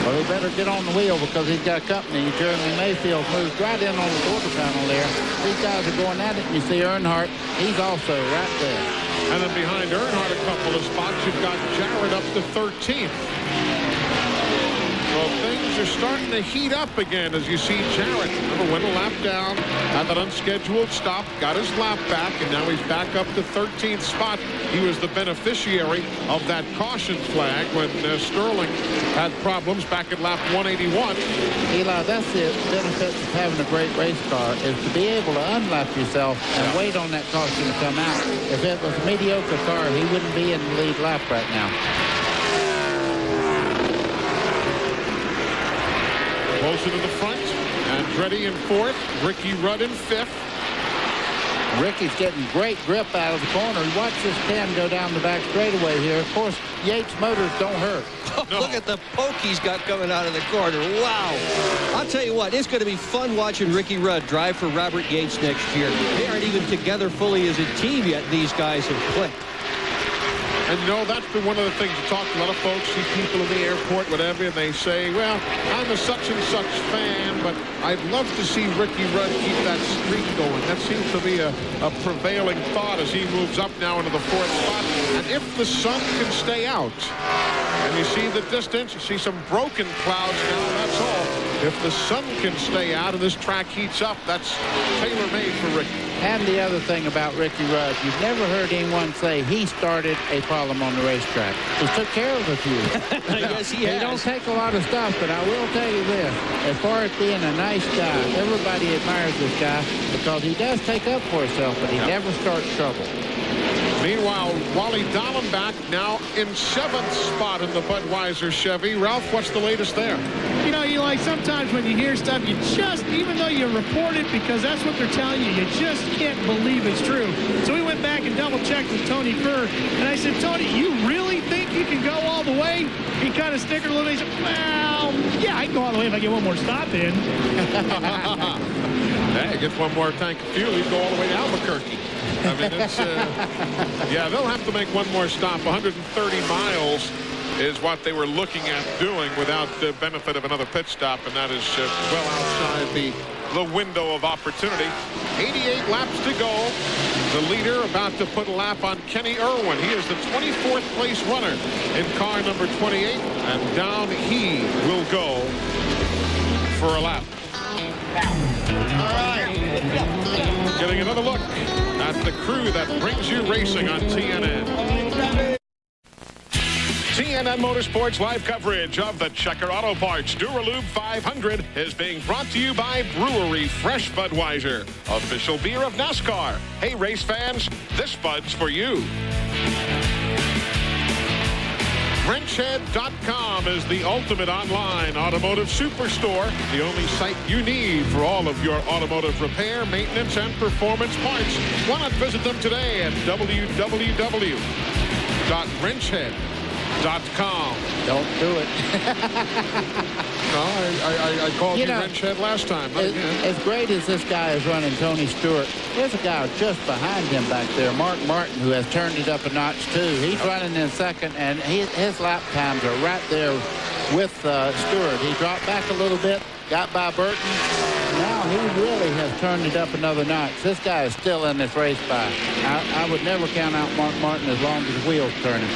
Well, he better get on the wheel because he's got company. Jeremy Mayfield moves right in on the quarter panel there. These guys are going at it, and you see Earnhardt. He's also right there. And then behind Earnhardt a couple of spots, you've got Jarrett up to 13th. Well, things are starting to heat up again as you see Jarrett. Remember, went a lap down, had that unscheduled stop, got his lap back, and now he's back up to 13th spot. He was the beneficiary of that caution flag when Sterling had problems back at lap 181. Eli, that's the benefit of having a great race car, is to be able to unlap yourself and wait on that caution to come out. If it was a mediocre car, he wouldn't be in the lead lap right now. Closer to the front, Andretti in 4th, Ricky Rudd in 5th. Ricky's getting great grip out of the corner. Watch this 10 go down the back straightaway here. Of course, Yates' motors don't hurt. No. Look at the poke he's got coming out of the corner. Wow. I'll tell you what, it's going to be fun watching Ricky Rudd drive for Robert Yates next year. They aren't even together fully as a team yet. These guys have clicked. And you know, that's been one of the things you talk to a lot of folks, see people in the airport, whatever, and they say, well, I'm a such and such fan, but I'd love to see Ricky Rudd keep that streak going. That seems to be a prevailing thought as he moves up now into the 4th spot. And if the sun can stay out, and you see the distance, you see some broken clouds now, that's all. If the sun can stay out and this track heats up, that's tailor-made for Ricky. And the other thing about Ricky Rudd, you've never heard anyone say he started a problem on the racetrack. He took care of a few. Yes, he has. He don't take a lot of stuff, but I will tell you this. As far as being a nice guy, everybody admires this guy because he does take up for himself, but he never starts trouble. Meanwhile, Wally Dallenbach now in 7th spot in the Budweiser Chevy. Ralph, what's the latest there? You know, Eli, sometimes when you hear stuff, you just, even though you report it because that's what they're telling you, you just can't believe it's true. So we went back and double-checked with Tony Furr, and I said, Tony, you really think you can go all the way? He kind of snickered a little bit. He said, well, yeah, I can go all the way if I get one more stop in. Hey, gets one more tank of fuel, he'd go all the way to Albuquerque. I mean, it's, yeah, they'll have to make one more stop. 130 miles is what they were looking at doing without the benefit of another pit stop, and that is well outside the window of opportunity. 88 laps to go. The leader about to put a lap on Kenny Irwin. He is the 24th place runner in car number 28, and down he will go for a lap. All right. Getting another look at the crew that brings you racing on TNN. TNN Motorsports live coverage of the Checker Auto Parts Dura Lube 500 is being brought to you by Brewery Fresh Budweiser, official beer of NASCAR. Hey, race fans, this Bud's for you. Wrenchhead.com is the ultimate online automotive superstore, the only site you need for all of your automotive repair, maintenance, and performance parts. Why not visit them today at www.wrenchhead.com. Don't do it. No, I called you wrench head last time. As great as this guy is running Tony Stewart, there's a guy just behind him back there, Mark Martin, who has turned it up a notch too. He's running in second, and his lap times are right there with Stewart. He dropped back a little bit, got by Burton. Now he really has turned it up another notch. This guy is still in this race by. I would never count out Mark Martin as long as the wheels turning.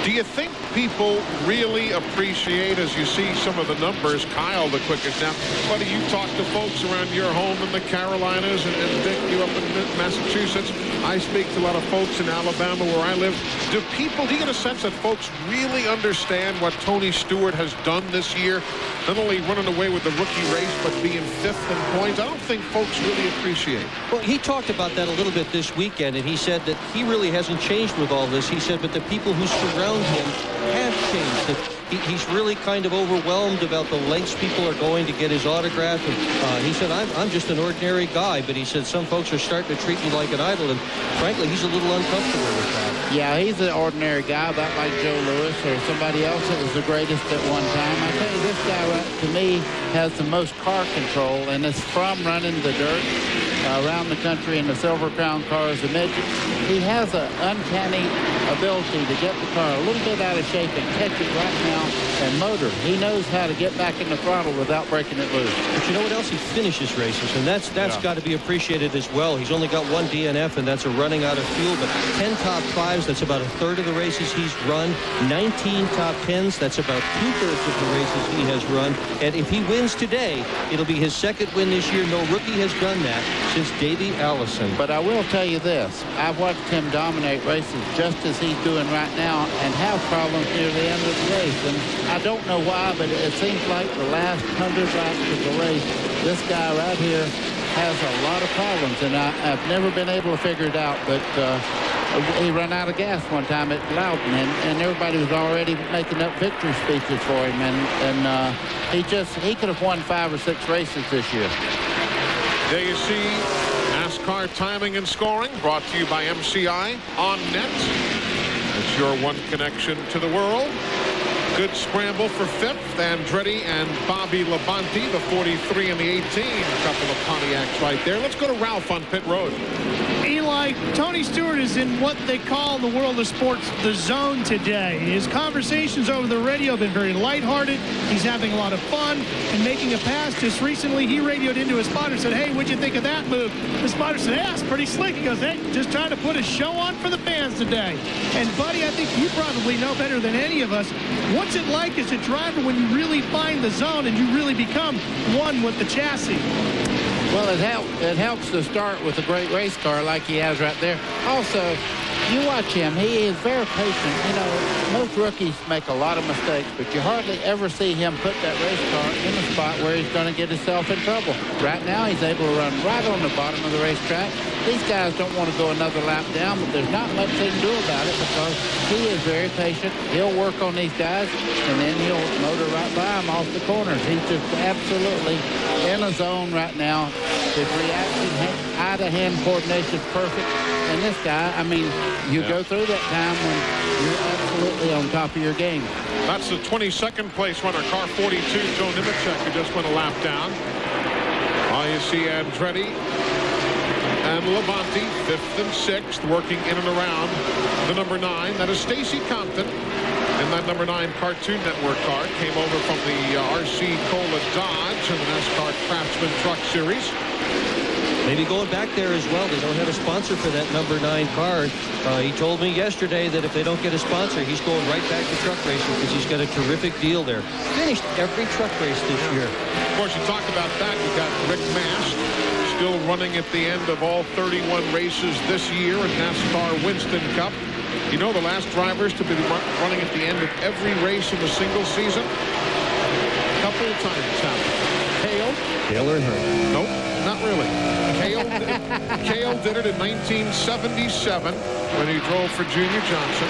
Do you think people really appreciate, as you see some of the numbers, Kyle the quickest now? Buddy, you talk to folks around your home in the Carolinas, and Dick, you up in Massachusetts. I speak to a lot of folks in Alabama where I live. Do you get a sense that folks really understand what Tony Stewart has done this year? Not only running away with the rookie race, but being 5th in points. I don't think folks really appreciate. Well, he talked about that a little bit this weekend, and he said that he really hasn't changed with all this. He said, but the people who surround him have changed. That he's really kind of overwhelmed about the lengths people are going to get his autograph. And he said, I'm just an ordinary guy, but he said some folks are starting to treat me like an idol, and frankly, he's a little uncomfortable with that. Yeah, he's an ordinary guy, about like Joe Louis or somebody else that was the greatest at one time. I tell you, this guy, to me, has the most car control, and it's from running the dirt around the country in the Silver Crown cars, the midgets. He has an uncanny ability to get the car a little bit out of shape and catch it right now and motor. He knows how to get back in the throttle without breaking it loose. But you know what else? He finishes races, and that's got to be appreciated as well. He's only got 1 DNF, and that's a running out of fuel, but 10 top 5s, that's about a third of the races he's run. 19 top 10s, that's about 2/3 of the races he has run. And if he wins today, it'll be his 2nd win this year. No rookie has done that since Davey Allison. But I will tell you this. I've watched him dominate races just as he's doing right now and have problems near the end of the race. And I don't know why, but it seems like the last 100 laps of the race, this guy right here has a lot of problems. And I've never been able to figure it out. But he ran out of gas one time at Loudon, and everybody was already making up victory speeches for him. And he could have won 5 or 6 races this year. There you see NASCAR timing and scoring, brought to you by MCI on net. It's your one connection to the world. Good scramble for 5th. Andretti and Bobby Labonte, the 43 and the 18. A couple of Pontiacs right there. Let's go to Ralph on pit road. Eli, Tony Stewart is in what they call in the world of sports the zone today. His conversations over the radio have been very lighthearted. He's having a lot of fun and making a pass. Just recently, he radioed into his spotter and said, hey, what'd you think of that move? The spotter said, yeah, it's pretty slick. He goes, hey, just trying to put a show on for the fans today. And, buddy, I think you probably know better than any of us. What's it like as a driver when you really find the zone and you really become one with the chassis? Well, it helps to start with a great race car like he has right there. Also, you watch him. He is very patient. You know, most rookies make a lot of mistakes, but you hardly ever see him put that race car in a spot where he's going to get himself in trouble. Right now, he's able to run right on the bottom of the racetrack. These guys don't want to go another lap down, but there's not much they can do about it because he is very patient. He'll work on these guys, and then he'll motor right by them off the corners. He's just absolutely in a zone right now. His reaction, eye-to-hand coordination is perfect. And this guy, I mean, you go through that time when you're absolutely on top of your game. That's the 22nd place runner, car 42, Joe Nemechek, who just went a lap down. You see Andretti and Labonte, 5th and 6th, working in and around the number 9. That is Stacy Compton. And that number 9 Cartoon Network car came over from the RC Cola Dodge in the NASCAR Craftsman Truck Series. Maybe going back there as well. They don't have a sponsor for that number 9 car. He told me yesterday that if they don't get a sponsor, he's going right back to truck racing because he's got a terrific deal there. Finished every truck race this year. Of course, you talk about that. You've got Rick Mast still running at the end of all 31 races this year in NASCAR Winston Cup. You know the last drivers to be running at the end of every race in a single season? A couple of times it's happened. Dale Earnhardt. Nope, not really. Cale did it in 1977 when he drove for Junior Johnson.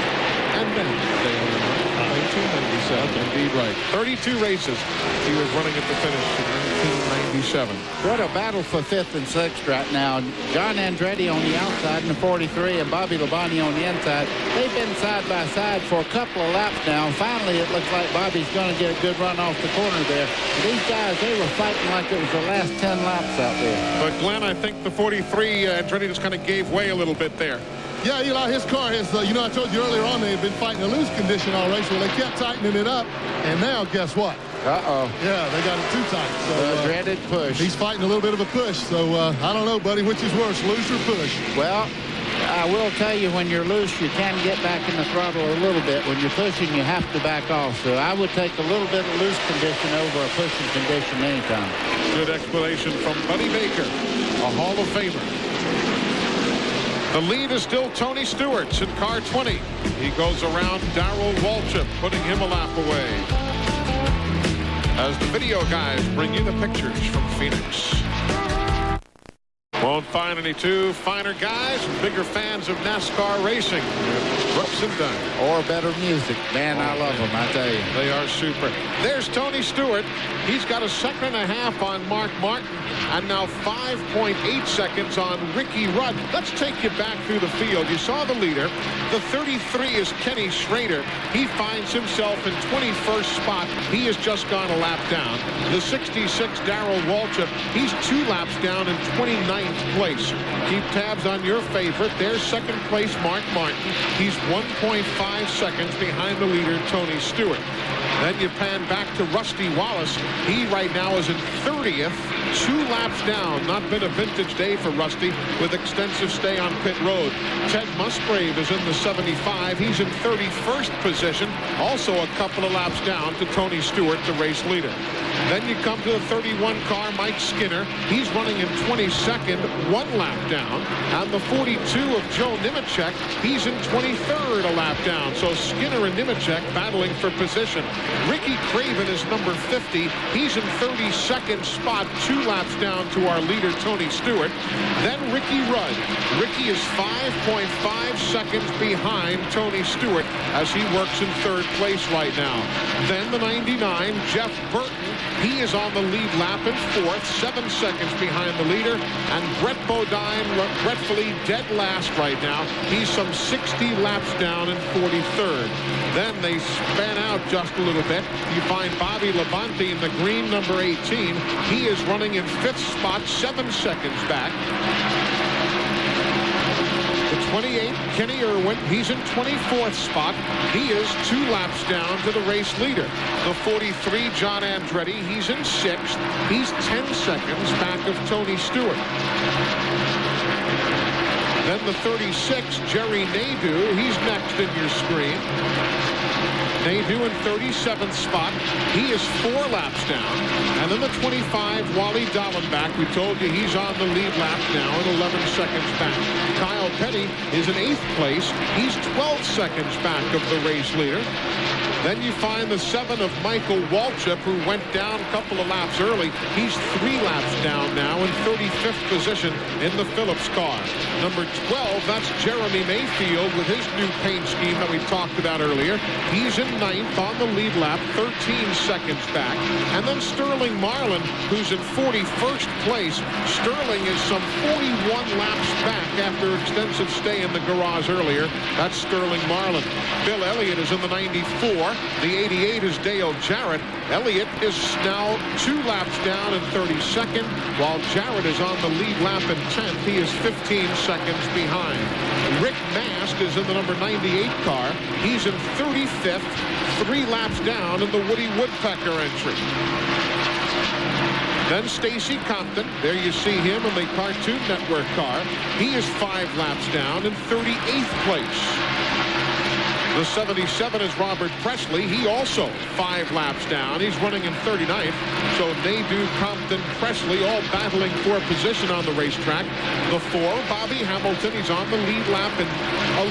And then Dale Earnhardt, 1997. Indeed right. 32 races he was running at the finish in 1997. What a battle for 5th and 6th right now. John Andretti on the outside in the 43 and Bobby Labonte on the inside. They've been side by side for a couple of laps now. Finally, it looks like Bobby's going to get a good run off the corner there. These guys, they were fighting like it was the last 10 laps out there. But Glenn, I think the 43, Andretti just kind of gave way a little bit there. Yeah, Eli, his car has, I told you earlier on they had been fighting a loose condition all race, so they kept tightening it up. And now, guess what? Uh-oh. Yeah, they got it too tight. So, dreaded push. He's fighting a little bit of a push. So, I don't know, buddy, which is worse, loose or push? Well, I will tell you, when you're loose, you can get back in the throttle a little bit. When you're pushing, you have to back off. So I would take a little bit of loose condition over a pushing condition anytime. Good explanation from Buddy Baker, a Hall of Famer. The lead is still Tony Stewart's in car 20. He goes around Darrell Waltrip, putting him a lap away. As the video guys bring you the pictures from Phoenix. Won't find any two finer guys and bigger fans of NASCAR racing. Brooks and Dunn. Or better music. Man, I love them, I tell you. They are super. There's Tony Stewart. He's got a 2.5 seconds on Mark Martin and now 5.8 seconds on Ricky Rudd. Let's take you back through the field. You saw the leader. The 33 is Kenny Schrader. He finds himself in 21st spot. He has just gone a lap down. The 66, Darrell Waltrip, he's 2 laps down in 29th place. Keep tabs on your favorite. There's second place Mark Martin. He's 1.5 seconds behind the leader Tony Stewart. Then you pan back to Rusty Wallace. He right now is in 30th, 2 laps down. Not been a vintage day for Rusty with extensive stay on pit road. Ted Musgrave is in the 75. He's in 31st position. Also a couple of laps down to Tony Stewart, the race leader. Then you come to the 31 car, Mike Skinner. He's running in 22nd, 1 lap down. And the 42 of Joe Nemechek, he's in 23rd, a lap down. So Skinner and Nemechek battling for position. Ricky Craven is number 50. He's in 32nd spot, 2 laps down to our leader, Tony Stewart. Then Ricky Rudd. Ricky is 5.5 seconds behind Tony Stewart as he works in 3rd place right now. Then the 99, Jeff Burton. He is on the lead lap in 4th, 7 seconds behind the leader. And Brett Bodine regretfully dead last right now. He's some 60 laps down in 43rd. Then they span out just a little bit. You find Bobby Labonte in the green, number 18. He is running in 5th spot, 7 seconds back. The 28, Kenny Irwin, he's in 24th spot. He is 2 laps down to the race leader. The 43, John Andretti, he's in 6th. He's 10 seconds back of Tony Stewart. Then the 36, Jerry Nadeau, he's next in your screen. Nadeau in 37th spot. He is 4 laps down. And then the 25, Wally Dallenbach. We told you he's on the lead lap now at 11 seconds back. Kyle Petty is in 8th place. He's 12 seconds back of the race leader. Then you find the 7 of Michael Waltrip, who went down a couple of laps early. He's 3 laps down now in 35th position in the Phillips car. Number 12, that's Jeremy Mayfield with his new paint scheme that we talked about earlier. He's in 9th on the lead lap, 13 seconds back. And then Sterling Marlin, who's in 41st place. Sterling is some 41 laps back after extensive stay in the garage earlier. That's Sterling Marlin. Bill Elliott is in the 94. The 88 is Dale Jarrett. Elliott is now 2 laps down in 32nd, while Jarrett is on the lead lap in 10th. He is 15 seconds behind. Rick Mast is in the number 98 car. He's in 35th, 3 laps down in the Woody Woodpecker entry. Then Stacy Compton, there you see him in the Cartoon Network car. He is 5 laps down in 38th place. The 77 is Robert Presley. He also 5 laps down. He's running in 39th. So Nadeau, Compton, Presley all battling for position on the racetrack. The 4, Bobby Hamilton. He's on the lead lap in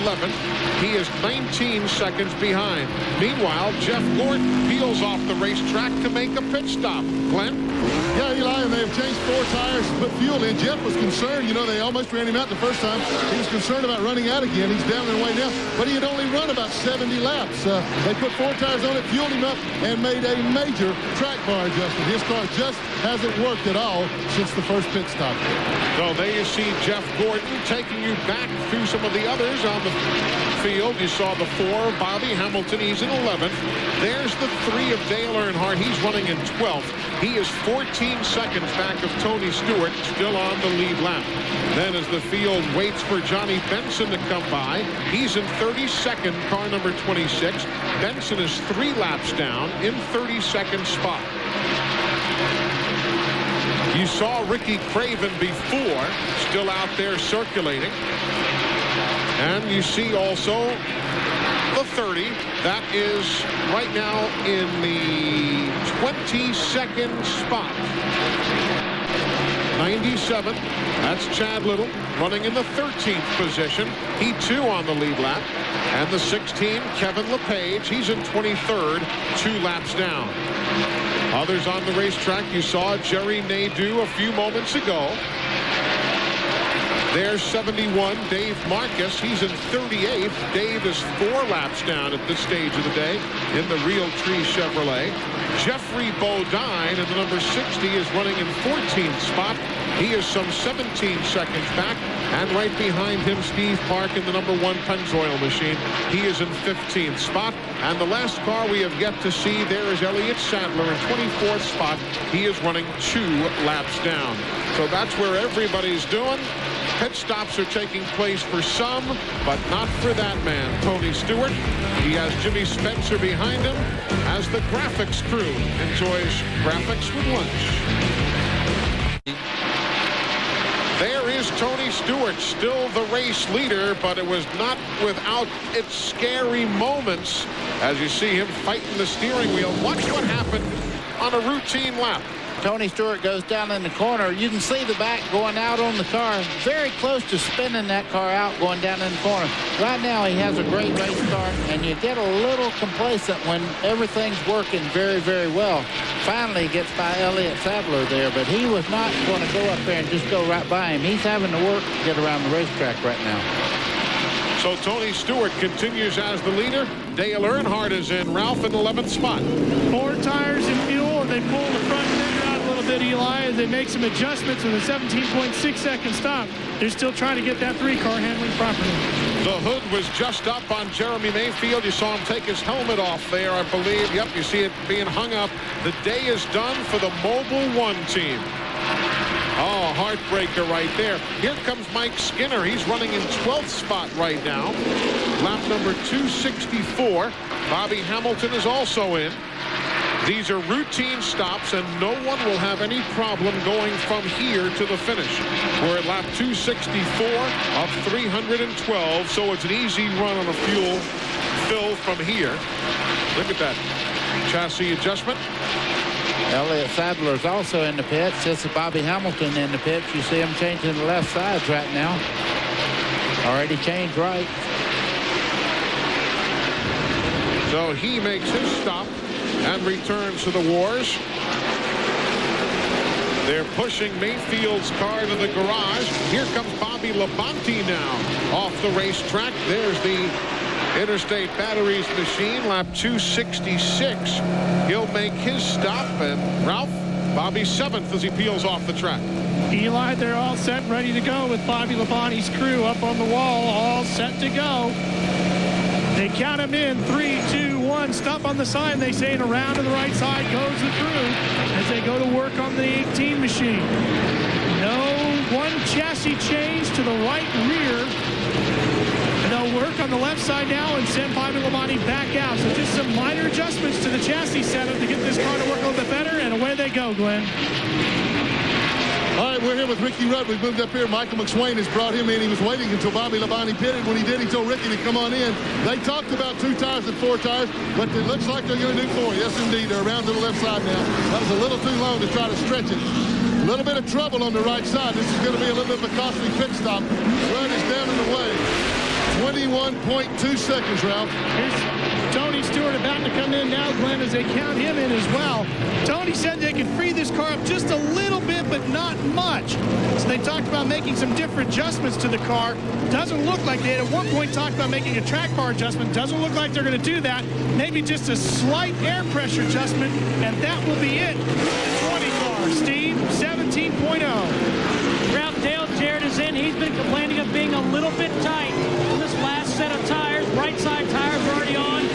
11th. He is 19 seconds behind. Meanwhile, Jeff Gordon peels off the racetrack to make a pit stop. Glenn? Yeah, Eli, and they've changed 4 tires to put fuel in. Jeff was concerned. You know, they almost ran him out the first time. He was concerned about running out again. He's down and way down. But he had only run about 70 laps. They put 4 tires on it, fueled him up, and made a major track bar adjustment. His car just hasn't worked at all since the first pit stop. So there you see Jeff Gordon taking you back through some of the others on the field. You saw the 4, Bobby Hamilton. He's in 11th. There's the 3 of Dale Earnhardt. He's running in 12th. He is 14 seconds back of Tony Stewart, still on the lead lap. Then as the field waits for Johnny Benson to come by, he's in 32nd, car number 26. Benson is 3 laps down in 32nd spot. You saw Ricky Craven before, still out there circulating. And you see also the 30. That is right now in the 22nd spot. 97. That's Chad Little running in the 13th position. He too on the lead lap. And the 16, Kevin LePage. He's in 23rd, 2 laps down. Others on the racetrack, you saw Jerry Nadeau a few moments ago. There's 71, Dave Marcus. He's in 38th. Dave is 4 laps down at this stage of the day in the Realtree Chevrolet. Jeffrey Bodine in the number 60 is running in 14th spot. He is some 17 seconds back. And right behind him, Steve Park in the number 1 Pennzoil machine. He is in 15th spot. And the last car we have yet to see, there is Elliott Sadler in 24th spot. He is running 2 laps down. So that's where everybody's doing. Pit stops are taking place for some, but not for that man, Tony Stewart. He has Jimmy Spencer behind him as the graphics crew enjoys graphics with lunch. There is Tony Stewart, still the race leader, but it was not without its scary moments as you see him fighting the steering wheel. Watch what happened on a routine lap. Tony Stewart goes down in the corner. You can see the back going out on the car. Very close to spinning that car out going down in the corner. Right now he has a great race car, and you get a little complacent when everything's working very, very well. Finally gets by Elliott Sadler there, but he was not going to go up there and just go right by him. He's having to work to get around the racetrack right now. So Tony Stewart continues as the leader. Dale Earnhardt is in. Ralph in 11th spot. 4 tires and fuel, and they pull the front fender out a little bit, Eli, as they make some adjustments with a 17.6 second stop. They're still trying to get that 3-car handling properly. The hood was just up on Jeremy Mayfield. You saw him take his helmet off there, I believe. Yep, you see it being hung up. The day is done for the Mobil 1 team. Oh, heartbreaker right there. Here comes Mike Skinner. He's running in 12th spot right now. Lap number 264. Bobby Hamilton is also in. These are routine stops, and no one will have any problem going from here to the finish. We're at lap 264 of 312, so it's an easy run on a fuel fill from here. Look at that chassis adjustment. Elliott Sadler is also in the pits. This is Bobby Hamilton in the pits. You see him changing the left sides right now. Already changed right. So he makes his stop and returns to the wars. They're pushing Mayfield's car to the garage. Here comes Bobby Labonte now off the racetrack. There's the Interstate Batteries machine, lap 266. He'll make his stop, and Ralph, Bobby's 7th as he peels off the track. Eli, they're all set and ready to go with Bobby Labonte's crew up on the wall, all set to go. They count him in, 3, 2, 1, stop on the sign, they say, and around to the right side goes the crew as they go to work on the 18 machine. No, 1 chassis change to the right rear. They'll work on the left side now and send Bobby Labonte back out. So just some minor adjustments to the chassis setup to get this car to work a little bit better, and away they go, Glenn. All right, we're here with Ricky Rudd. We've moved up here. Michael McSwain has brought him in. He was waiting until Bobby Labonte pitted. When he did, he told Ricky to come on in. They talked about 2 tires and 4 tires, but it looks like they're going to do 4. Yes, indeed. They're around to the left side now. That was a little too long to try to stretch it. A little bit of trouble on the right side. This is going to be a little bit of a costly pit stop. Rudd is down in the way. 21.2 seconds, Ralph. Here's Tony Stewart about to come in now, Glenn, as they count him in as well. Tony said they could free this car up just a little bit, but not much. So they talked about making some different adjustments to the car. Doesn't look like they had at one point talked about making a track bar adjustment. Doesn't look like they're going to do that. Maybe just a slight air pressure adjustment, and that will be it. 20 car, Steve, 17.0. Ralph, Dale Jarrett is in. He's been complaining of being a little bit tight on this last set of tires. Right side tires are already on.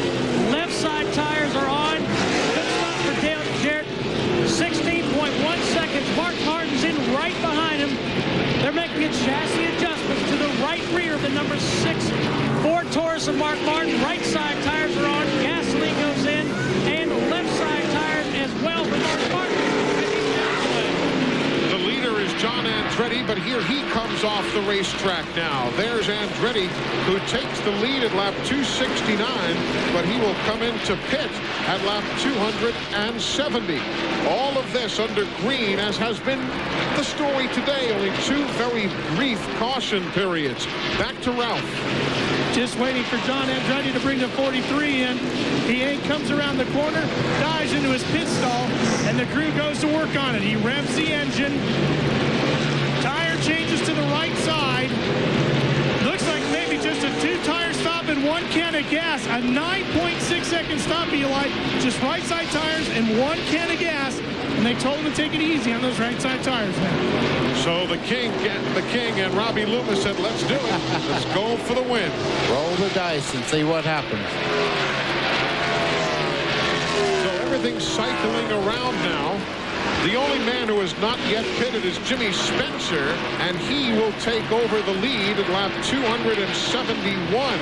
Left side tires are on. Good spot for Dale Jarrett. 16.1 seconds. Mark Martin's in right behind him. They're making a chassis adjustment to the right rear of the number 6 Ford Taurus of Mark Martin. Right side tires are on. Gasoline goes in. And left side tires as well for Mark Martin. The leader is John Andretti, but here he comes off the racetrack now. There's Andretti, who takes the lead at lap 269, but he will come into pit at lap 270. All of this under green, as has been the story today. Only 2 very brief caution periods. Back to Ralph. Just waiting for John Andretti to bring the 43 in. He comes around the corner, dives into his pit stall, and the crew goes to work on it. He revs the engine. Tire changes to the right side. Looks like maybe just a 2-tire stop and 1 can of gas. A 9.6 second stop, Eli. Just right side tires and 1 can of gas. And they told him to take it easy on those right side tires now. So the King and Robbie Loomis said, let's do it. Let's go for the win. Roll the dice and see what happens. So everything's cycling around now. The only man who has not yet pitted is Jimmy Spencer, and he will take over the lead at lap 271.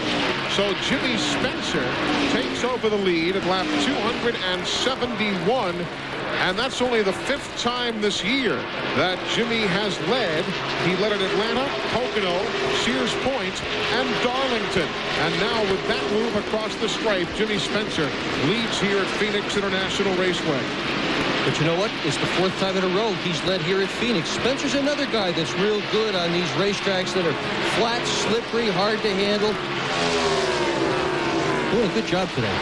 So Jimmy Spencer takes over the lead at lap 271. And that's only the 5th time this year that Jimmy has led. He led at Atlanta, Pocono, Sears Point, and Darlington. And now with that move across the stripe, Jimmy Spencer leads here at Phoenix International Raceway. But you know what? It's the 4th time in a row he's led here at Phoenix. Spencer's another guy that's real good on these racetracks that are flat, slippery, hard to handle. Doing a good job today.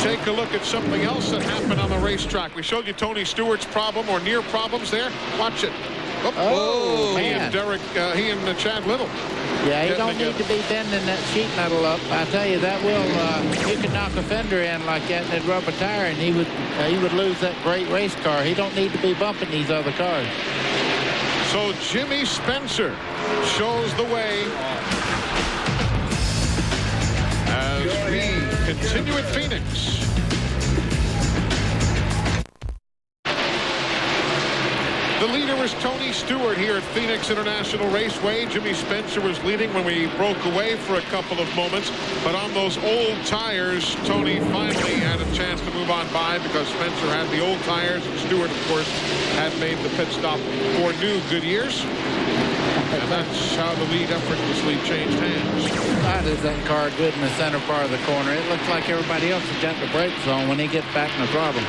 Take a look at something else that happened on the racetrack. We showed you Tony Stewart's problem or near problems there. Watch it. Oh, he man. and he and Chad Little. Yeah, he don't need to be bending that sheet metal up. I tell you, that will, you can knock a fender in like that and it'd rub a tire, and he would lose that great race car. He don't need to be bumping these other cars. So Jimmy Spencer shows the way as we continue at Phoenix. The leader is Tony Stewart here at Phoenix International Raceway. Jimmy Spencer was leading when we broke away for a couple of moments. But on those old tires, Tony finally had a chance to move on by because Spencer had the old tires. And Stewart, of course, had made the pit stop for new Goodyears. And that's how the lead effortlessly changed hands. Why does that car good in the center part of the corner? It looks like everybody else has got the brakes on when he gets back in the throttle.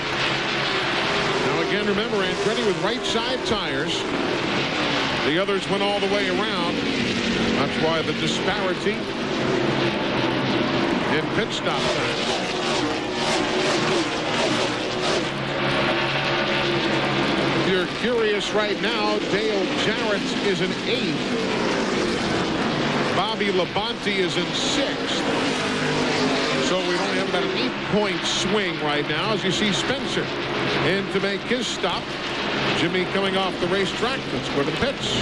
Now again, remember, Andretti with right side tires. The others went all the way around. That's why the disparity in pit stop times. If you're curious right now, Dale Jarrett is in 8th. Bobby Labonte is in 6th. So we only have about an 8-point swing right now as you see Spencer in to make his stop. Jimmy coming off the racetrack. Let's go to the pits.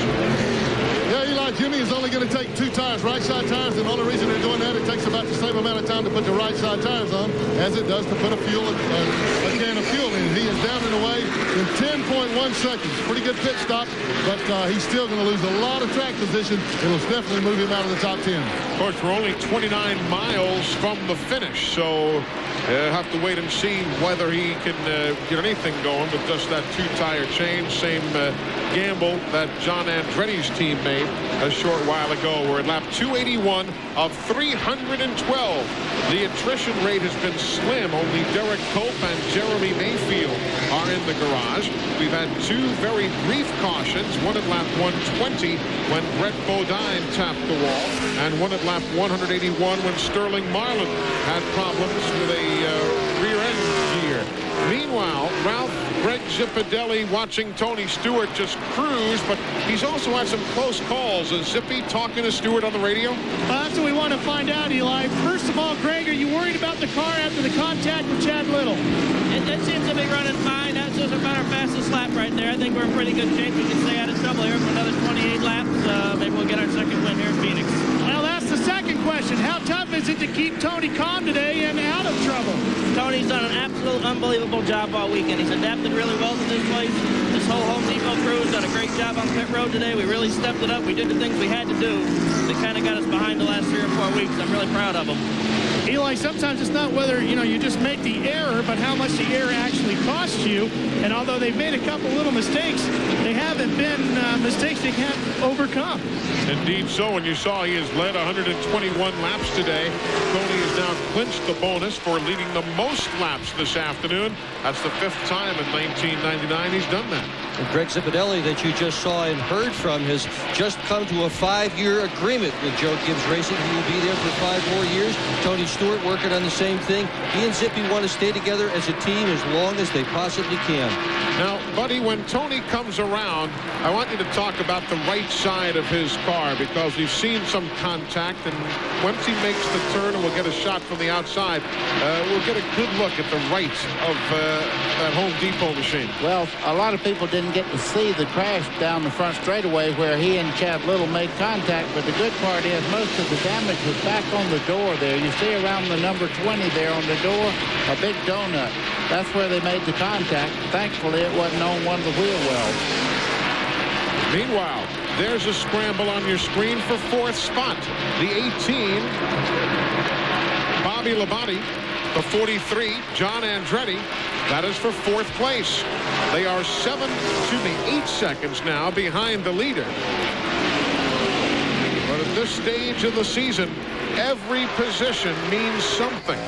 Yeah, Eli, Jimmy is only going to take 2 tires, right side tires, and the only reason they're doing that, it takes about the same amount of time to put the right side tires on as it does to put a can of fuel in. He is down and away in 10.1 seconds. Pretty good pit stop, but he's still going to lose a lot of track position. It'll definitely move him out of the top 10. Of course, we're only 29 miles from the finish, so have to wait and see whether he can get anything going with just that 2-tire change. Same gamble that John Andretti's team made a short while ago. We're at lap 281 of 312. The attrition rate has been slim. Only Derek Cope and Jeremy Mayfield are in the garage. We've had 2 very brief cautions, one at lap 120 when Brett Bodine tapped the wall, and one at lap 181 when Sterling Marlin had problems with a rear end gear. Meanwhile, Ralph Greg Zipadelli watching Tony Stewart just cruise, but he's also had some close calls. Is Zippy talking to Stewart on the radio? Well, that's what we want to find out, Eli. First of all, Greg, are you worried about the car after the contact with Chad Little? It seems to be running fine. That's just about our fastest lap right there. I think we're in pretty good shape. We can stay out of trouble here for another 28 laps. Maybe we'll get our second win here in Phoenix. Well, that's the second question. How tough is it to keep Tony calm today and out of trouble? Tony's done an absolute unbelievable job all weekend. He's adapted really well to this place. This whole Home Depot crew has done a great job on pit road today. We really stepped it up. We did the things we had to do that kind of got us behind the last 3 or 4 weeks. I'm really proud of them. Eli, sometimes it's not whether, you just make the error, but how much the error actually costs you. And although they've made a couple little mistakes, they haven't been mistakes they can't overcome. Indeed so, and you saw he has led 121 laps today. Tony has now clinched the bonus for leading the most laps this afternoon. That's the 5th time in 1999 he's done that. And Greg Zipadelli, that you just saw and heard from, has just come to a 5-year agreement with Joe Gibbs Racing. He will be there for 5 more years. Tony Stewart working on the same thing. He and Zippy want to stay together as a team as long as they possibly can. Now, buddy, when Tony comes around, I want you to talk about the right side of his car, because we've seen some contact, and once he makes the turn and we'll get a shot from the outside, we'll get a good look at the right of that Home Depot machine. Well, a lot of people didn't get to see the crash down the front straightaway where he and Chad Little made contact, but the good part is most of the damage was back on the door there. You see around the number 20 there on the door, a big donut. That's where they made the contact. Thankfully, it wasn't on one of the wheel wells. Meanwhile, there's a scramble on your screen for 4th spot. The 18, Bobby Labonte. The 43, John Andretti. That is for 4th place. They are 8 seconds now behind the leader. But at this stage of the season, every position means something.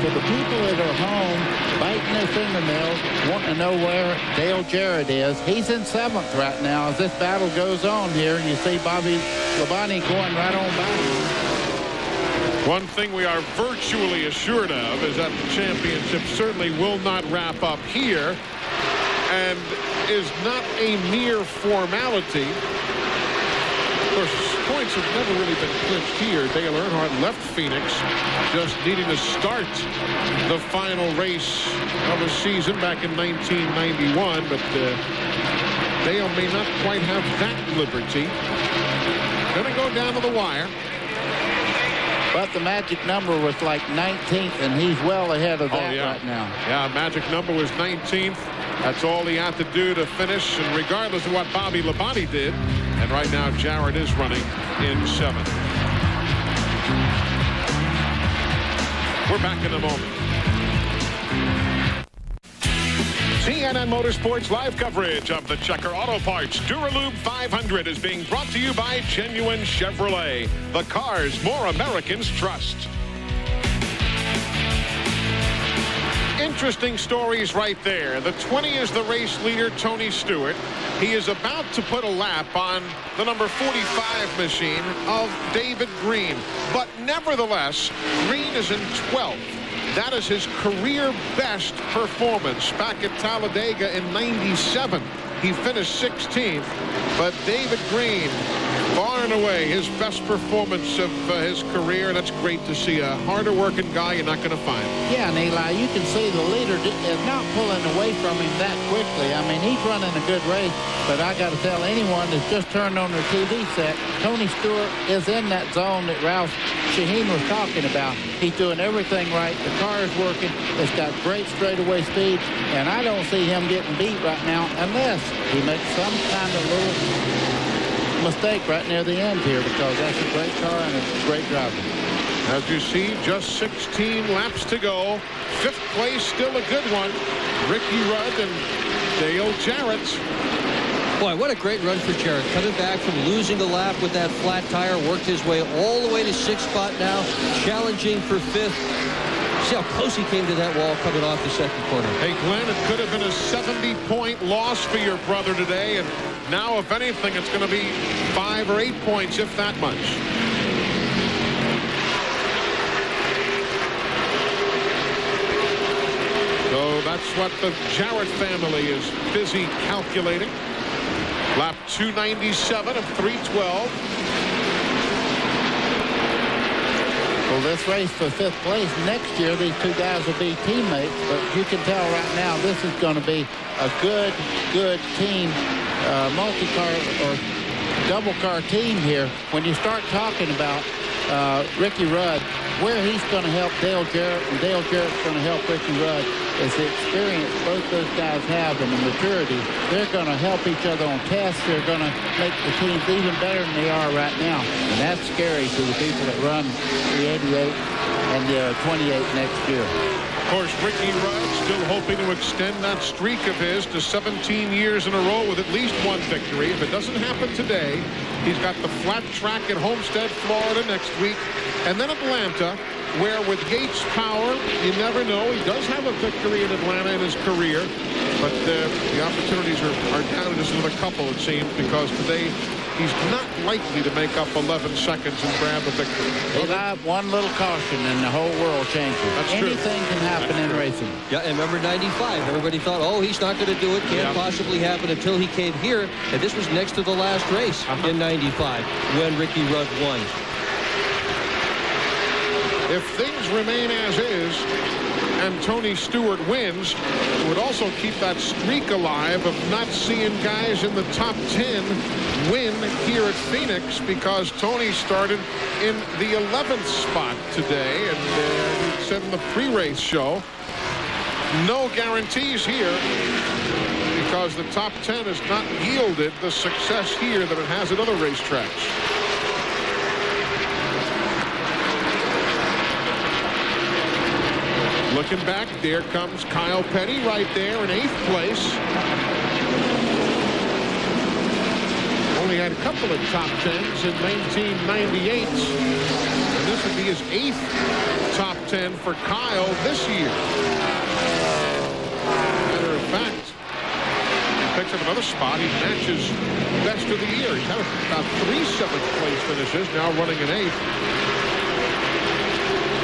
For the people that are home biting their fingernails, wanting to know where Dale Jarrett is, he's in 7th right now as this battle goes on here. You see Bobby Labonte going right on by. One thing we are virtually assured of is that the championship certainly will not wrap up here and is not a mere formality. Of course, points have never really been clinched here. Dale Earnhardt left Phoenix just needing to start the final race of the season back in 1991, but Dale may not quite have that liberty. Going to go down to the wire. But the magic number was like 19th, and he's well ahead of that right now. Yeah, magic number was 19th. That's all he had to do to finish, and regardless of what Bobby Labonte did, and right now Jarrett is running in 7th. We're back in a moment. CNN Motorsports live coverage of the Checker Auto Parts Dura Lube 500 is being brought to you by Genuine Chevrolet, the cars more Americans trust. Interesting stories right there. The 20 is the race leader, Tony Stewart. He is about to put a lap on the number 45 machine of David Green. But nevertheless, Green is in 12th. That is his career best performance back at Talladega in '97. He finished 16th, but David Green, far and away his best performance of his career. That's great to see. A harder working guy you're not going to find. Yeah, and Eli, you can see the leader is not pulling away from him that quickly. I mean, he's running a good race, but I got to tell anyone that's just turned on their TV set, Tony Stewart is in that zone that Ralph Shaheen was talking about. He's doing everything right. The car is working. It's got great straightaway speed, and I don't see him getting beat right now unless he makes some kind of little mistake right near the end here, because that's a great car and a great driver. As you see, just 16 laps to go. 5th place, still a good one. Ricky Rudd and Dale Jarrett. Boy, what a great run for Jarrett. Coming back from losing the lap with that flat tire, worked his way all the way to 6th spot now, challenging for 5th. See how close he came to that wall coming off the 2nd corner. Hey, Glenn, it could have been a 70-point loss for your brother today, and now, if anything, it's going to be 5 or 8 points, if that much. So that's what the Jarrett family is busy calculating. Lap 297 of 312. Well, this race for 5th place next year, these two guys will be teammates, but you can tell right now this is going to be a good team, multi-car or double-car team here. When you start talking about Ricky Rudd, where he's going to help Dale Jarrett, and Dale Jarrett's going to help Ricky Rudd, is the experience both those guys have and the maturity. They're going to help each other on tests. They're going to make the teams even better than they are right now. And that's scary to the people that run the 88 and the 28 next year. Of course, Ricky Rudd still hoping to extend that streak of his to 17 years in a row with at least one victory. If it doesn't happen today, he's got the flat track at Homestead, Florida next week, and then Atlanta, where with Yates' power, you never know. He does have a victory in Atlanta in his career, but the opportunities are down to just another couple, it seems, because today he's not likely to make up 11 seconds and grab a victory. Eli, one little caution and the whole world changes. That's true. Anything can happen in racing. Yeah, and remember 95. Everybody thought, oh, he's not going to do it. Can't possibly happen until he came here. And this was next to the last race in 95 when Ricky Rudd won. If things remain as is and Tony Stewart wins, it would also keep that streak alive of not seeing guys in the top 10 win here at Phoenix, because Tony started in the 11th spot today, and he said in the pre-race show, no guarantees here, because the top 10 has not yielded the success here that it has at other racetracks. Looking back, there comes Kyle Petty right there in 8th place. Only had a couple of top 10s in 1998. And this would be his 8th top 10 for Kyle this year. Matter of fact, he picks up another spot. He matches best of the year. He's had about 3 7th place finishes, now running in 8th.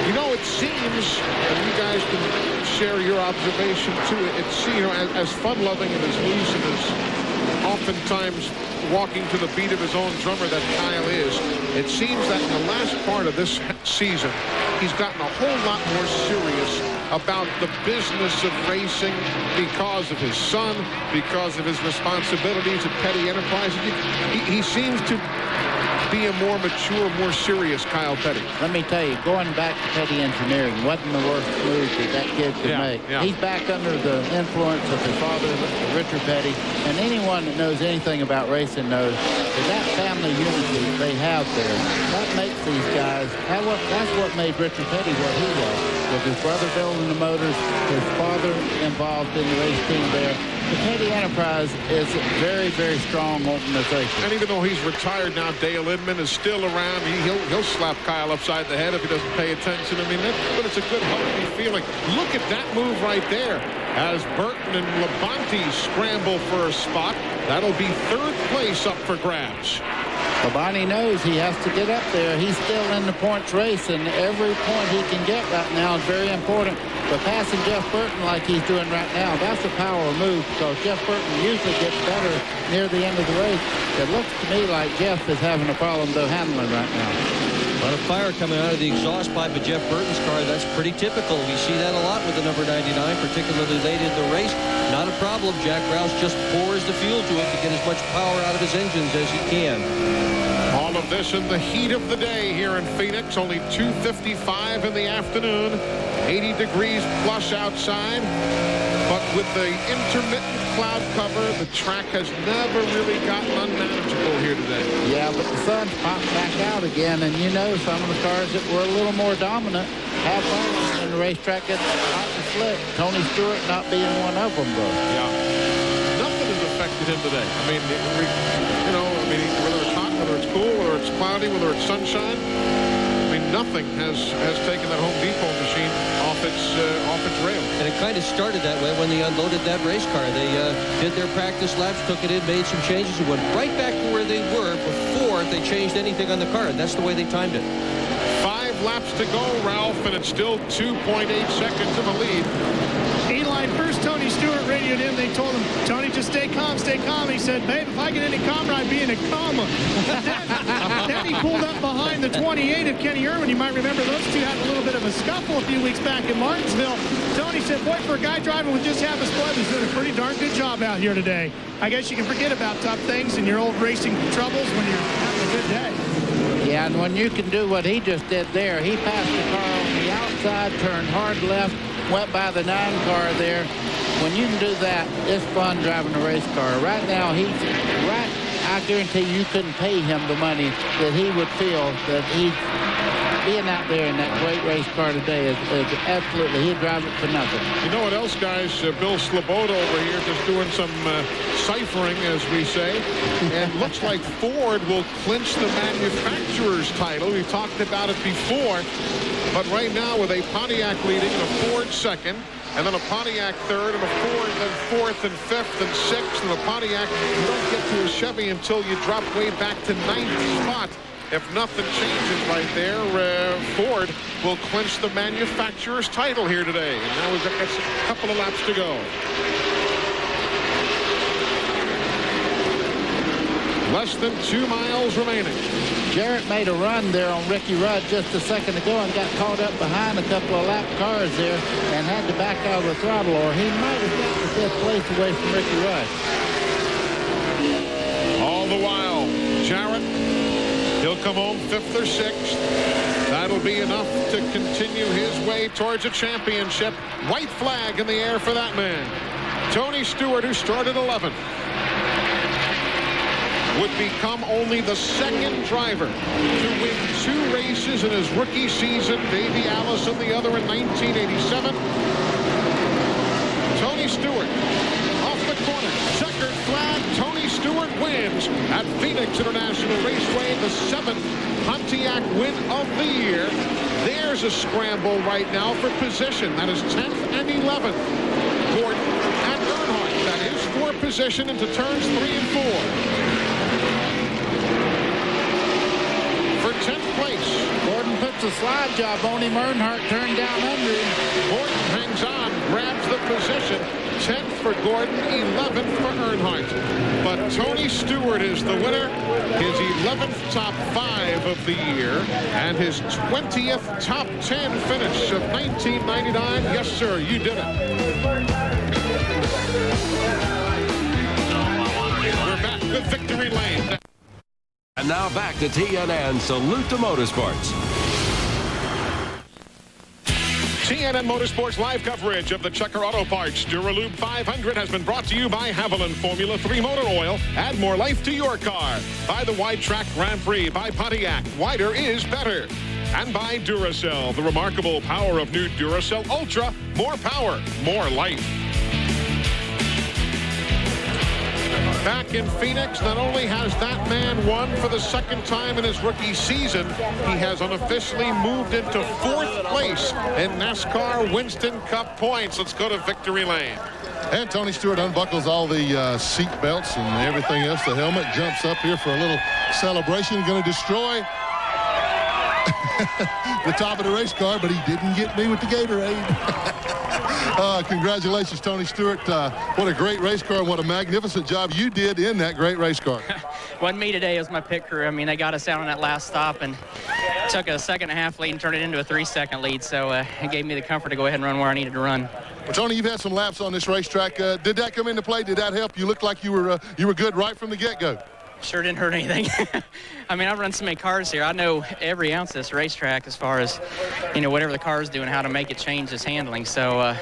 You know, it seems, and you guys can share your observation too, it's, you know, as fun-loving and as loose and as oftentimes walking to the beat of his own drummer that Kyle is, it seems that in the last part of this season, he's gotten a whole lot more serious about the business of racing because of his son, because of his responsibilities at Petty Enterprises. He seems to be a more mature, more serious Kyle Petty. Let me tell you, going back to Petty Engineering wasn't the worst move that kid could make. Yeah. He's back under the influence of his father, Richard Petty, and anyone that knows anything about racing knows that family unity they have there, that makes these guys, that's what made Richard Petty what he was. With his brother building the motors, his father involved in the race team there. The Petty Enterprise is a very, very strong organization. And even though he's retired now, Dale Inman is still around. He'll slap Kyle upside the head if he doesn't pay attention. I mean, but it's a good, healthy feeling. Look at that move right there. As Burton and Labonte scramble for a spot, that'll be 3rd place up for grabs. Labonte knows he has to get up there. He's still in the points race, and every point he can get right now is very important. But passing Jeff Burton like he's doing right now, that's a power move, because Jeff Burton usually gets better near the end of the race. It looks to me like Jeff is having a problem, though, handling right now. A lot of fire coming out of the exhaust pipe of Jeff Burton's car. That's pretty typical. We see that a lot with the number 99, particularly late in the race. Not a problem. Jack Roush just pours the fuel to it to get as much power out of his engines as he can. All of this in the heat of the day here in Phoenix. Only 2:55 in the afternoon. 80 degrees plus outside. But with the intermittent cloud cover, the track has never really gotten unmanageable here today. Yeah, but the sun's popped back out again, and you know some of the cars that were a little more dominant have fun, and the racetrack gets hot and slick. Tony Stewart not being one of them, though. Yeah. Nothing is a affected him today. I mean, whether it's hot, whether it's cool, whether it's cloudy, whether it's sunshine. I mean, nothing has taken that Home Depot machine off its rail. And it kind of started that way when they unloaded that race car. They did their practice laps, took it in, made some changes, and went right back to where they were before they changed anything on the car. And that's the way they timed it. 5 laps to go, Ralph, and it's still 2.8 seconds in the lead. Eli, first Tony Stewart radioed in. They told him, Tony, just stay calm, stay calm. He said, babe, if I get any calmer, I'd be in a coma. then he pulled up behind the 28 of Kenny Irwin. You might remember those two had a little bit of a scuffle a few weeks back in Martinsville. Tony said, boy, for a guy driving with just half his blood, he's doing a pretty darn good job out here today. I guess you can forget about tough things and your old racing troubles when you're having a good day. Yeah, and when you can do what he just did there, he passed the car on the outside, turned hard left, went by the 9 car there. When you can do that, it's fun driving a race car. Right now, I guarantee you couldn't pay him the money that he would feel that being out there in that great race car today is absolutely, he'd drive it for nothing. You know what else, guys? Bill Sloboda over here just doing some ciphering, as we say. And looks like Ford will clinch the manufacturer's title. We've talked about it before. But right now, with a Pontiac leading and a Ford second, and then a Pontiac third, and a Ford, then fourth, and fifth, and sixth, and a Pontiac, you don't get to a Chevy until you drop way back to 9th spot. If nothing changes right there, Ford will clinch the manufacturer's title here today. And now we've got a couple of laps to go. Less than 2 miles remaining. Jarrett made a run there on Ricky Rudd just a second ago and got caught up behind a couple of lap cars there and had to back out of the throttle, or he might have got the 5th place away from Ricky Rudd. All the while, Jarrett, he'll come home 5th or 6th. That'll be enough to continue his way towards a championship. White flag in the air for that man. Tony Stewart, who started 11th, would become only the 2nd driver to win 2 races in his rookie season. Davey Allison, the other in 1987. Tony Stewart off the corner. Checkered flag. Tony Stewart wins at Phoenix International Raceway, the 7th Pontiac win of the year. There's a scramble right now for position. That is 10th and 11th. Gordon and Earnhardt. That is for position into turns 3 and 4. For 10th place, Gordon puts a slide job on him. Earnhardt turned down under him. Gordon hangs on, grabs the position. 10th for Gordon, 11th for Earnhardt. But Tony Stewart is the winner. His 11th top 5 of the year and his 20th top 10 finish of 1999. Yes, sir, you did it. We're back with Victory Lane. And now back to TNN Salute to Motorsports. TNN Motorsports live coverage of the Checker Auto Parts Dura Lube 500 has been brought to you by Haviland Formula 3 Motor Oil. Add more life to your car. By the Wide Track Grand Prix. By Pontiac. Wider is better. And by Duracell. The remarkable power of new Duracell Ultra. More power. More life. Back in Phoenix, not only has that man won for the 2nd time in his rookie season, he has unofficially moved into 4th place in NASCAR Winston Cup points. Let's go to Victory Lane. And Tony Stewart unbuckles all the seat belts and everything else. The helmet jumps up here for a little celebration. Going to destroy the top of the race car, but he didn't get me with the Gatorade. Congratulations, Tony Stewart. What a great race car and what a magnificent job you did in that great race car. Wasn't me today, it was my pit crew. I mean, they got us out on that last stop and took a 2.5 lead and turned it into a 3-second lead. So it gave me the comfort to go ahead and run where I needed to run. Well, Tony, you've had some laps on this racetrack. Did that come into play? Did that help? You looked like you were good right from the get-go. Sure didn't hurt anything. I mean, I've run so many cars here. I know every ounce of this racetrack as far as, whatever the car's doing, how to make it change its handling. So,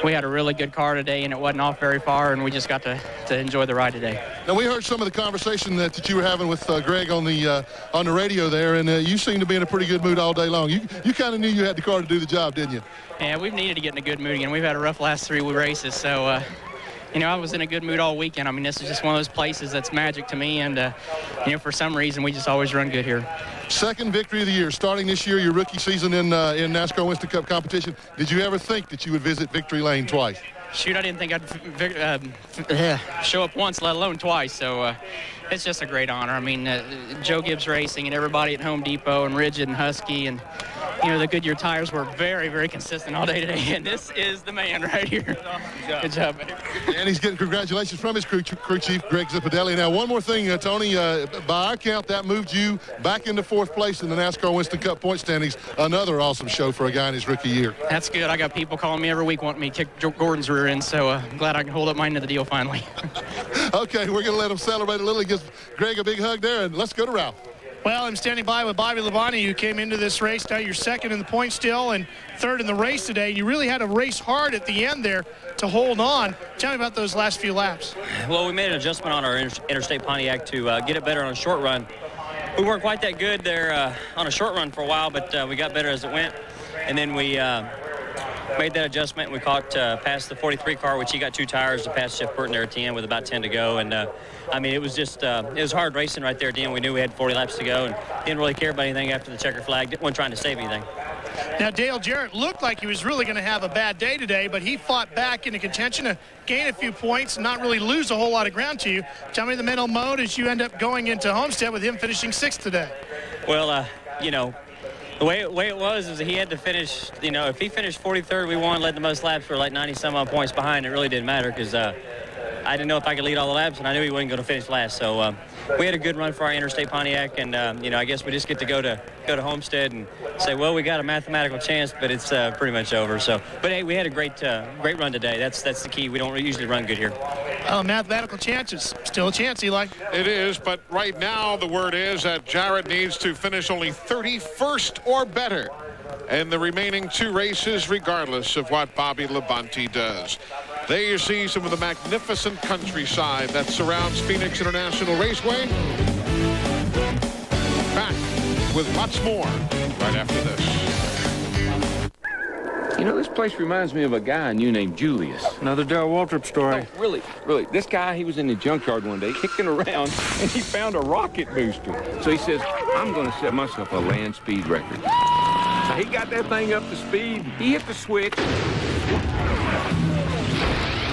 we had a really good car today, and it wasn't off very far, and we just got to enjoy the ride today. Now, we heard some of the conversation that you were having with Greg on the radio there, and you seemed to be in a pretty good mood all day long. You kind of knew you had the car to do the job, didn't you? Yeah, we've needed to get in a good mood again. We've had a rough last 3 races, so... I was in a good mood all weekend. I mean, this is just one of those places that's magic to me, and for some reason we just always run good here. Second victory of the year, starting this year, your rookie season in NASCAR Winston Cup competition. Did you ever think that you would visit victory lane twice? Shoot, I didn't think I'd show up once, let alone twice. So it's just a great honor. I mean, Joe Gibbs Racing and everybody at Home Depot and Rigid and Husky and, the Goodyear tires were very, very consistent all day today. And this is the man right here. Good job, man. And he's getting congratulations from his crew chief, Greg Zippadelli. Now, one more thing, Tony. By our count, that moved you back into 4th place in the NASCAR Winston Cup point standings. Another awesome show for a guy in his rookie year. That's good. I got people calling me every week wanting me to kick Gordon's rear end, so I'm glad I can hold up my end of the deal finally. Okay, we're going to let him celebrate a little. He gives Greg a big hug there, and let's go to Ralph. Well, I'm standing by with Bobby Labonte, who came into this race. Now you're second in the point still and third in the race today. You really had to race hard at the end there to hold on. Tell me about those last few laps. Well, we made an adjustment on our Interstate Pontiac to get it better on a short run. We weren't quite that good there on a short run for a while, but we got better as it went. And then we made that adjustment. We caught past the 43 car, which he got 2 tires to pass Jeff Burton there at the end with about 10 to go. And I mean, it was just it was hard racing right there at the end. We knew we had 40 laps to go and didn't really care about anything after the checker flag. Wasn't trying to save anything. Now, Dale Jarrett looked like he was really going to have a bad day today, but he fought back into contention to gain a few points and not really lose a whole lot of ground to you. Tell me the mental mode as you end up going into Homestead with him finishing 6th today. Well, the way it was is that he had to finish, if he finished 43rd, we won, led the most laps for like 90-some-odd points behind. It really didn't matter because I didn't know if I could lead all the laps, and I knew he wasn't going to finish last. So we had a good run for our Interstate Pontiac, and, I guess we just get to go to Homestead and say, well, we got a mathematical chance, but it's pretty much over. So, but, hey, we had a great run today. That's the key. We don't usually run good here. Mathematical chances. Still a chance, Eli. It is, but right now the word is that Jarrett needs to finish only 31st or better in the remaining 2 races, regardless of what Bobby Labonte does. There you see some of the magnificent countryside that surrounds Phoenix International Raceway. Back with much more right after this. This place reminds me of a guy I knew named Julius. Another Darrell Waltrip story. No, really. This guy, he was in the junkyard one day, kicking around, and he found a rocket booster. So he says, I'm going to set myself a land speed record. So he got that thing up to speed. He hit the switch.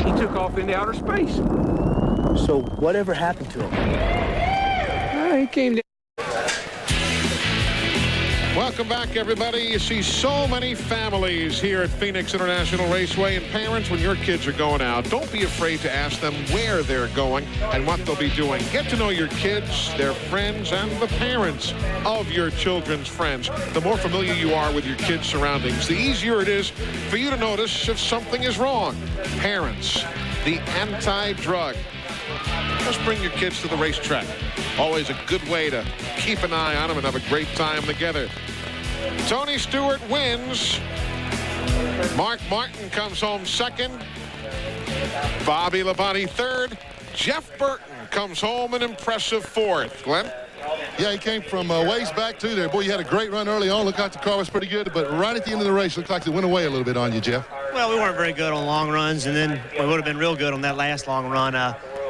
He took off into outer space. So whatever happened to him? He came down. Welcome back, everybody. You see so many families here at Phoenix International Raceway, and parents, when your kids are going out, don't be afraid to ask them where they're going and what they'll be doing. Get to know your kids, their friends, and the parents of your children's friends. The more familiar you are with your kids' surroundings, the easier it is for you to notice if something is wrong. Parents, the anti-drug. Just bring your kids to the racetrack. Always a good way to keep an eye on them and have a great time together. Tony Stewart wins. Mark Martin comes home 2nd. Bobby Labonte 3rd. Jeff Burton comes home an impressive 4th. Glenn? Yeah, he came from ways back too there. Boy, you had a great run early on. Looked like the car was pretty good, but right at the end of the race, looked like it went away a little bit on you, Jeff. Well, we weren't very good on long runs, and then we would have been real good on that last long run.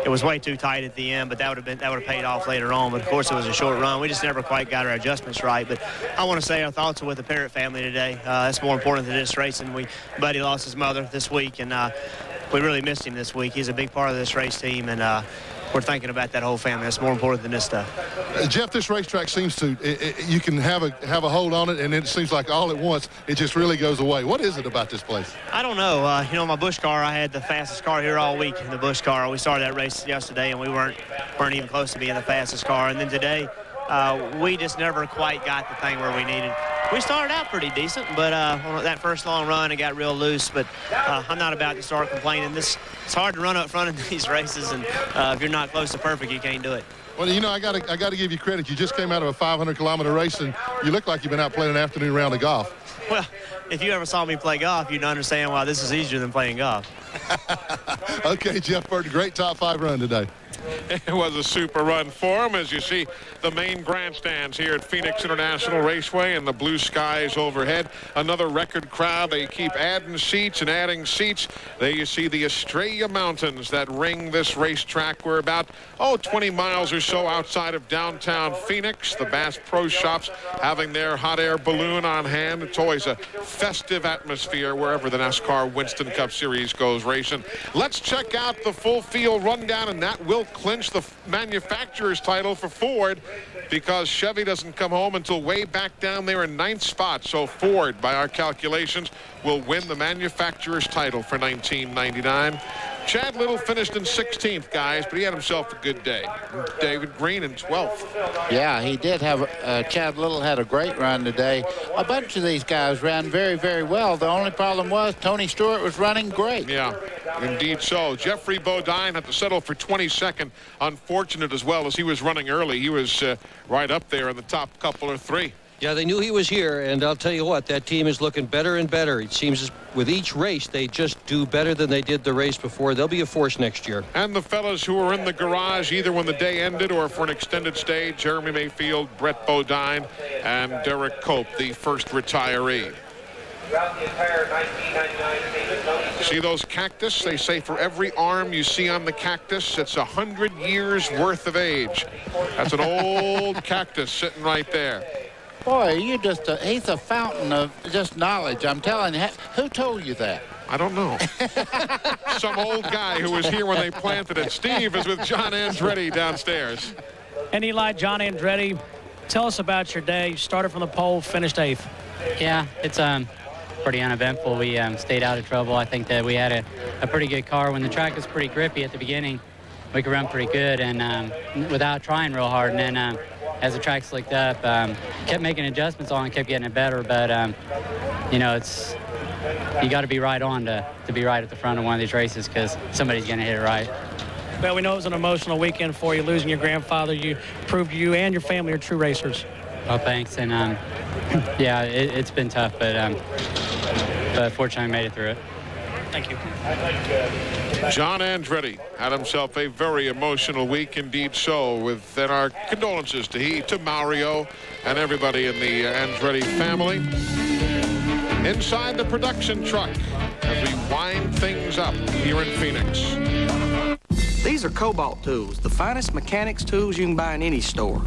It was way too tight at the end, but that would have paid off later on. But of course, it was a short run. We just never quite got our adjustments right. But I want to say our thoughts are with the Parrott family today. That's more important than this racing. Buddy lost his mother this week, and we really missed him this week. He's a big part of this race team, and we're thinking about that whole family. That's more important than this stuff. Jeff, this racetrack seems to, you can have a hold on it, and it seems like all at once, it just really goes away. What is it about this place? I don't know. My Busch car, I had the fastest car here all week in the Busch car. We started that race yesterday, and we weren't even close to being the fastest car. And then today, we just never quite got the thing where we needed. We started out pretty decent, but on that first long run, it got real loose. But I'm not about to start complaining. It's hard to run up front in these races, and if you're not close to perfect, you can't do it. Well, I got to give you credit. You just came out of a 500-kilometer race, and you look like you've been out playing an afternoon round of golf. Well, if you ever saw me play golf, you'd understand why this is easier than playing golf. Okay, Jeff Burton, great top 5 run today. It was a super run for him. As you see the main grandstands here at Phoenix International Raceway and the blue skies overhead. Another record crowd. They keep adding seats and adding seats. There you see the Estrella Mountains that ring this racetrack. We're about, 20 miles or so outside of downtown Phoenix. The Bass Pro Shops having their hot air balloon on hand. It's always a festive atmosphere wherever the NASCAR Winston Cup Series goes racing. Let's check out the full field rundown, and that will clinch the manufacturer's title for Ford, because Chevy doesn't come home until way back down there in 9th spot. So Ford, by our calculations, will win the manufacturer's title for 1999. Chad Little finished in 16th, guys, but he had himself a good day. David Green in 12th. Yeah, he did have, Chad Little had a great run today. A bunch of these guys ran very, very well. The only problem was Tony Stewart was running great. Yeah, indeed so. Jeffrey Bodine had to settle for 22nd. Unfortunate as well, as he was running early. He was right up there in the top couple or three. Yeah, they knew he was here, and I'll tell you what, that team is looking better and better. It seems with each race, they just do better than they did the race before. They'll be a force next year. And the fellas who were in the garage, either when the day ended or for an extended stay, Jeremy Mayfield, Brett Bodine, and Derek Cope, the first retiree. See those cactus? They say for every arm you see on the cactus, it's 100 years worth of age. That's an old cactus sitting right there. Boy, he's a fountain of just knowledge. I'm telling you, who told you that? I don't know. Some old guy who was here when they planted it. Steve is with John Andretti downstairs. And Eli, John Andretti, tell us about your day. You started from the pole, finished 8th. Yeah, it's pretty uneventful. We stayed out of trouble. I think that we had a pretty good car. When the track was pretty grippy at the beginning, we could run pretty good and without trying real hard. And then as the track slicked up, kept making adjustments on and kept getting it better. But, you got to be right on to be right at the front of one of these races, because somebody's going to hit it right. Well, we know it was an emotional weekend for you, losing your grandfather. You proved you and your family are true racers. Well, thanks. And, yeah, it's been tough, but fortunately I made it through it. Thank you. John Andretti had himself a very emotional week, indeed so, and our condolences to Mario and everybody in the Andretti family. Inside the production truck as we wind things up here in Phoenix. These are Cobalt tools, the finest mechanics tools you can buy in any store.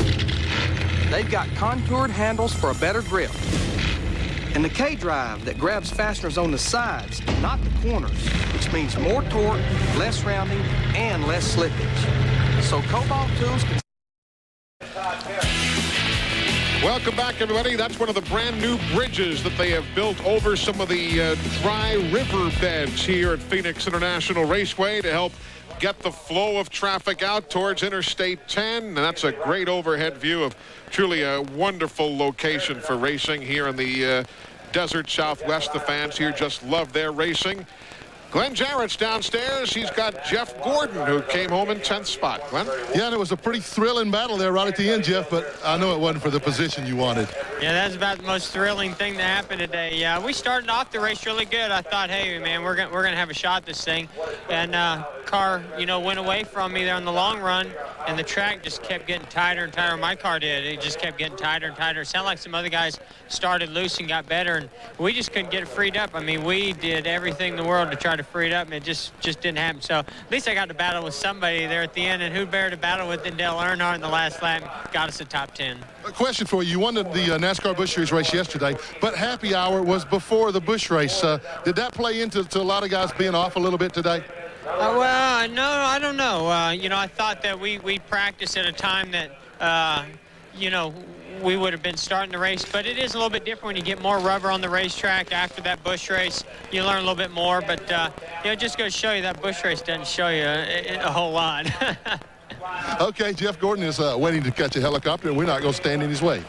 They've got contoured handles for a better grip, and the K-drive that grabs fasteners on the sides, not the corners, which means more torque, less rounding, and less slippage. So Cobalt tools can... Welcome back, everybody. That's one of the brand new bridges that they have built over some of the dry river beds here at Phoenix International Raceway to help get the flow of traffic out towards Interstate 10. And that's a great overhead view of truly a wonderful location for racing here in the desert Southwest. The fans here just love their racing. Glenn Jarrett's downstairs. He's got Jeff Gordon, who came home in 10th spot. Glenn? Yeah, and it was a pretty thrilling battle there right at the end, Jeff, but I know it wasn't for the position you wanted. Yeah, that's about the most thrilling thing that happened today. Yeah, we started off the race really good. I thought, hey, man, we're gonna have a shot at this thing. And car, went away from me there on the long run, and the track just kept getting tighter and tighter. My car did. It just kept getting tighter and tighter. It sounded like some other guys started loose and got better, and we just couldn't get it freed up. I mean, we did everything in the world to try to free it up, and it just didn't happen. So at least I got to battle with somebody there at the end, and who better to battle with than Dale Earnhardt in the last lap, got us a top 10. A question for you. You won the NASCAR Busch Series race yesterday, but happy hour was before the Busch race. Did that play into a lot of guys being off a little bit today? Well, no, I don't know. I thought that we practiced at a time that, we would have been starting the race, but it is a little bit different when you get more rubber on the racetrack after that Busch race. You learn a little bit more, but it just goes to show you that Busch race doesn't show you a whole lot. Okay, Jeff Gordon is waiting to catch a helicopter, and we're not going to stand in his way.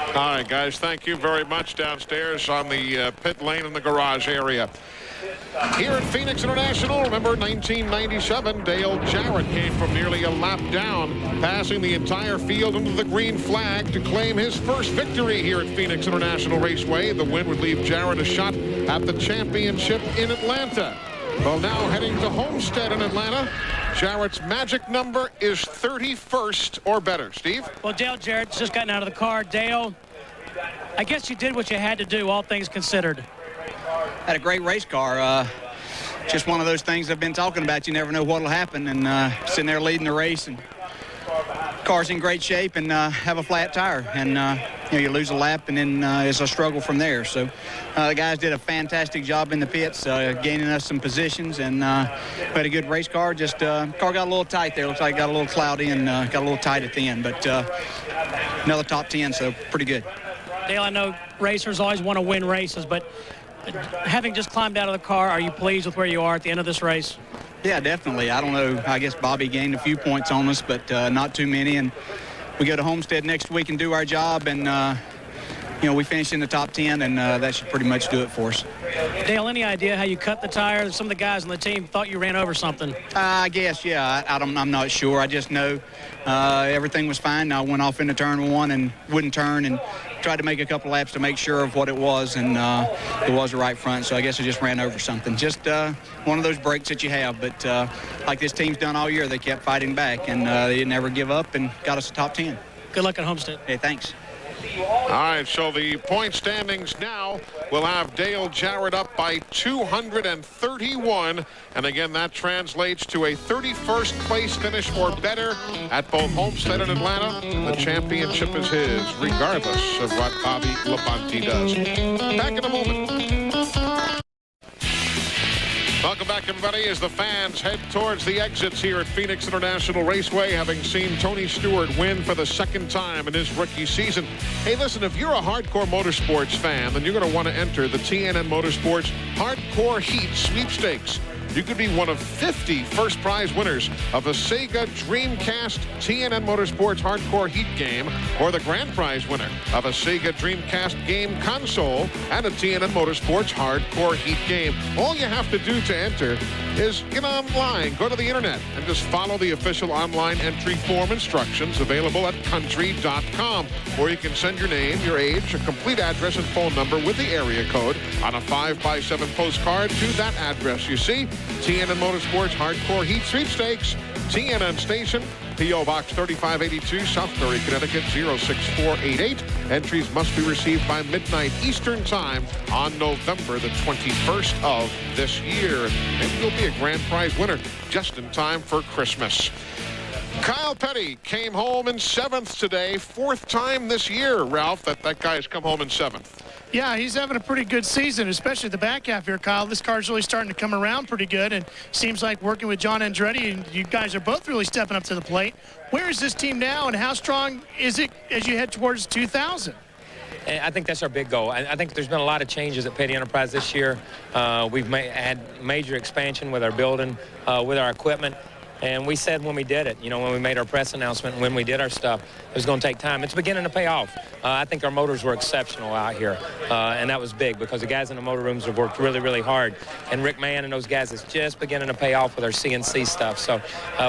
All right, guys, thank you very much downstairs on the pit lane in the garage area. Here at Phoenix International, remember 1997, Dale Jarrett came from nearly a lap down, passing the entire field into the green flag to claim his first victory here at Phoenix International Raceway. The win would leave Jarrett a shot at the championship in Atlanta. Well, now heading to Homestead in Atlanta, Jarrett's magic number is 31st or better. Steve? Well, Dale Jarrett's just gotten out of the car. Dale, I guess you did what you had to do, all things considered. Had a great race car. Just one of those things I've been talking about. You never know what'll happen, and sitting there leading the race, and car's in great shape, and have a flat tire, and you lose a lap, and then it's a struggle from there. So the guys did a fantastic job in the pits, gaining us some positions, and we had a good race car. Just car got a little tight there. Looks like it got a little cloudy and got a little tight at the end, but another top 10, so pretty good. Dale, I know racers always want to win races, but having just climbed out of the car, are you pleased with where you are at the end of this race? Yeah, definitely. I don't know. I guess Bobby gained a few points on us, but not too many. And we go to Homestead next week and do our job, and we finish in the top 10, and that should pretty much do it for us. Dale, any idea how you cut the tire? Some of the guys on the team thought you ran over something. I guess, yeah. I'm not sure. I just know everything was fine. I went off into turn 1 and wouldn't turn, and tried to make a couple laps to make sure of what it was, and it was the right front, so I guess I just ran over something. Just one of those breaks that you have, but like this team's done all year, they kept fighting back, and they didn't ever give up and got us a top 10. Good luck at Homestead. Hey, thanks. All right, so the point standings now will have Dale Jarrett up by 231. And again, that translates to a 31st place finish or better at both Homestead and Atlanta. The championship is his, regardless of what Bobby Labonte does. Back in a moment. Welcome back, everybody, as the fans head towards the exits here at Phoenix International Raceway, having seen Tony Stewart win for the second time in his rookie season. Hey, listen, if you're a hardcore motorsports fan, then you're going to want to enter the TNN Motorsports Hardcore Heat Sweepstakes. You could be one of 50 first prize winners of the Sega Dreamcast TNN Motorsports Hardcore Heat game, or the grand prize winner of a Sega Dreamcast game console and a TNN Motorsports Hardcore Heat game. All you have to do to enter is get online, go to the internet, and just follow the official online entry form instructions available at country.com. Or you can send your name, your age, a complete address and phone number with the area code on a 5x7 postcard to that address. You see, TNN Motorsports Hardcore Heat Sweepstakes, TNN Station, P.O. Box 3582, Southbury, Connecticut 06488. Entries must be received by midnight Eastern Time on November the 21st of this year. And maybe you'll be a grand prize winner just in time for Christmas. Kyle Petty came home in 7th today, 4th time this year, Ralph, that guy's come home in 7th. Yeah, he's having a pretty good season, especially the back half here, Kyle. This car's really starting to come around pretty good, and seems like working with John Andretti, and you guys are both really stepping up to the plate. Where is this team now, and how strong is it as you head towards 2000? I think that's our big goal. I think there's been a lot of changes at Petty Enterprise this year. We've had major expansion with our building, with our equipment. And we said when we did it, when we made our press announcement, when we did our stuff, it was going to take time. It's beginning to pay off. I think our motors were exceptional out here, and that was big because the guys in the motor rooms have worked really, really hard. And Rick Mann and those guys is just beginning to pay off with our CNC stuff. So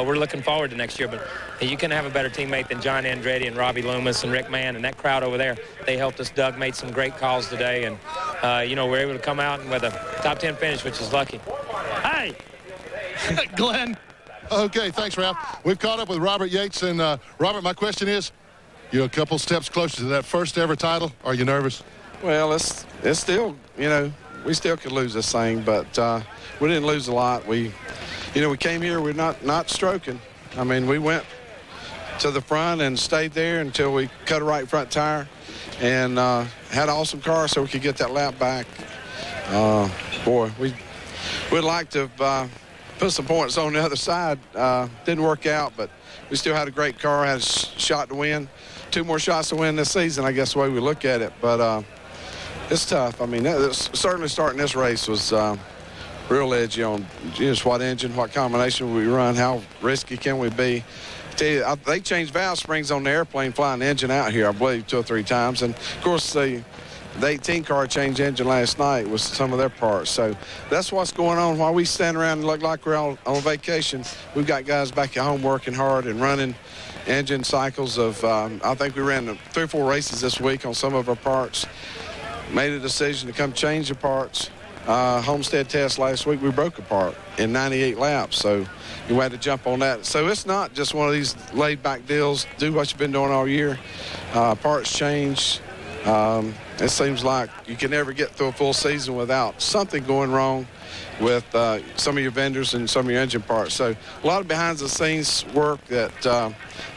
we're looking forward to next year. But you can have a better teammate than John Andretti and Robbie Loomis and Rick Mann and that crowd over there. They helped us. Doug made some great calls today, and we're able to come out with a top 10 finish, which is lucky. Hey, Glenn. Okay, thanks, Ralph. We've caught up with Robert Yates, and Robert, my question is, you're a couple steps closer to that first ever title. Are you nervous? Well, it's still, we still could lose this thing, but we didn't lose a lot. We came here, we're not stroking. I mean, we went to the front and stayed there until we cut a right front tire, and had an awesome car so we could get that lap back. Boy, we'd like to have put some points on the other side. Didn't work out, but we still had a great car, had a shot to win. 2 more shots to win this season, I guess the way we look at it. But it's tough. I mean, certainly starting this race was real edgy on just what engine, what combination we run, how risky can we be. I tell you, they changed valve springs on the airplane flying the engine out here, I believe, 2 or 3 times. And, of course, the 18 car changed engine last night with some of their parts. So that's what's going on. While we stand around and look like we're on vacation, we've got guys back at home working hard and running engine cycles of, I think we ran 3 or 4 races this week on some of our parts. Made a decision to come change the parts, Homestead test last week, we broke apart in 98 laps, so you had to jump on that. So it's not just one of these laid-back deals, do what you've been doing all year. Parts change. It seems like you can never get through a full season without something going wrong with some of your vendors and some of your engine parts. So a lot of behind-the-scenes work that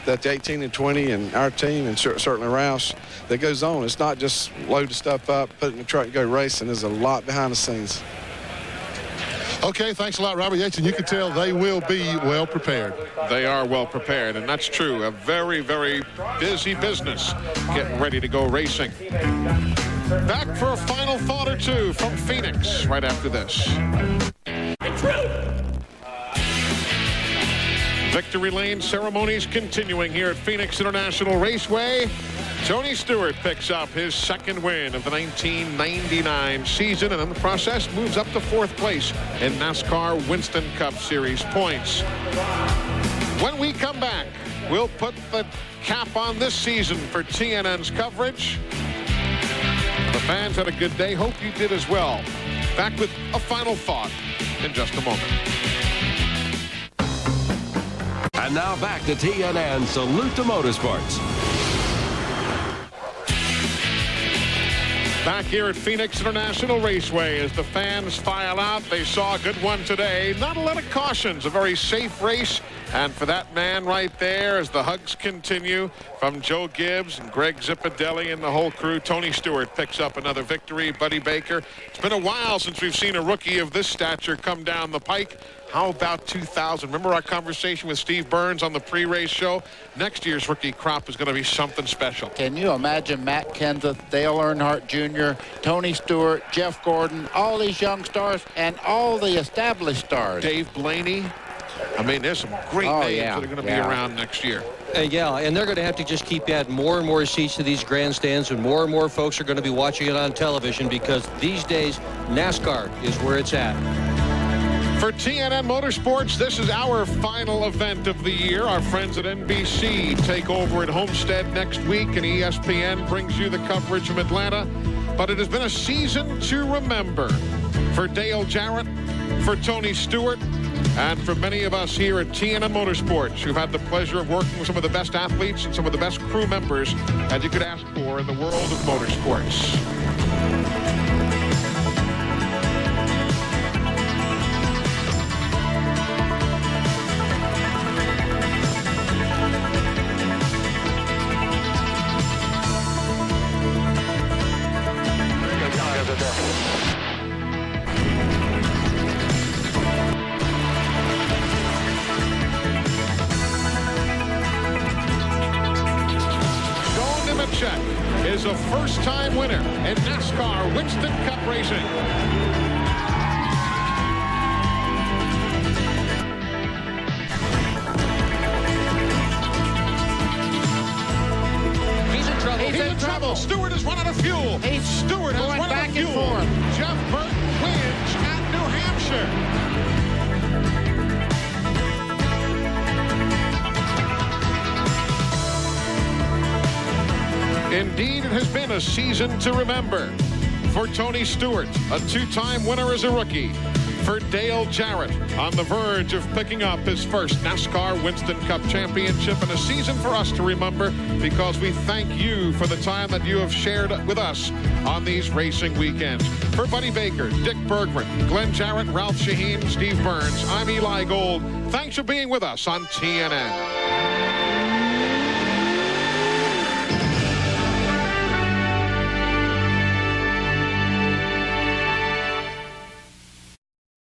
the 18 and 20 and our team and certainly Roush that goes on. It's not just load the stuff up, put it in the truck and go racing. There's a lot behind the scenes. Okay, thanks a lot, Robert Yates, and you can tell they will be well prepared. They are well prepared, and that's true. A very, very busy business getting ready to go racing. Back for a final thought or two from Phoenix right after this. Victory Lane ceremonies continuing here at Phoenix International Raceway. Tony Stewart picks up his second win of the 1999 season, and in the process moves up to 4th place in NASCAR Winston Cup Series points. When we come back, we'll put the cap on this season for TNN's coverage. The fans had a good day. Hope you did as well. Back with a final thought in just a moment. And now back to TNN Salute to Motorsports. Back here at Phoenix International Raceway as the fans file out. They saw a good one today. Not a lot of cautions. A very safe race. And for that man right there, as the hugs continue from Joe Gibbs and Greg Zipadelli and the whole crew, Tony Stewart picks up another victory. Buddy Baker. It's been a while since we've seen a rookie of this stature come down the pike. How about 2000? Remember our conversation with Steve Burns on the pre-race show? Next year's rookie crop is going to be something special. Can you imagine Matt Kenseth, Dale Earnhardt Jr., Tony Stewart, Jeff Gordon, all these young stars, and all the established stars? Dave Blaney. I mean, there's some great names that are going to be around next year. Yeah, and they're going to have to just keep adding more and more seats to these grandstands, and more folks are going to be watching it on television, because these days NASCAR is where it's at. For TNN Motorsports, this is our final event of the year. Our friends at NBC take over at Homestead next week, and ESPN brings you the coverage from Atlanta. But it has been a season to remember for Dale Jarrett, for Tony Stewart, and for many of us here at TNN Motorsports who've had the pleasure of working with some of the best athletes and some of the best crew members that you could ask for in the world of motorsports. Is a first-time winner in NASCAR Winston Cup racing. He's in trouble. He's in trouble. Stewart has run out of fuel. Stewart has run out of fuel. Jeff Burton wins at New Hampshire. Indeed, it has been a season to remember. For Tony Stewart, a 2-time winner as a rookie. For Dale Jarrett, on the verge of picking up his first NASCAR Winston Cup championship, and a season for us to remember, because we thank you for the time that you have shared with us on these racing weekends. For Buddy Baker, Dick Bergman, Glenn Jarrett, Ralph Shaheen, Steve Burns, I'm Eli Gold. Thanks for being with us on TNN.